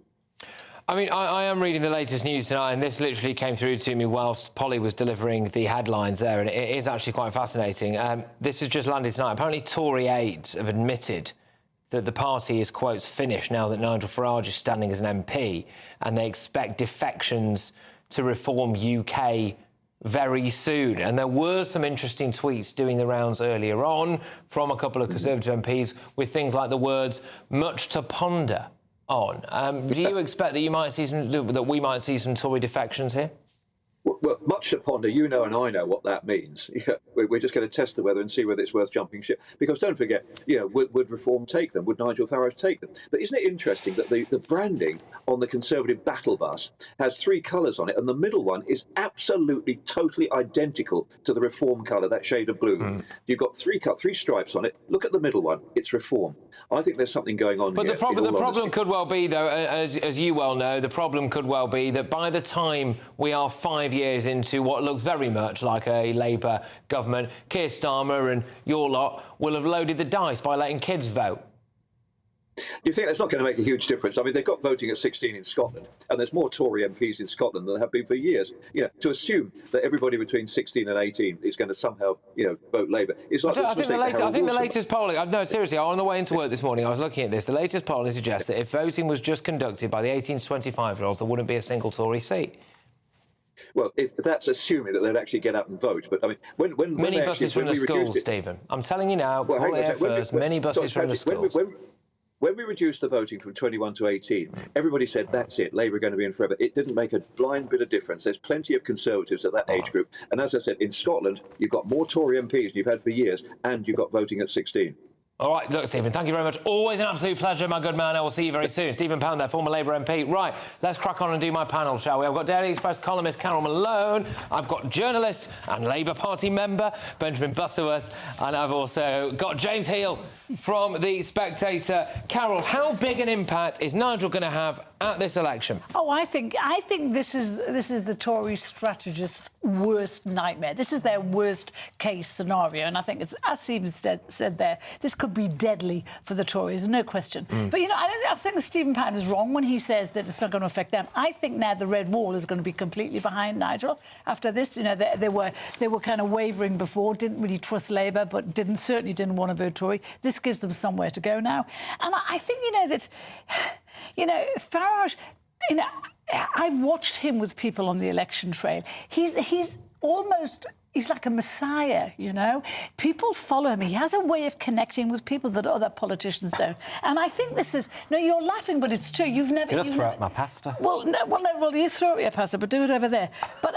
I mean, I am reading the latest news tonight, and this literally came through to me whilst Polly was delivering the headlines there, and it is actually quite fascinating. This has just landed tonight. Apparently Tory aides have admitted that the party is, quotes, finished now that Nigel Farage is standing as an MP, and they expect defections to Reform UK very soon. And there were some interesting tweets doing the rounds earlier on from a couple of Conservative MPs with things like the words "much to ponder" on. Do you expect that we might see some Tory defections here? Well, much to ponder. You know and I know what that means. We're just going to test the weather and see whether it's worth jumping ship. Because don't forget, would Reform take them? Would Nigel Farage take them? But isn't it interesting that the branding on the Conservative battle bus has 3 colours on it, and the middle one is absolutely, totally identical to the Reform colour, that shade of blue. You've got 3 stripes on it. Look at the middle one. It's Reform. I think there's something going on here. But the problem could well be, though, as you well know, the problem could well be that by the time we are 5 years into what looks very much like a Labour government, Keir Starmer and your lot will have loaded the dice by letting kids vote. Do you think that's not going to make a huge difference? I mean, they've got voting at 16 in Scotland, and there's more Tory MPs in Scotland than there have been for years. To assume that everybody between 16 and 18 is going to somehow, vote Labour. It's like I think the latest polling... No, seriously, on the way into work this morning, I was looking at this. The latest polling suggests that if voting was just conducted by the 18 to 25-year-olds, there wouldn't be a single Tory seat. Well, if that's assuming that they'd actually get up and vote. But, I mean, when many buses from the schools, Stephen. I'm telling you now, many buses from the schools. When we reduced the voting from 21 to 18, everybody said, that's it, Labour are going to be in forever. It didn't make a blind bit of difference. There's plenty of Conservatives at that age group. And as I said, in Scotland, you've got more Tory MPs than you've had for years, and you've got voting at 16. All right, look, Stephen, thank you very much. Always an absolute pleasure, my good man. I will see you very soon. Stephen Pound there, former Labour MP. Right, let's crack on and do my panel, shall we? I've got Daily Express columnist Carol Malone. I've got journalist and Labour Party member Benjamin Butterworth. And I've also got James Heal from The Spectator. Carol, how big an impact is Nigel going to have at this election? Oh, I think this is the Tory strategists' worst nightmare. This is their worst case scenario, and I think it's, as Stephen said there, this could be deadly for the Tories, no question. But you know, I think Stephen Pound is wrong when he says that it's not going to affect them. I think now the red wall is going to be completely behind Nigel after this. You know, they were kind of wavering before, didn't really trust Labour, but certainly didn't want to vote Tory. This gives them somewhere to go now, and I think Farage, I've watched him with people on the election trail. He's like a messiah, you know. People follow him. He has a way of connecting with people that other politicians don't. And I think this is... No, you're laughing, but it's true. You've never... You're going to throw out my pasta. Well, you throw out your pasta, but do it over there. But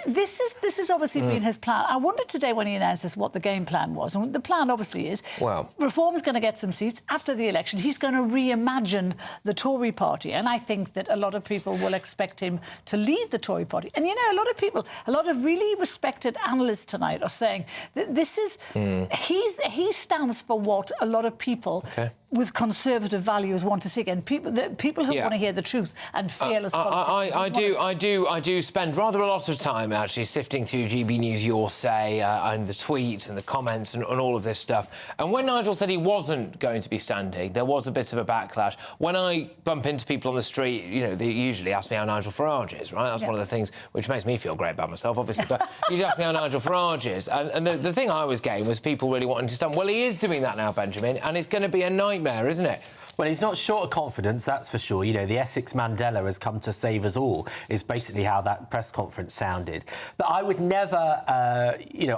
this has obviously been his plan. I wondered today when he announced this what the game plan was. And the plan obviously is... Well, Reform's going to get some seats. After the election, he's going to reimagine the Tory party. And I think that a lot of people will expect him to lead the Tory party. And, you know, a lot of really respected analysts tonight are saying that this is... He stands for what a lot of people... with conservative values want to see again. People who want to hear the truth and fearless politics. I do spend rather a lot of time actually sifting through GB News Your Say and the tweets and the comments and all of this stuff. And when Nigel said he wasn't going to be standing, there was a bit of a backlash. When I bump into people on the street, you know, they usually ask me how Nigel Farage is, right? That's one of the things which makes me feel great about myself, obviously. But you ask me how Nigel Farage is. And the thing I was getting was people really wanting to stand. Well, he is doing that now, Benjamin, and it's going to be a nightmare, isn't it? Well, he's not short of confidence, that's for sure. You know, the Essex Mandela has come to save us all, is basically how that press conference sounded. But I would never,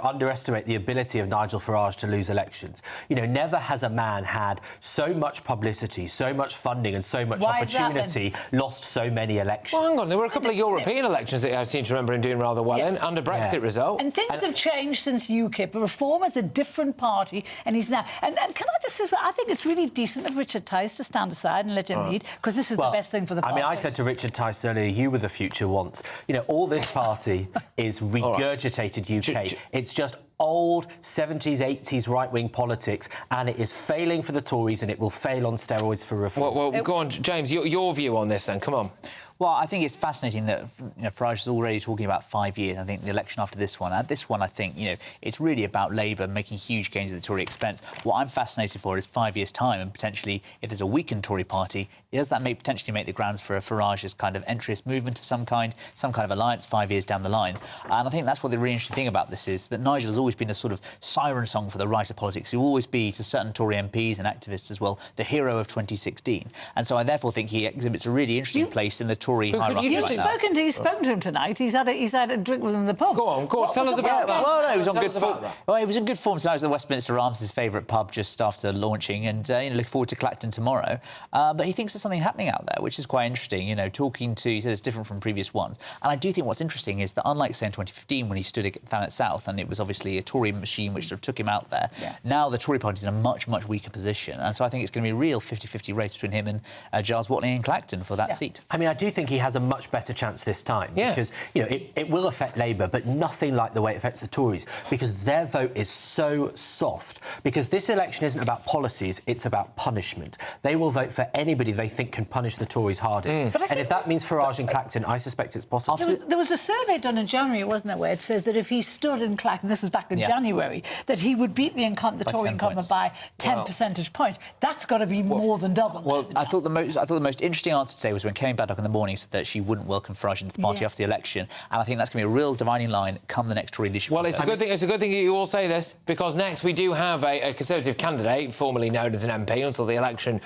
underestimate the ability of Nigel Farage to lose elections. You know, never has a man had so much publicity, so much funding and so much opportunity lost so many elections. Well, hang on, there were a couple of European elections that I seem to remember him doing rather well in, under Brexit result. And things have changed since UKIP. Reform is a different party, and he's now... And can I just say, I think it's really decent of Richard Tice to stand aside and let him lead, because this is the best thing for the party. I mean, I said to Richard Tice earlier, you were the future once. You know, all this party is regurgitated UK. It's just old 70s, 80s right-wing politics, and it is failing for the Tories, and it will fail on steroids for Reform. Well, go on, James, your view on this then, come on. Well, I think it's fascinating that Farage is already talking about 5 years. I think the election after this one, I think, it's really about Labour making huge gains at the Tory expense. What I'm fascinated for is 5 years' time, and potentially, if there's a weakened Tory party, does that potentially make the grounds for a Farage's kind of entryist movement of some kind of alliance 5 years down the line? And I think that's what the really interesting thing about this is, that Nigel has always been a sort of siren song for the right of politics. He will always be, to certain Tory MPs and activists as well, the hero of 2016. And so I therefore think he exhibits a really interesting place in the Tory hierarchy. You've spoken to him tonight. He's had a drink with him in the pub. Go on, tell us about that. Well, no, he was on good form. Well, he was in good form tonight at the Westminster Arms, his favourite pub, just after launching, and looking forward to Clacton tomorrow. But he thinks there's something happening out there, which is quite interesting. You know, talking to, he says it's different from previous ones. And I do think what's interesting is that, unlike, say, in 2015, when he stood at Thanet South, and it was obviously a Tory machine which sort of took him out there, now the Tory party's in a much, much weaker position. And so I think it's going to be a real 50-50 race between him and Giles Whatley and Clacton for that seat. I mean, I do think he has a much better chance this time, because, you know, it will affect Labour, but nothing like the way it affects the Tories, because their vote is so soft. Because this election isn't about policies, it's about punishment. They will vote for anybody they think can punish the Tories hardest. And if that means Farage and Clacton, I suspect it's possible. There was a survey done in January, wasn't there, where it says that if he stood in Clacton, this was back in January, that he would beat the Tory incumbent by 10 percentage points. That's got to be more than double. Well, I thought the most interesting answer today was when Karen Baddock in the morning said that she wouldn't welcome Farage into the party after the election, and I think that's going to be a real dividing line come the next Tory leadership. Well, it's a good thing that you all say this, because next we do have a Conservative candidate, formerly known as an MP until the election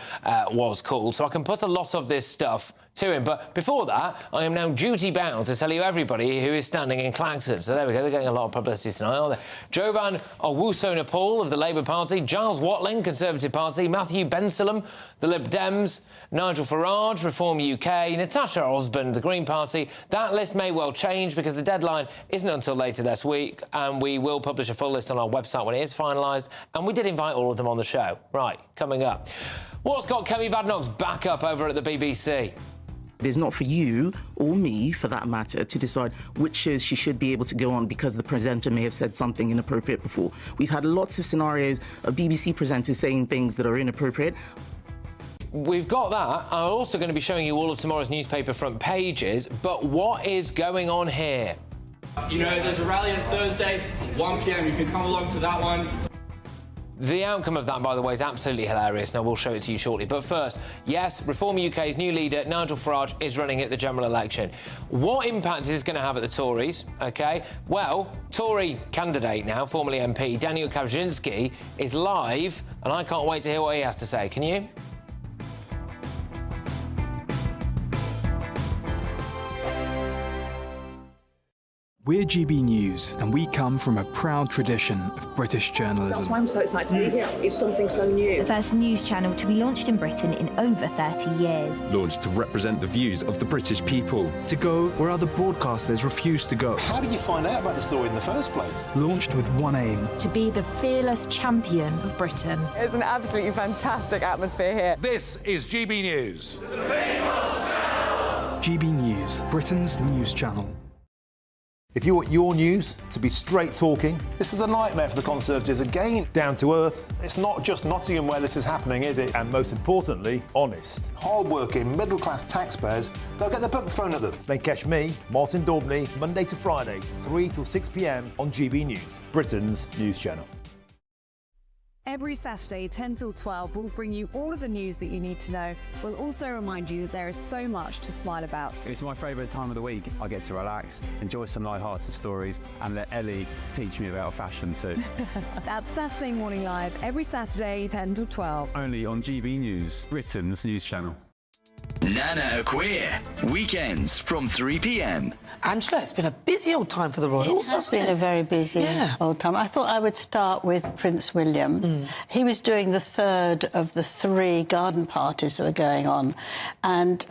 was called, so I can put a lot of this stuff to him. But before that, I am now duty-bound to tell you everybody who is standing in Clacton. So there we go, they're getting a lot of publicity tonight, aren't they? Jovan Owusu-Nepal of the Labour Party, Giles Watling, Conservative Party, Matthew Bensalem, the Lib Dems, Nigel Farage, Reform UK, Natasha Osborne, the Green Party. That list may well change because the deadline isn't until later this week, and we will publish a full list on our website when it is finalised, and we did invite all of them on the show. Right, coming up. What's got Kemi Badenoch's back up over at the BBC? It is not for you or me, for that matter, to decide which shows she should be able to go on because the presenter may have said something inappropriate before. We've had lots of scenarios of BBC presenters saying things that are inappropriate. We've got that. I'm also going to be showing you all of tomorrow's newspaper front pages, but what is going on here? You know, there's a rally on Thursday, 1 p.m. You can come along to that one. The outcome of that, by the way, is absolutely hilarious, and I will show it to you shortly. But first, yes, Reform UK's new leader, Nigel Farage, is running at the general election. What impact is this going to have at the Tories? OK, well, Tory candidate now, formerly MP, Daniel Kawczynski, is live, and I can't wait to hear what he has to say. Can you? We're GB News, and we come from a proud tradition of British journalism. That's why I'm so excited to be here. It's something so new. The first news channel to be launched in Britain in over 30 years. Launched to represent the views of the British people. To go where other broadcasters refuse to go. How did you find out about the story in the first place? Launched with one aim. To be the fearless champion of Britain. It's an absolutely fantastic atmosphere here. This is GB News. GB News, Britain's news channel. If you want your news to be straight talking, this is a nightmare for the Conservatives again. Down to earth. It's not just Nottingham where this is happening, is it? And most importantly, honest. Hard-working, middle-class taxpayers, they'll get their book thrown at them. Then catch me, Martin Daubney, Monday to Friday, 3 till 6 p.m. on GB News, Britain's news channel. Every Saturday, 10 till 12, we'll bring you all of the news that you need to know. We'll also remind you that there is so much to smile about. It's my favourite time of the week. I get to relax, enjoy some light-hearted stories, and let Ellie teach me about fashion too. That's Saturday Morning Live, every Saturday, 10 till 12. Only on GB News, Britain's news channel. Nana Queer, weekends from 3 p.m. Angela, it's been a busy old time for the Royals. It has been a very busy old time. I thought I would start with Prince William. He was doing the third of the 3 garden parties that were going on, and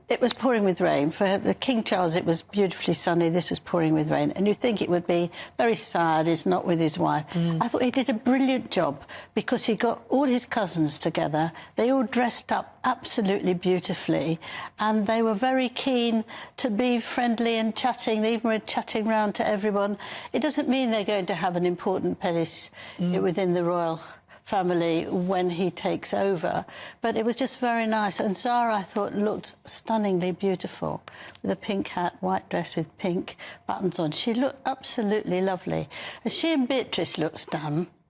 it was pouring with rain. For the King Charles, it was beautifully sunny. This was pouring with rain, and you think it would be very sad he's not with his wife. I thought he did a brilliant job because he got all his cousins together. They all dressed up absolutely beautifully, and they were very keen to be friendly and chatting. They even were chatting round to everyone. It doesn't mean they're going to have an important place within the royal family when he takes over, but it was just very nice. And Zara, I thought, looked stunningly beautiful with a pink hat, white dress with pink buttons on. She looked absolutely lovely. And she and Beatrice looked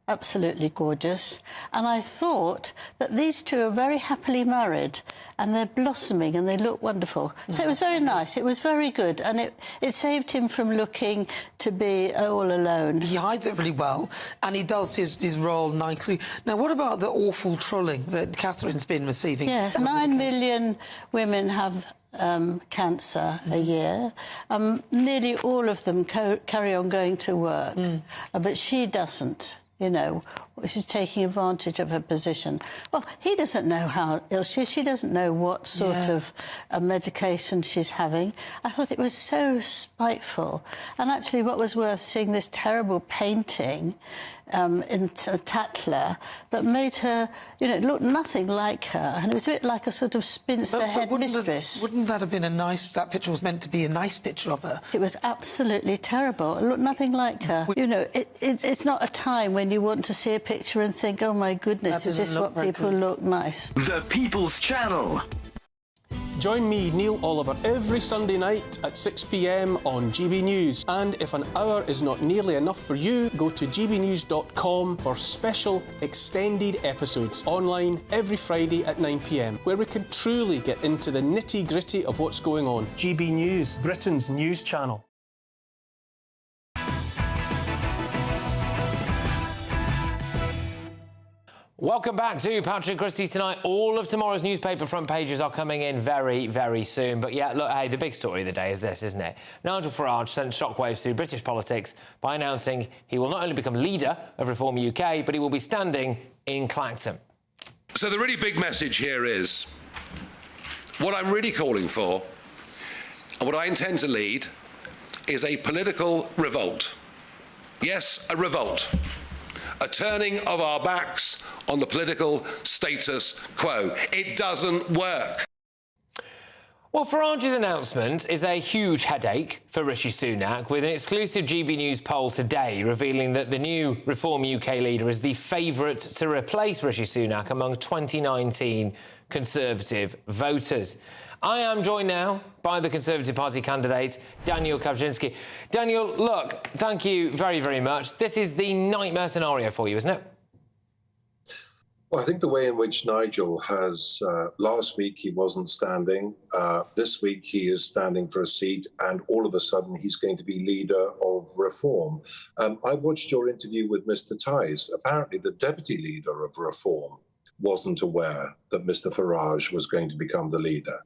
absolutely gorgeous, and I thought that these two are very happily married and they're blossoming and they look wonderful. So it was very nice, it was very good, and it saved him from looking to be all alone. He hides it really well, and he does his role nicely. Now, what about the awful trolling that Catherine's been receiving? Yes, 9 million women have cancer a year. Nearly all of them carry on going to work, but she doesn't. You know, she's taking advantage of her position. Well, he doesn't know how ill she is. She doesn't know what sort of medication she's having. I thought it was so spiteful. And actually, what was worth seeing this terrible painting in Tatler that made her, you know, look nothing like her. And it was a bit like a sort of spinster headmistress. Wouldn't that have been a nice... That picture was meant to be a nice picture of her. It was absolutely terrible. It looked nothing like her. You know, it's not a time when you want to see a picture and think, oh, my goodness, is this what people look nice? The People's Channel. Join me, Neil Oliver, every Sunday night at 6 p.m. on GB News. And if an hour is not nearly enough for you, go to gbnews.com for special extended episodes online every Friday at 9 p.m, where we can truly get into the nitty-gritty of what's going on. GB News, Britain's news channel. Welcome back to Patrick Christys tonight. All of tomorrow's newspaper front pages are coming in very, very soon. But yeah, look, hey, the big story of the day is this, isn't it? Nigel Farage sent shockwaves through British politics by announcing he will not only become leader of Reform UK, but he will be standing in Clacton. So the really big message here is what I'm really calling for, and what I intend to lead, is a political revolt. Yes, a revolt. A turning of our backs on the political status quo. It doesn't work. Well, Farage's announcement is a huge headache for Rishi Sunak, with an exclusive GB News poll today revealing that the new Reform UK leader is the favourite to replace Rishi Sunak among 2019 Conservative voters. I am joined now by the Conservative Party candidate, Daniel Kawczynski. Daniel, look, thank you very, very much. This is the nightmare scenario for you, isn't it? Well, I think the way in which Nigel has, last week he wasn't standing, this week he is standing for a seat, and all of a sudden he's going to be leader of Reform. I watched your interview with Mr. Tice. Apparently the deputy leader of Reform wasn't aware that Mr. Farage was going to become the leader.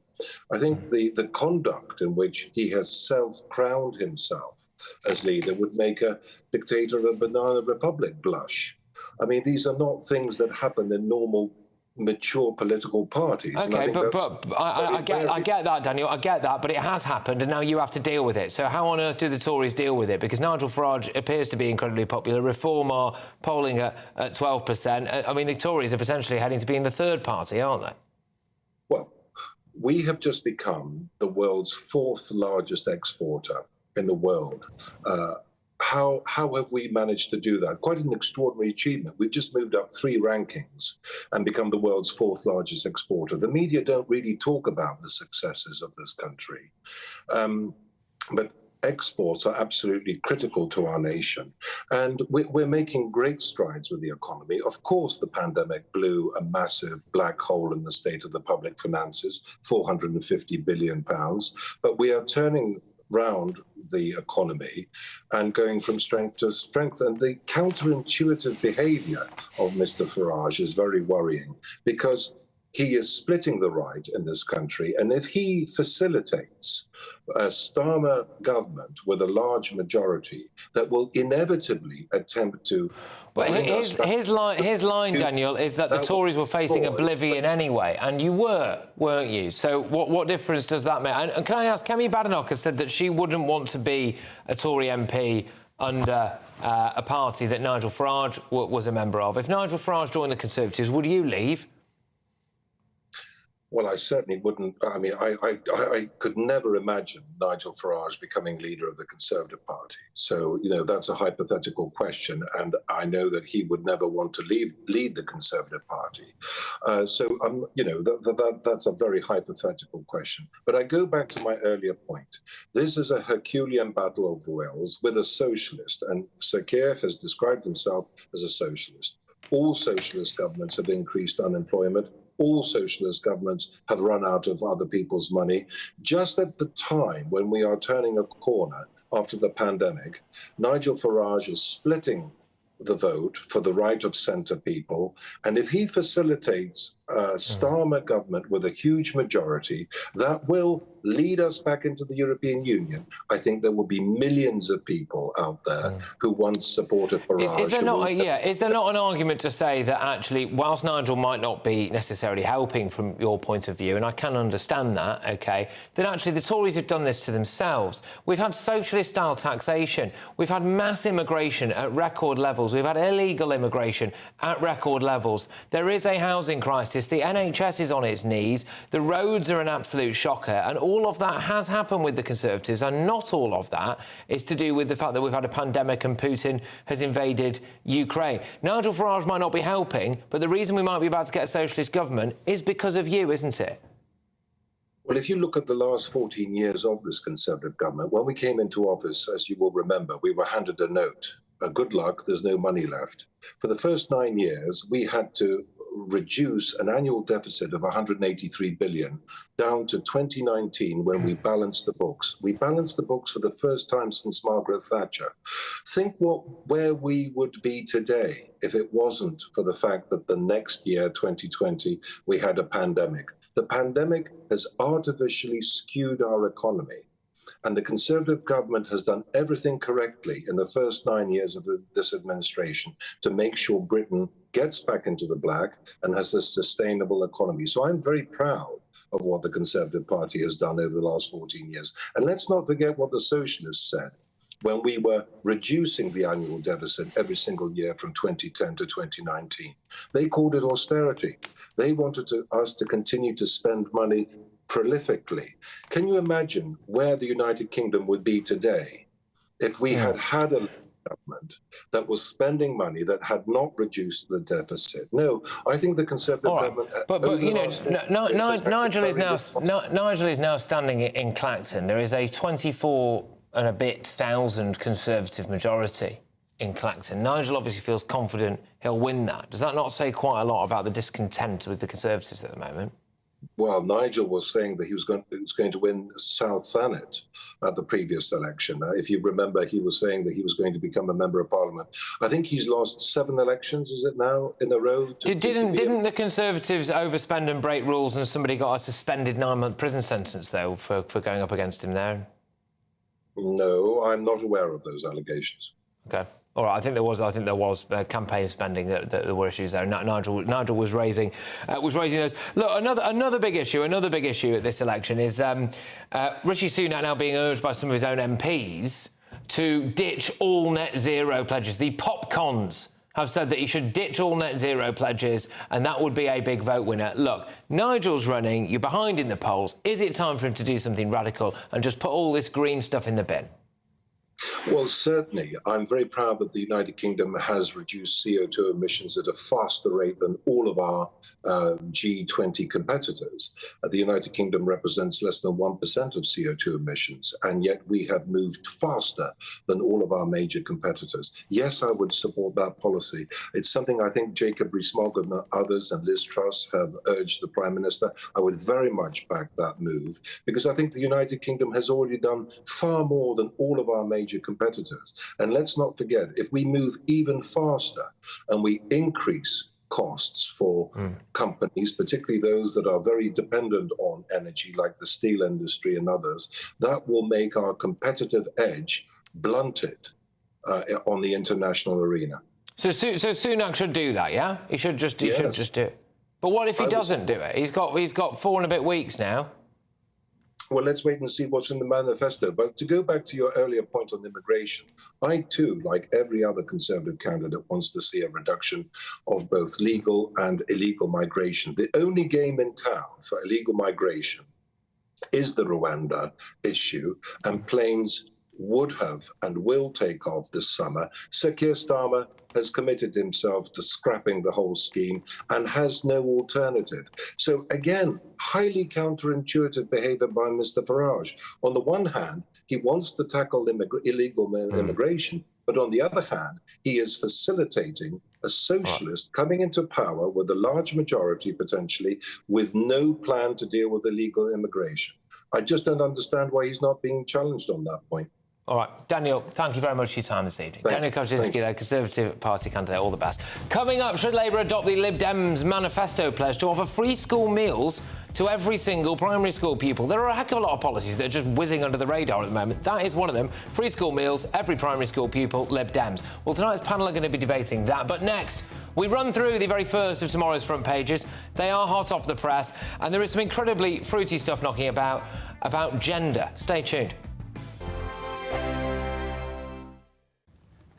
I think the conduct in which he has self-crowned himself as leader would make a dictator of a banana republic blush. I mean, these are not things that happen in normal, mature political parties. OK, but I get that, Daniel, I get that, but it has happened and now you have to deal with it. So how on earth do the Tories deal with it? Because Nigel Farage appears to be incredibly popular. Reform are polling at 12%. I mean, the Tories are potentially heading to be in the third party, aren't they? Well, we have just become the world's fourth largest exporter in the world. How have we managed to do that? Quite an extraordinary achievement. We've just moved up 3 rankings and become the world's fourth largest exporter. The media don't really talk about the successes of this country. But exports are absolutely critical to our nation. And we're making great strides with the economy. Of course, the pandemic blew a massive black hole in the state of the public finances, £450 billion. But we are turning round the economy and going from strength to strength. And the counterintuitive behaviour of Mr. Farage is very worrying, because he is splitting the right in this country. And if he facilitates a Starmer government with a large majority that will inevitably attempt to... But his line, Daniel, is that the Tories were facing oblivion anyway, and you were, weren't you? So what difference does that make? And can I ask, Kemi Badenoch has said that she wouldn't want to be a Tory MP under a party that Nigel Farage was a member of. If Nigel Farage joined the Conservatives, would you leave? Well, I certainly wouldn't. I mean, I could never imagine Nigel Farage becoming leader of the Conservative Party. So, you know, that's a hypothetical question. And I know that he would never want to lead the Conservative Party. You know, that's a very hypothetical question. But I go back to my earlier point. This is a Herculean battle of wills with a socialist. And Sir Keir has described himself as a socialist. All socialist governments have increased unemployment. All socialist governments have run out of other people's money. Just at the time when we are turning a corner after the pandemic, Nigel Farage is splitting the vote for the right of centre people. And if he facilitates a Starmer government with a huge majority, that will lead us back into the European Union. I think there will be millions of people out there who once supported Farage. Is there not an argument to say that actually, whilst Nigel might not be necessarily helping from your point of view, and I can understand that, OK, that actually the Tories have done this to themselves. We've had socialist-style taxation. We've had mass immigration at record levels. We've had illegal immigration at record levels. There is a housing crisis. The NHS is on its knees. The roads are an absolute shocker. And all of that has happened with the Conservatives, and not all of that is to do with the fact that we've had a pandemic and Putin has invaded Ukraine. Nigel Farage might not be helping, but the reason we might be about to get a socialist government is because of you, isn't it? Well, if you look at the last 14 years of this Conservative government, when we came into office, as you will remember, we were handed a note good luck, there's no money left. For the first 9 years, we had to reduce an annual deficit of 183 billion down to 2019 when we balanced the books. We balanced the books for the first time since Margaret Thatcher. Think where we would be today if it wasn't for the fact that the next year, 2020, we had a pandemic. The pandemic has artificially skewed our economy. And the Conservative government has done everything correctly in the first 9 years of this administration to make sure Britain gets back into the black and has a sustainable economy. So I'm very proud of what the Conservative Party has done over the last 14 years. And let's not forget what the Socialists said when we were reducing the annual deficit every single year from 2010 to 2019. They called it austerity. They wanted us to continue to spend money prolifically. Can you imagine where the United Kingdom would be today if we had had a government that was spending money that had not reduced the deficit? No, I think the Conservative government... But you know, Nigel is now standing in Clacton. There is a 24 and a bit thousand Conservative majority in Clacton. Nigel obviously feels confident he'll win that. Does that not say quite a lot about the discontent with the Conservatives at the moment? Well, Nigel was saying that he was going to win South Thanet at the previous election. If you remember, he was saying that he was going to become a member of Parliament. I think he's lost 7 elections, is it now, in a row? Didn't the Conservatives overspend and break rules and somebody got a suspended 9-month prison sentence, though, for going up against him there? No, I'm not aware of those allegations. OK. All right, I think there was campaign spending that there were issues there. Nigel was raising those. Look, another big issue at this election is Rishi Sunak now being urged by some of his own MPs to ditch all net zero pledges. The popcons have said that he should ditch all net zero pledges, and that would be a big vote winner. Look, Nigel's running. You're behind in the polls. Is it time for him to do something radical and just put all this green stuff in the bin? Well, certainly. I'm very proud that the United Kingdom has reduced CO2 emissions at a faster rate than all of our G20 competitors. The United Kingdom represents less than 1% of CO2 emissions, and yet we have moved faster than all of our major competitors. Yes, I would support that policy. It's something I think Jacob Rees-Mogg and others and Liz Truss have urged the Prime Minister. I would very much back that move, because I think the United Kingdom has already done far more than all of our major competitors. And let's not forget, if we move even faster and we increase costs for companies, particularly those that are very dependent on energy, like the steel industry and others, that will make our competitive edge blunted on the international arena. So Sunak should do that, yeah? He should just do it. But what if he doesn't do it? He's got 4 and a bit weeks now. Well, let's wait and see what's in the manifesto. But to go back to your earlier point on immigration, I too, like every other Conservative candidate, wants to see a reduction of both legal and illegal migration. The only game in town for illegal migration is the Rwanda issue, and planes would have and will take off this summer. Sir Keir Starmer has committed himself to scrapping the whole scheme and has no alternative. So again, highly counterintuitive behavior by Mr. Farage. On the one hand, he wants to tackle illegal immigration, but on the other hand, he is facilitating a socialist coming into power with a large majority, potentially, with no plan to deal with illegal immigration. I just don't understand why he's not being challenged on that point. All right, Daniel, thank you very much for your time this evening. Daniel Kaczynski, the Conservative Party candidate, all the best. Coming up, should Labour adopt the Lib Dems manifesto pledge to offer free school meals to every single primary school pupil? There are a heck of a lot of policies that are just whizzing under the radar at the moment. That is one of them. Free school meals, every primary school pupil, Lib Dems. Well, tonight's panel are going to be debating that. But next, we run through the very first of tomorrow's front pages. They are hot off the press, and there is some incredibly fruity stuff knocking about gender. Stay tuned.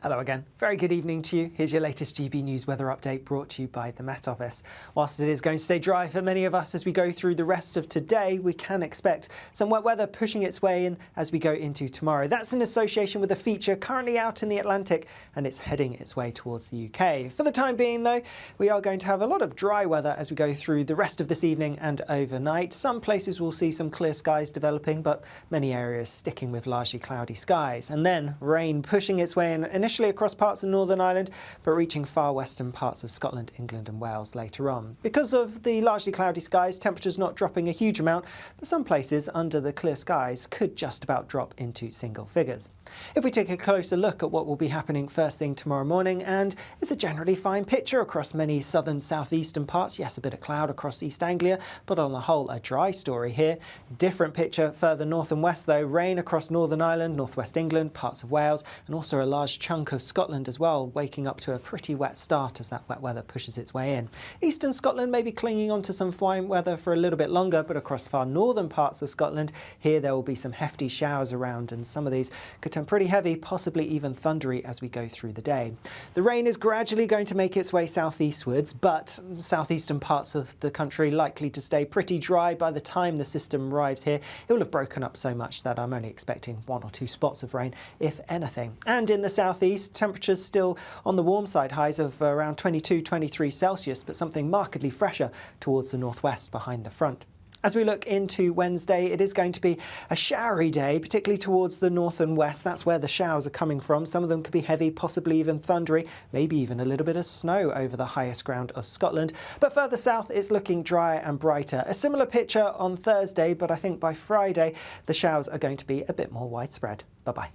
Hello again. Very good evening to you. Here's your latest GB News weather update brought to you by the Met Office. Whilst it is going to stay dry for many of us as we go through the rest of today, we can expect some wet weather pushing its way in as we go into tomorrow. That's in association with a feature currently out in the Atlantic, and it's heading its way towards the UK. For the time being, though, we are going to have a lot of dry weather as we go through the rest of this evening and overnight. Some places will see some clear skies developing, but many areas sticking with largely cloudy skies. And then rain pushing its way in initially initially across parts of Northern Ireland, but reaching far western parts of Scotland, England and Wales later on. Because of the largely cloudy skies, temperatures not dropping a huge amount, but some places under the clear skies could just about drop into single figures. If we take a closer look at what will be happening first thing tomorrow morning, and it's a generally fine picture across many southern southeastern parts. Yes, a bit of cloud across East Anglia, but on the whole a dry story here. Different picture further north and west though. Rain across Northern Ireland, northwest England, parts of Wales, and also a large chunk of Scotland as well, waking up to a pretty wet start as that wet weather pushes its way in. Eastern Scotland may be clinging on to some fine weather for a little bit longer, but across far northern parts of Scotland, here there will be some hefty showers around, and some of these could turn pretty heavy, possibly even thundery as we go through the day. The rain is gradually going to make its way southeastwards, but southeastern parts of the country likely to stay pretty dry by the time the system arrives here. It will have broken up so much that I'm only expecting 1 or 2 spots of rain, if anything. And in the southeast, temperatures still on the warm side, highs of around 22-23 Celsius, but something markedly fresher towards the northwest behind the front. As we look into Wednesday, it is going to be a showery day, particularly towards the north and west. That's where the showers are coming from. Some of them could be heavy, possibly even thundery, maybe even a little bit of snow over the highest ground of Scotland. But further south, it's looking dry and brighter. A similar picture on Thursday, but I think by Friday, the showers are going to be a bit more widespread. Bye-bye.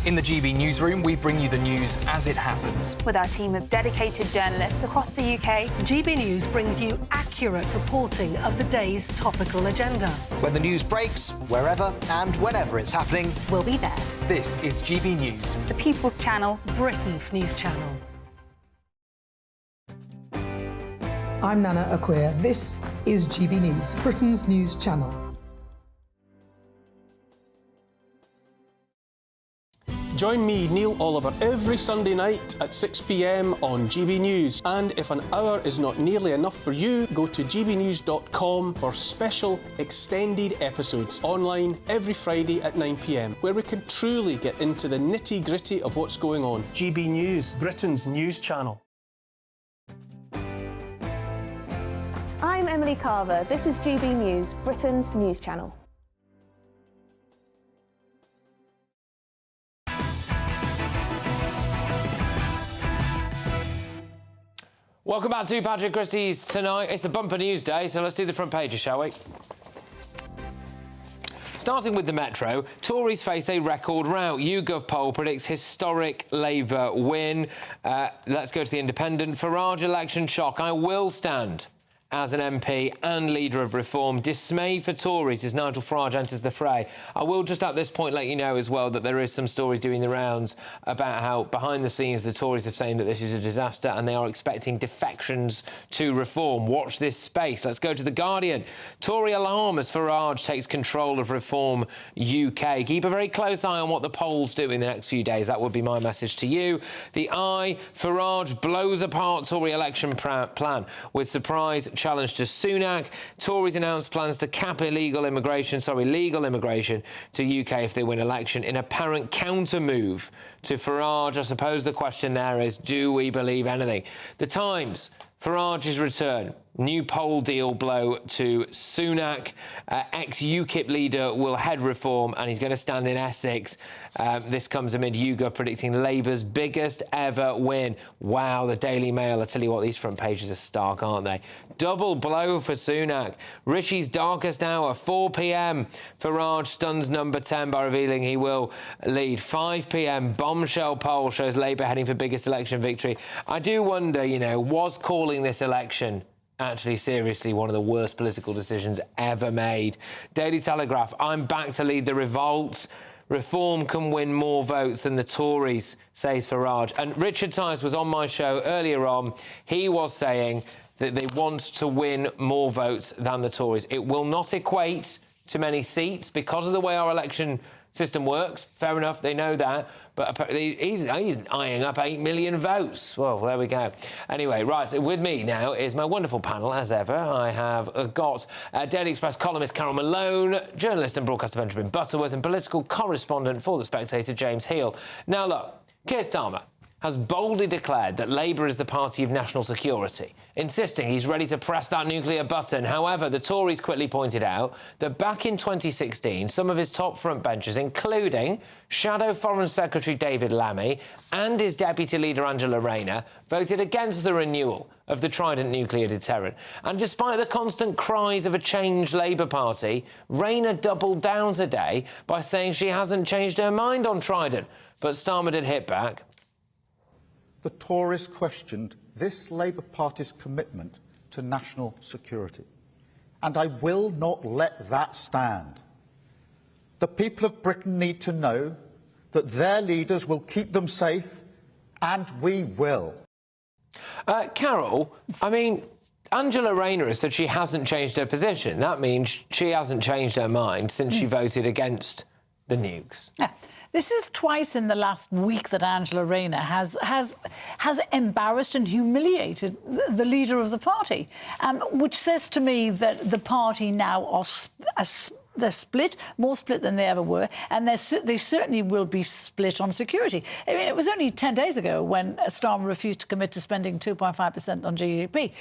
In the GB newsroom, we bring you the news as it happens. With our team of dedicated journalists across the UK, GB News brings you accurate reporting of the day's topical agenda. When the news breaks, wherever and whenever it's happening, we'll be there. This is GB News, the People's Channel, Britain's news channel. I'm Nana Acquia. This is GB News, Britain's news channel. Join me, Neil Oliver, every Sunday night at 6 p.m. on GB News. And if an hour is not nearly enough for you, go to gbnews.com for special extended episodes online every Friday at 9 p.m, where we can truly get into the nitty-gritty of what's going on. GB News, Britain's news channel. I'm Emily Carver. This is GB News, Britain's news channel. Welcome back to Patrick Christys tonight. It's a bumper news day, so let's do the front pages, shall we? Starting with the Metro, Tories face a record rout. YouGov poll predicts historic Labour win. Let's go to the Independent. Farage election shock. I will stand as an MP and leader of reform. Dismay for Tories as Nigel Farage enters the fray. I will just at this point let you know as well that there is some stories doing the rounds about how behind the scenes the Tories are saying that this is a disaster and they are expecting defections to reform. Watch this space. Let's go to The Guardian. Tory alarm as Farage takes control of Reform UK. Keep a very close eye on what the polls do in the next few days. That would be my message to you. The Eye, Farage blows apart Tory election plan with surprise challenge to Sunak. Tories announced plans to cap legal immigration to UK if they win election in apparent counter-move to Farage. I suppose the question there is, do we believe anything? The Times, Farage's return. New poll deal blow to Sunak. Ex-UKIP leader will head reform and he's going to stand in Essex. This comes amid YouGov predicting Labour's biggest ever win. Wow, the Daily Mail. I tell you what, these front pages are stark, aren't they? Double blow for Sunak. Rishi's darkest hour, 4 p.m. Farage stuns number 10 by revealing he will lead. 5 p.m. bombshell poll shows Labour heading for biggest election victory. I do wonder, was calling this election actually seriously one of the worst political decisions ever made? Daily Telegraph, I'm back to lead the revolt. Reform can win more votes than the Tories, says Farage. And Richard Tice was on my show earlier on. He was saying that they want to win more votes than the Tories. It will not equate to many seats because of the way our election system works. Fair enough, they know that. But he's eyeing up 8 million votes. Well, there we go. Anyway, right, so with me now is my wonderful panel, as ever. I have got Daily Express columnist Carol Malone, journalist and broadcaster Benjamin Butterworth, and political correspondent for The Spectator, James Heal. Now, look, Keir Starmer has boldly declared that Labour is the party of national security, insisting he's ready to press that nuclear button. However, the Tories quickly pointed out that back in 2016, some of his top frontbenchers, including Shadow Foreign Secretary David Lammy and his deputy leader Angela Rayner, voted against the renewal of the Trident nuclear deterrent. And despite the constant cries of a changed Labour Party, Rayner doubled down today by saying she hasn't changed her mind on Trident. But Starmer did hit back. The Tories questioned this Labour Party's commitment to national security, and I will not let that stand. The people of Britain need to know that their leaders will keep them safe, and we will. Carol, I mean, Angela Rayner has said she hasn't changed her position. That means she hasn't changed her mind since she voted against the nukes. Yeah. This is twice in the last week that Angela Rayner has embarrassed and humiliated the leader of the party, which says to me that the party now are they're split, more split than they ever were, and they certainly will be split on security. I mean, it was only 10 days ago when Starmer refused to commit to spending 2.5% on GDP,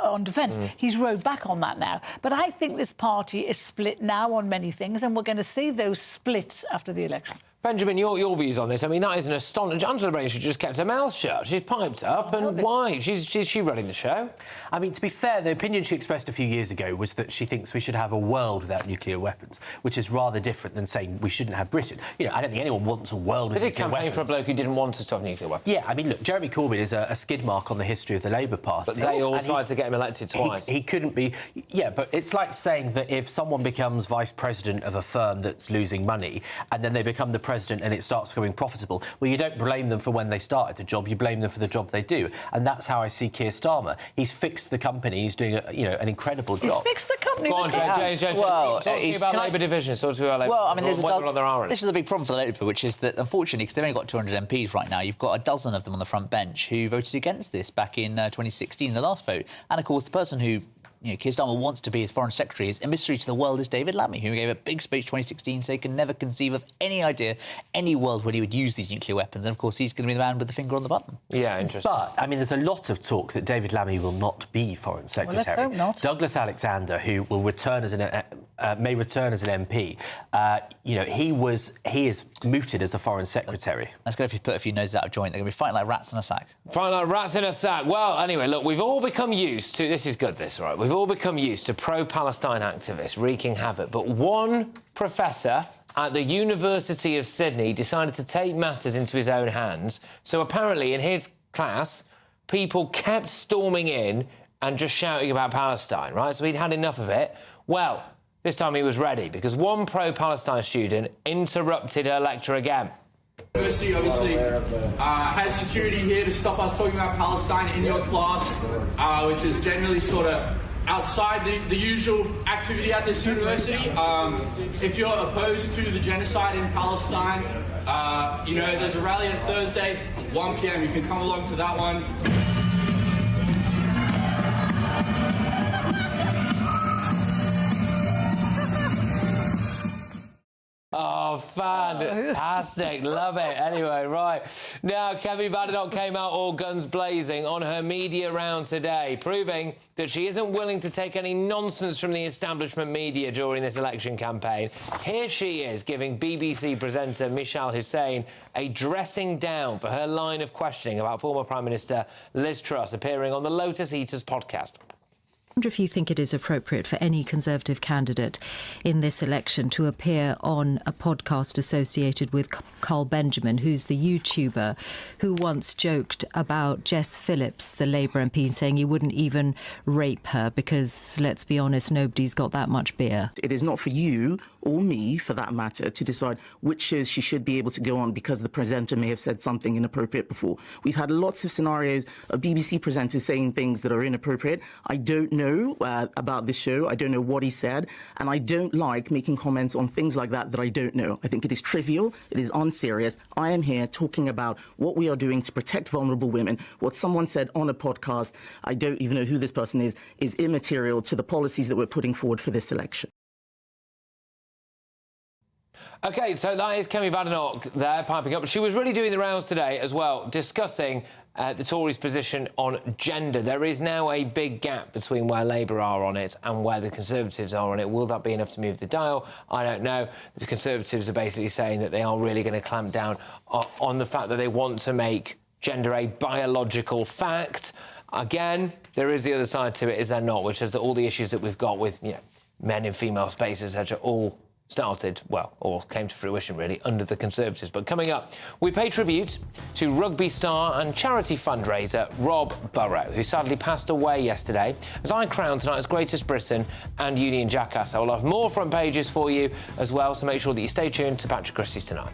on defence. He's rowed back on that now. But I think this party is split now on many things, and we're going to see those splits after the election. Benjamin, your views on this? I mean, that is an astonishing... Angela Rayner should just kept her mouth shut. She's piped up, and why? She's running the show. I mean, to be fair, the opinion she expressed a few years ago was that she thinks we should have a world without nuclear weapons, which is rather different than saying we shouldn't have Britain. You know, I don't think anyone wants a world with nuclear weapons. They did campaign for a bloke who didn't want us to have nuclear weapons. Yeah, I mean, look, Jeremy Corbyn is a skid mark on the history of the Labour Party. But they all tried to get him elected twice. He couldn't be... Yeah, but it's like saying that if someone becomes vice president of a firm that's losing money and then they become the president and it starts becoming profitable, well, you don't blame them for when they started the job, you blame them for the job they do. And that's how I see Keir Starmer. He's fixed the company, he's doing, an incredible job. He's fixed the company. Go on, James. Well, talk to me about Labour division. Talk to me about Labour. Well, I mean, this is a big problem for the Labour, which is that, unfortunately, because they've only got 200 MPs right now, you've got a dozen of them on the front bench who voted against this back in 2016, the last vote. And, of course, the person who Keir Starmer wants to be as Foreign Secretary, his emissary to the world is David Lammy, who gave a big speech 2016, so he can never conceive of any idea, any world where he would use these nuclear weapons. And, of course, he's going to be the man with the finger on the button. Yeah, interesting. But, I mean, there's a lot of talk that David Lammy will not be Foreign Secretary. Well, let's hope not. Douglas Alexander, who will return as may return as an MP, he is mooted as a Foreign Secretary. That's good if you put a few noses out of joint. They're going to be fighting like rats in a sack. Fighting like rats in a sack. Well, anyway, look, we've all become used to... This is good, this, right? We've all become used to pro-Palestine activists wreaking havoc. But one professor at the University of Sydney decided to take matters into his own hands. So apparently, in his class, people kept storming in and just shouting about Palestine, right? So he'd had enough of it. Well, this time he was ready, because one pro-Palestine student interrupted her lecture again. University obviously has security here to stop us talking about Palestine in your class, which is generally sort of outside the usual activity at this university. If you're opposed to the genocide in Palestine, there's a rally on Thursday, 1 p.m. You can come along to that one. Oh, fantastic. Love it. Anyway, right. Now, Kemi Badenoch came out all guns blazing on her media round today, proving that she isn't willing to take any nonsense from the establishment media during this election campaign. Here she is giving BBC presenter Michelle Hussein a dressing down for her line of questioning about former Prime Minister Liz Truss, appearing on the Lotus Eaters podcast. I wonder if you think it is appropriate for any Conservative candidate in this election to appear on a podcast associated with Carl Benjamin, who's the YouTuber who once joked about Jess Phillips, the Labour MP, saying he wouldn't even rape her because, let's be honest, nobody's got that much beer. It is not for you or me, for that matter, to decide which shows she should be able to go on because the presenter may have said something inappropriate before. We've had lots of scenarios of BBC presenters saying things that are inappropriate. I don't know about this show. I don't know what he said, and I don't like making comments on things like that I don't know. I think it is trivial. It is unserious. I am here talking about what we are doing to protect vulnerable women. What someone said on a podcast, I don't even know who this person is immaterial to the policies that we're putting forward for this election. OK, so that is Kemi Badenoch there, piping up. She was really doing the rounds today as well, discussing the Tories' position on gender. There is now a big gap between where Labour are on it and where the Conservatives are on it. Will that be enough to move the dial? I don't know. The Conservatives are basically saying that they are really going to clamp down on the fact that they want to make gender a biological fact. Again, there is the other side to it, is there not, which is that all the issues that we've got with, men in female spaces, etc., all started, well, or came to fruition, really, under the Conservatives. But coming up, we pay tribute to rugby star and charity fundraiser Rob Burrow, who sadly passed away yesterday, as I crown tonight's Greatest Britain and Union Jackass. I will have more front pages for you as well, so make sure that you stay tuned to Patrick Christys tonight.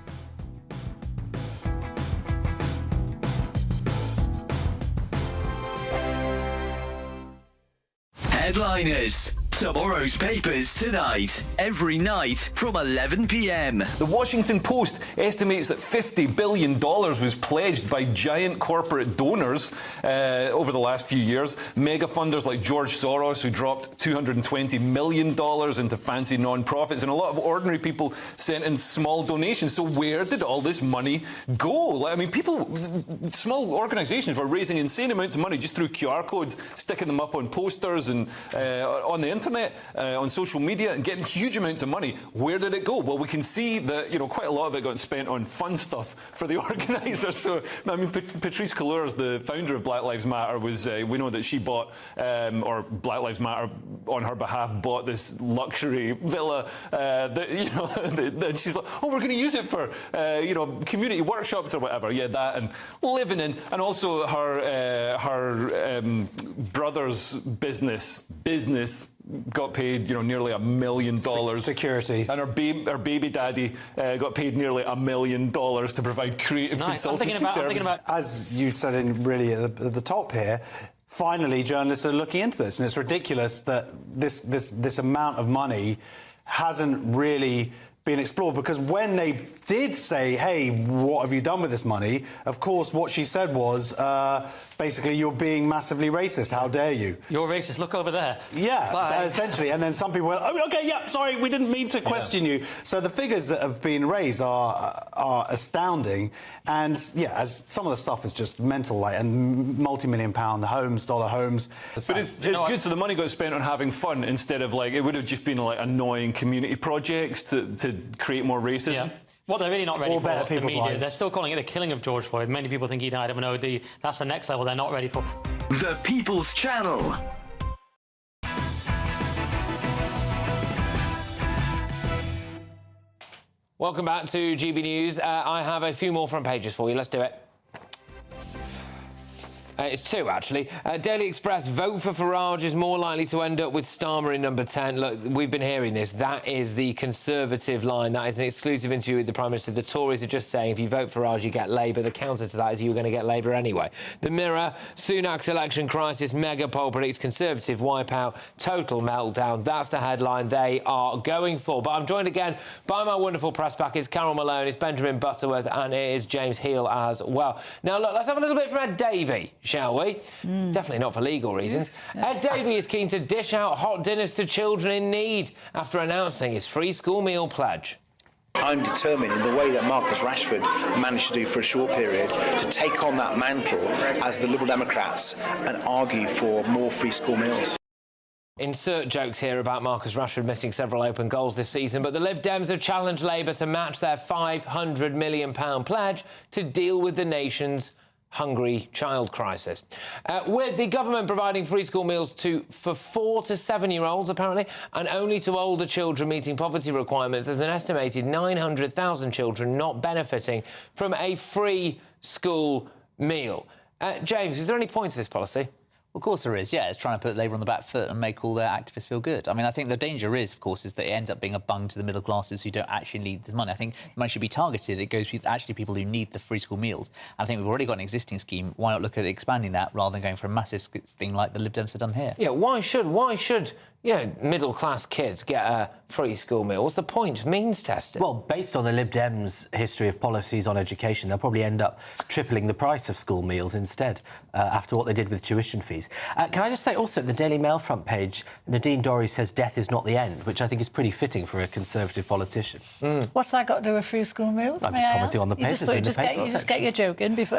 Headliners. Tomorrow's papers tonight, every night from 11 p.m. The Washington Post estimates that $50 billion was pledged by giant corporate donors over the last few years. Mega funders like George Soros, who dropped $220 million into fancy non-profits, and a lot of ordinary people sent in small donations. So where did all this money go? I mean, small organisations were raising insane amounts of money just through QR codes, sticking them up on posters and on the internet, on social media, and getting huge amounts of money. Where did it go? Well, we can see that quite a lot of it got spent on fun stuff for the organisers. So, I mean, Patrice Cullors, the founder of Black Lives Matter, was we know that she bought, or Black Lives Matter on her behalf bought this luxury villa that she's like, oh, we're going to use it for community workshops or whatever. Yeah, that, and living in, and also her brother's business got paid, nearly $1 million. Security. And her baby daddy got paid nearly $1 million to provide creative consultancy services. I'm thinking about, as you said at the top here, finally journalists are looking into this, and it's ridiculous that this amount of money hasn't really been explored, because when they did say, hey, what have you done with this money, of course what she said was basically, you're being massively racist, how dare you? You're racist, look over there. Yeah, essentially, and then some people went, oh, okay, yeah, sorry, we didn't mean to question you. So the figures that have been raised are astounding, and as some of the stuff is just mental, like, and multi-million-pound homes, dollar homes. But it's good, so the money got spent on having fun instead of, like, it would have just been, like, annoying community projects to create more racism. Yeah. What they're really not ready for, the media, lives. they're still calling it the killing of George Floyd. Many people think he died of an OD. That's the next level they're not ready for. The People's Channel. Welcome back to GB News. I have a few more front pages for you. Let's do it. It's two, actually. Daily Express, vote for Farage is more likely to end up with Starmer in number 10. Look, we've been hearing this. That is the Conservative line. That is an exclusive interview with the Prime Minister. The Tories are just saying if you vote for Farage, you get Labour. The counter to that is you're going to get Labour anyway. The Mirror, Sunak's election crisis, mega poll predicts Conservative wipeout, total meltdown. That's the headline they are going for. But I'm joined again by my wonderful press pack. It's Carol Malone, it's Benjamin Butterworth, and it is James Heal as well. Now, look, let's have a little bit from Ed Davey, shall we? Definitely not for legal reasons. Ed Davey is keen to dish out hot dinners to children in need after announcing his free school meal pledge. I'm determined, in the way that Marcus Rashford managed to do for a short period, to take on that mantle as the Liberal Democrats and argue for more free school meals. Insert jokes here about Marcus Rashford missing several open goals this season, but the Lib Dems have challenged Labour to match their £500 million pledge to deal with the nation's hungry child crisis. With the government providing free school meals for 4 to 7-year-olds, apparently, and only to older children meeting poverty requirements, there's an estimated 900,000 children not benefiting from a free school meal. James, is there any point to this policy? Of course there is, yeah. It's trying to put Labour on the back foot and make all their activists feel good. I mean, I think the danger is, of course, is that it ends up being a bung to the middle classes who don't actually need the money. I think the money should be targeted. It goes to actually people who need the free school meals. And I think we've already got an existing scheme. Why not look at expanding that rather than going for a massive thing like the Lib Dems have done here? Yeah, why should middle-class kids get a free school meal? What's the point? Means testing. Well, based on the Lib Dems' history of policies on education, they'll probably end up tripling the price of school meals instead, after what they did with tuition fees. Can I just say also, at the Daily Mail front page, Nadine Dorries says death is not the end, which I think is pretty fitting for a Conservative politician. What's that got to do with free school meals? I'm just commenting on the papers. You just get your joke in before.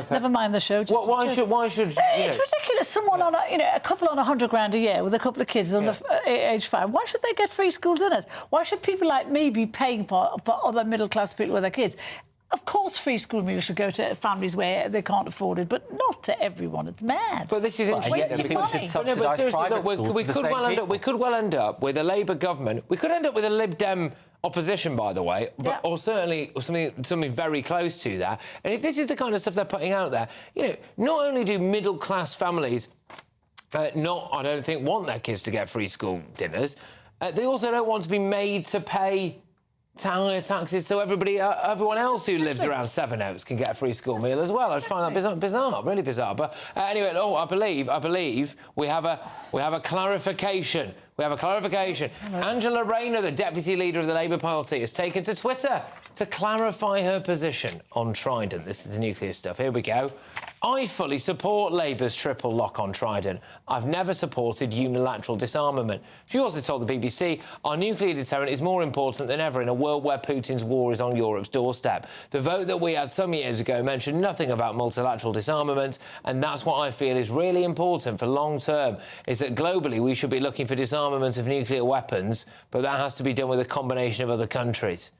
Never mind the show. Why should? It's ridiculous. Someone on a couple on $100,000 a year with a couple of kids under age 5. Why should they get free school dinners? Why should people like me be paying for other middle-class people with their kids? Of course, free school meals should go to families where they can't afford it, but not to everyone. It's mad. But this is interesting. You think we should subsidise private schools we could well end up with a Labour government. We could end up with a Lib Dem opposition, by the way, or certainly something very close to that. And if this is the kind of stuff they're putting out there, not only do middle-class families I don't think, want their kids to get free school dinners, they also don't want to be made to pay higher taxes so everyone else who lives around Sevenoaks can get a free school meal as well. I find that bizarre, really bizarre. But anyway, I believe we have a clarification. We have a clarification. Angela Rayner, the deputy leader of the Labour Party, has taken to Twitter to clarify her position on Trident. This is the nuclear stuff. Here we go. I fully support Labour's triple lock on Trident. I've never supported unilateral disarmament. She also told the BBC, our nuclear deterrent is more important than ever in a world where Putin's war is on Europe's doorstep. The vote that we had some years ago mentioned nothing about multilateral disarmament, and that's what I feel is really important for long term, is that globally we should be looking for disarmament of nuclear weapons, but that has to be done with a combination of other countries.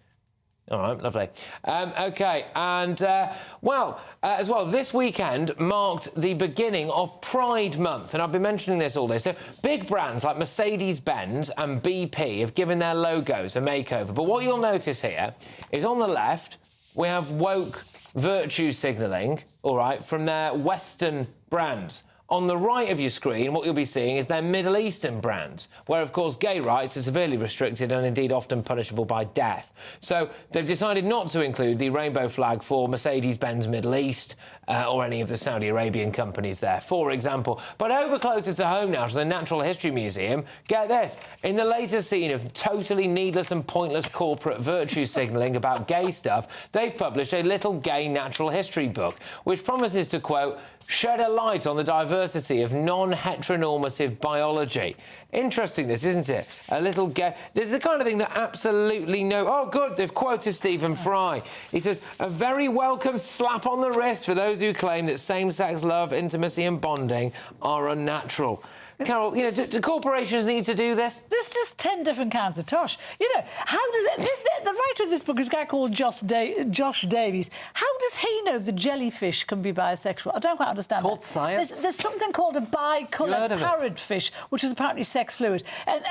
All right, lovely. OK, and, as well, this weekend marked the beginning of Pride Month, and I've been mentioning this all day. So big brands like Mercedes-Benz and BP have given their logos a makeover. But what you'll notice here is on the left, we have woke virtue signalling, all right, from their Western brands. On the right of your screen, what you'll be seeing is their Middle Eastern brands, where, of course, gay rights are severely restricted and indeed often punishable by death. So they've decided not to include the rainbow flag for Mercedes-Benz Middle East or any of the Saudi Arabian companies there, for example. But over closer to home now, to the Natural History Museum, get this, in the latest scene of totally needless and pointless corporate virtue signalling about gay stuff, they've published a little gay natural history book, which promises to, quote, shed a light on the diversity of non-heteronormative biology. Interesting, this, isn't it? A little gay... This is the kind of thing that absolutely no... Oh, good, they've quoted Stephen Fry. He says, a very welcome slap on the wrist for those who claim that same-sex love, intimacy and bonding are unnatural. Carol, do corporations need to do this? There's just 10 different kinds of tosh. How does it... The writer of this book is a guy called Josh Davies. How does he know that jellyfish can be bisexual? I don't quite understand called science? There's something called a bicoloured parrotfish, which is apparently sex fluid. And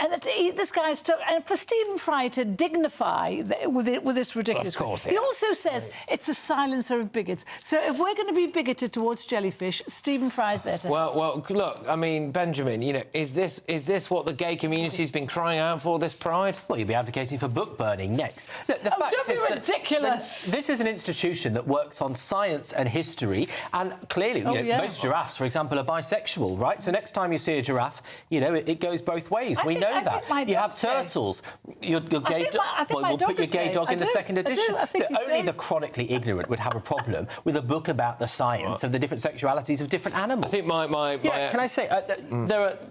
this guy's... And for Stephen Fry to dignify with this ridiculous... Of course, He also says it's a silencer of bigots. So if we're going to be bigoted towards jellyfish, Stephen Fry's there to... Well, look, I mean, Benjamin, is this what the gay community's been crying out for, this Pride? Well, you'll be advocating for book burning next. Look, the fact don't is be ridiculous. This is an institution that works on science and history, and clearly, most giraffes, for example, are bisexual, right? So next time you see a giraffe, it goes both ways. We know that. You have turtles. Your gay dog. Well, we'll put your gay dog in the second edition. Only the chronically ignorant would have a problem with a book about the science of the different sexualities of different animals. I think my can I say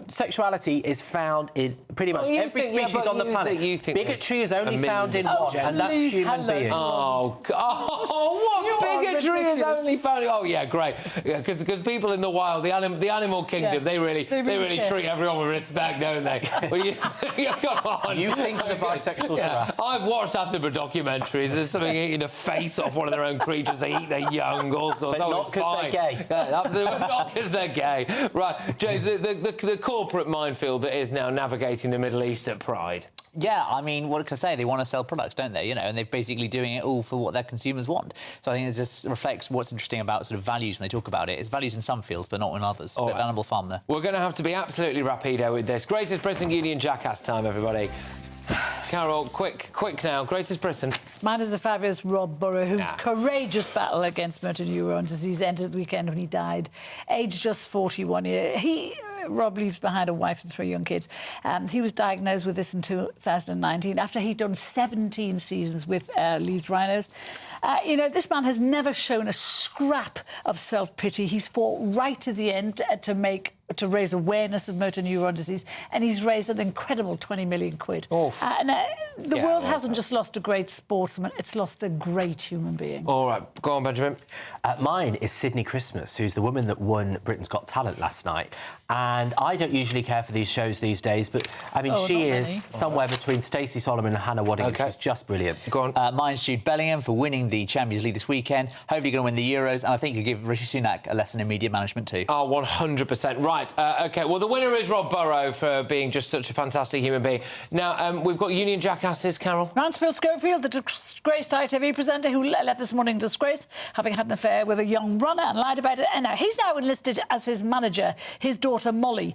sexuality is found in pretty much every species on the planet. Bigotry is only found in one, and that's human beings. Oh, what bigotry is only found? Oh, yeah, great. Because people in the wild, the animal kingdom, they really treat everyone with respect, don't they? Well, come on. You think of the bisexual giraffe? I've watched Attenborough documentaries. There's something eating the face off one of their own creatures. They eat their young, all sorts. But not because they're gay. Yeah, absolutely not because they're gay. Right, James, the corporate minefield that is now navigating the Middle East at Pride. Yeah, I mean, what can I say? They want to sell products, don't they? And they're basically doing it all for what their consumers want. So I think it just reflects what's interesting about sort of values when they talk about it. It's values in some fields, but not in others. Bit of Animal Farm there. We're going to have to be absolutely rapido with this. Greatest Britain Union Jackass time, everybody. Carol, quick now. Greatest Britain. Mine is the fabulous Rob Burrow, whose courageous battle against motor neuron disease ended the weekend when he died, aged just 41 years. Rob leaves behind a wife and 3 young kids. He was diagnosed with this in 2019 after he'd done 17 seasons with Leeds Rhinos. This man has never shown a scrap of self-pity. He's fought right to the end to raise awareness of motor neuron disease, and he's raised an incredible 20 million quid. The world hasn't just lost a great sportsman, it's lost a great human being. All right, go on, Benjamin. Mine is Sydney Christmas, who's the woman that won Britain's Got Talent last night. And I don't usually care for these shows these days, but, I mean, she is somewhere between Stacey Solomon and Hannah Waddingham. She's just brilliant. Go on. Mine's Jude Bellingham for winning the Champions League this weekend. Hopefully going to win the Euros, and I think you'll give Rishi Sunak a lesson in media management too. Oh, 100%. Right, OK, well, the winner is Rob Burrow for being just such a fantastic human being. Now, we've got Union Jackasses, Carol. Mansfield Schofield, the disgraced ITV presenter who left this morning in disgrace, having had an affair with a young runner and lied about it. And now he's enlisted as his manager, his daughter Molly,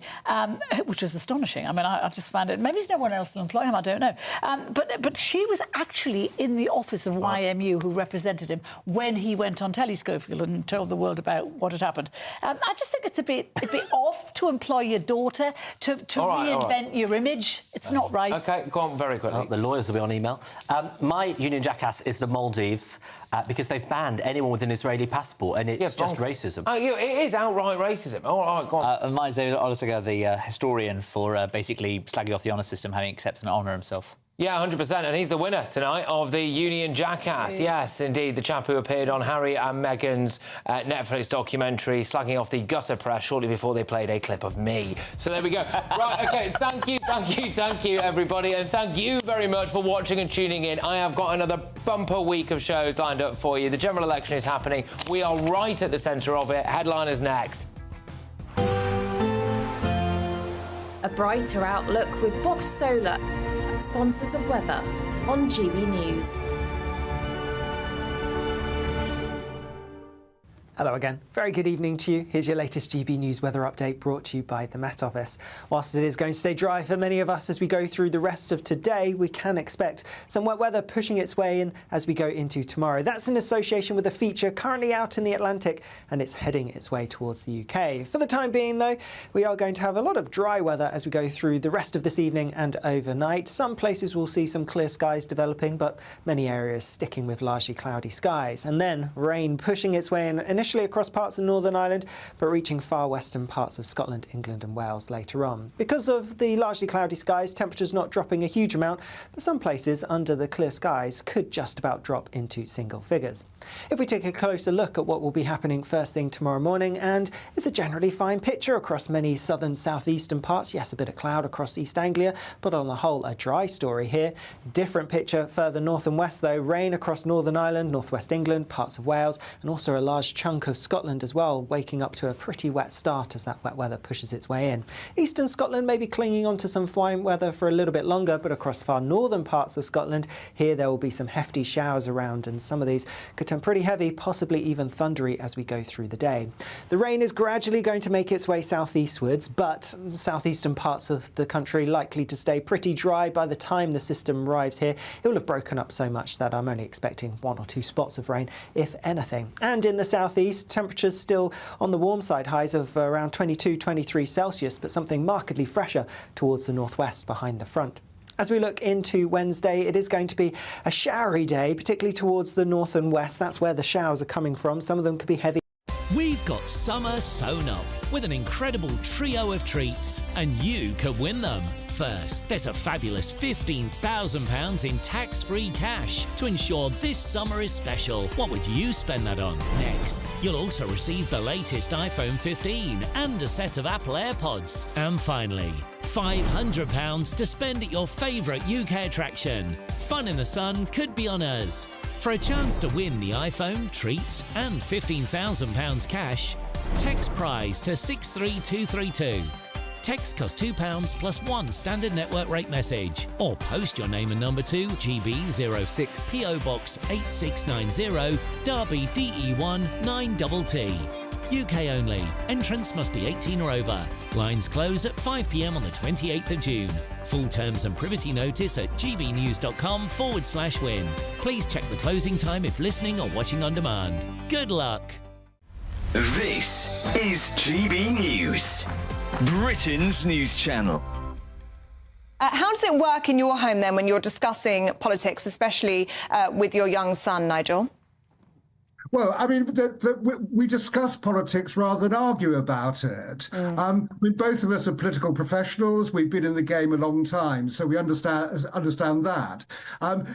which is astonishing. I mean, I just found it. Maybe no one else will employ him, I don't know. But she was actually in the office of YMU, who represented him, when he went on telly, Schofield, and told the world about what had happened. I just think it's a bit off to employ your daughter to reinvent your image. It's not right. OK, go on very quickly. Well, the lawyers will be on email. My Union Jackass is the Maldives, because they've banned anyone with an Israeli passport, and it's just racism. Oh, it is outright racism. All right, go on. Mine's David Olusoga, the historian, for basically slagging off the honour system, having accepted an honour himself. Yeah, 100%, and he's the winner tonight of the Union Jackass. Yes, indeed, the chap who appeared on Harry and Meghan's Netflix documentary, slagging off the gutter press shortly before they played a clip of me. So there we go. Right, OK, thank you, everybody, and thank you very much for watching and tuning in. I have got another bumper week of shows lined up for you. The general election is happening. We are right at the centre of it. Headliners next. A brighter outlook with Box Solar, sponsors of weather on GB News. Hello again. Very good evening to you. Here's your latest GB News weather update brought to you by the Met Office. Whilst it is going to stay dry for many of us as we go through the rest of today, we can expect some wet weather pushing its way in as we go into tomorrow. That's in association with a feature currently out in the Atlantic, and it's heading its way towards the UK. For the time being, though, we are going to have a lot of dry weather as we go through the rest of this evening and overnight. Some places will see some clear skies developing, but many areas sticking with largely cloudy skies. And then rain pushing its way in initially across parts of Northern Ireland, but reaching far western parts of Scotland, England and Wales later on. Because of the largely cloudy skies, temperatures not dropping a huge amount, but some places under the clear skies could just about drop into single figures. If we take a closer look at what will be happening first thing tomorrow morning, and it's a generally fine picture across many southern southeastern parts. Yes, a bit of cloud across East Anglia, but on the whole a dry story here. Different picture further north and west though. Rain across Northern Ireland, northwest England, parts of Wales, and also a large chunk of Scotland as well, waking up to a pretty wet start as that wet weather pushes its way in. Eastern Scotland may be clinging on to some fine weather for a little bit longer, but across far northern parts of Scotland, here there will be some hefty showers around, and some of these could turn pretty heavy, possibly even thundery as we go through the day. The rain is gradually going to make its way southeastwards, but southeastern parts of the country likely to stay pretty dry by the time the system arrives here. It will have broken up so much that I'm only expecting 1 or 2 spots of rain, if anything. And in the southeast, temperatures still on the warm side, highs of around 22, 23 Celsius, but something markedly fresher towards the northwest behind the front. As we look into Wednesday, it is going to be a showery day, particularly towards the north and west. That's where the showers are coming from. Some of them could be heavy. We've got summer sewn up with an incredible trio of treats, and you could win them. First, there's a fabulous £15,000 in tax-free cash to ensure this summer is special. What would you spend that on? Next, you'll also receive the latest iPhone 15 and a set of Apple AirPods. And finally, £500 to spend at your favourite UK attraction. Fun in the sun could be on us. For a chance to win the iPhone, treats and £15,000 cash, text prize to 63232. Text costs £2 plus 1 standard network rate message, or post your name and number to GB06 PO Box 8690 Derby DE1 9TT. UK only. Entrance must be 18 or over. Lines close at 5 p.m. on the 28th of June. Full terms and privacy notice at gbnews.com/win. Please check the closing time if listening or watching on demand. Good luck. This is GB News. Britain's news channel. How does it work in your home then when you're discussing politics, especially with your young son, Nigel? Well, I mean, we discuss politics rather than argue about it. Both of us are political professionals. We've been in the game a long time, so we understand that.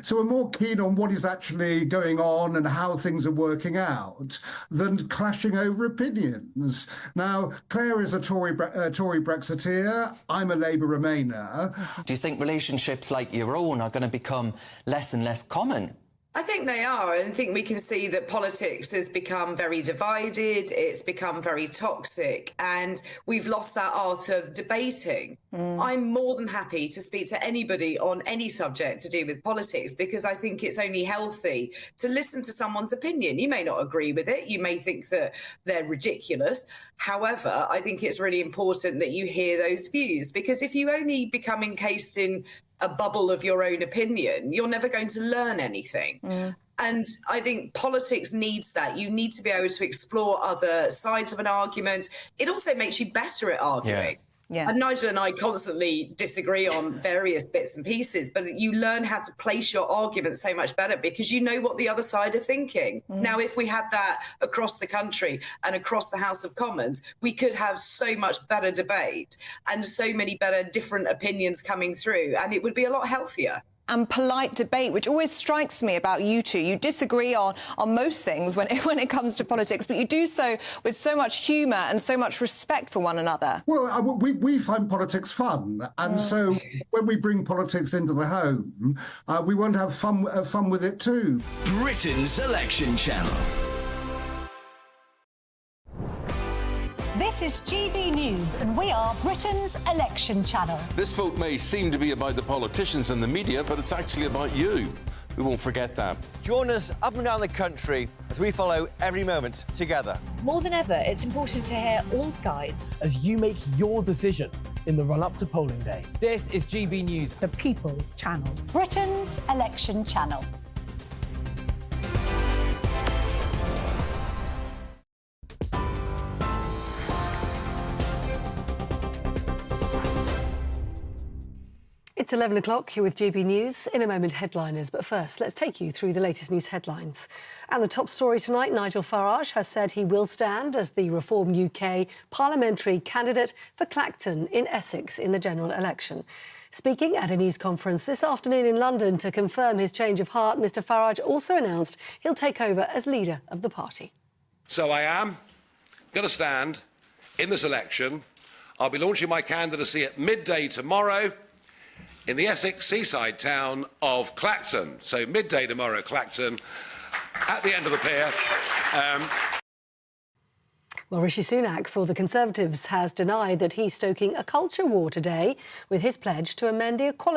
So we're more keen on what is actually going on and how things are working out than clashing over opinions. Now, Claire is a Tory Brexiteer. I'm a Labour Remainer. Do you think relationships like your own are going to become less and less common? I think they are, and I think we can see that politics has become very divided, it's become very toxic, and we've lost that art of debating. I'm more than happy to speak to anybody on any subject to do with politics, because I think it's only healthy to listen to someone's opinion. You may not agree with it, you may think that they're ridiculous. However, I think it's really important that you hear those views, because if you only become encased in a bubble of your own opinion, you're never going to learn anything. And I think politics needs that. You need to be able to explore other sides of an argument. It also makes you better at arguing. Yeah. And Nigel and I constantly disagree on various bits and pieces, but you learn how to place your arguments so much better because you know what the other side are thinking. Now, if we had that across the country and across the House of Commons, we could have so much better debate and so many better different opinions coming through, and it would be a lot healthier. And polite debate, which always strikes me about you two. You disagree on most things when it comes to politics, but you do so with so much humour and so much respect for one another. Well, we find politics fun, and so when we bring politics into the home, we want to have fun with it too. Britain's election channel. This is GB News, and we are Britain's election channel. This vote may seem to be about the politicians and the media, but it's actually about you. We won't forget that. Join us up and down the country as we follow every moment together. More than ever, it's important to hear all sides as you make your decision in the run-up to polling day. This is GB News, the People's Channel. Britain's election channel. It's 11 o'clock, you're with GB News. In a moment, headliners. But first, let's take you through the latest news headlines. And the top story tonight, Nigel Farage has said he will stand as the Reform UK parliamentary candidate for Clacton in Essex in the general election. Speaking at a news conference this afternoon in London to confirm his change of heart, Mr Farage also announced he'll take over as leader of the party. So I am going to stand in this election. I'll be launching my candidacy at midday tomorrow in the Essex seaside town of Clacton. So midday tomorrow, Clacton, at the end of the pier. Well, Rishi Sunak for the Conservatives has denied that he's stoking a culture war today with his pledge to amend the Equality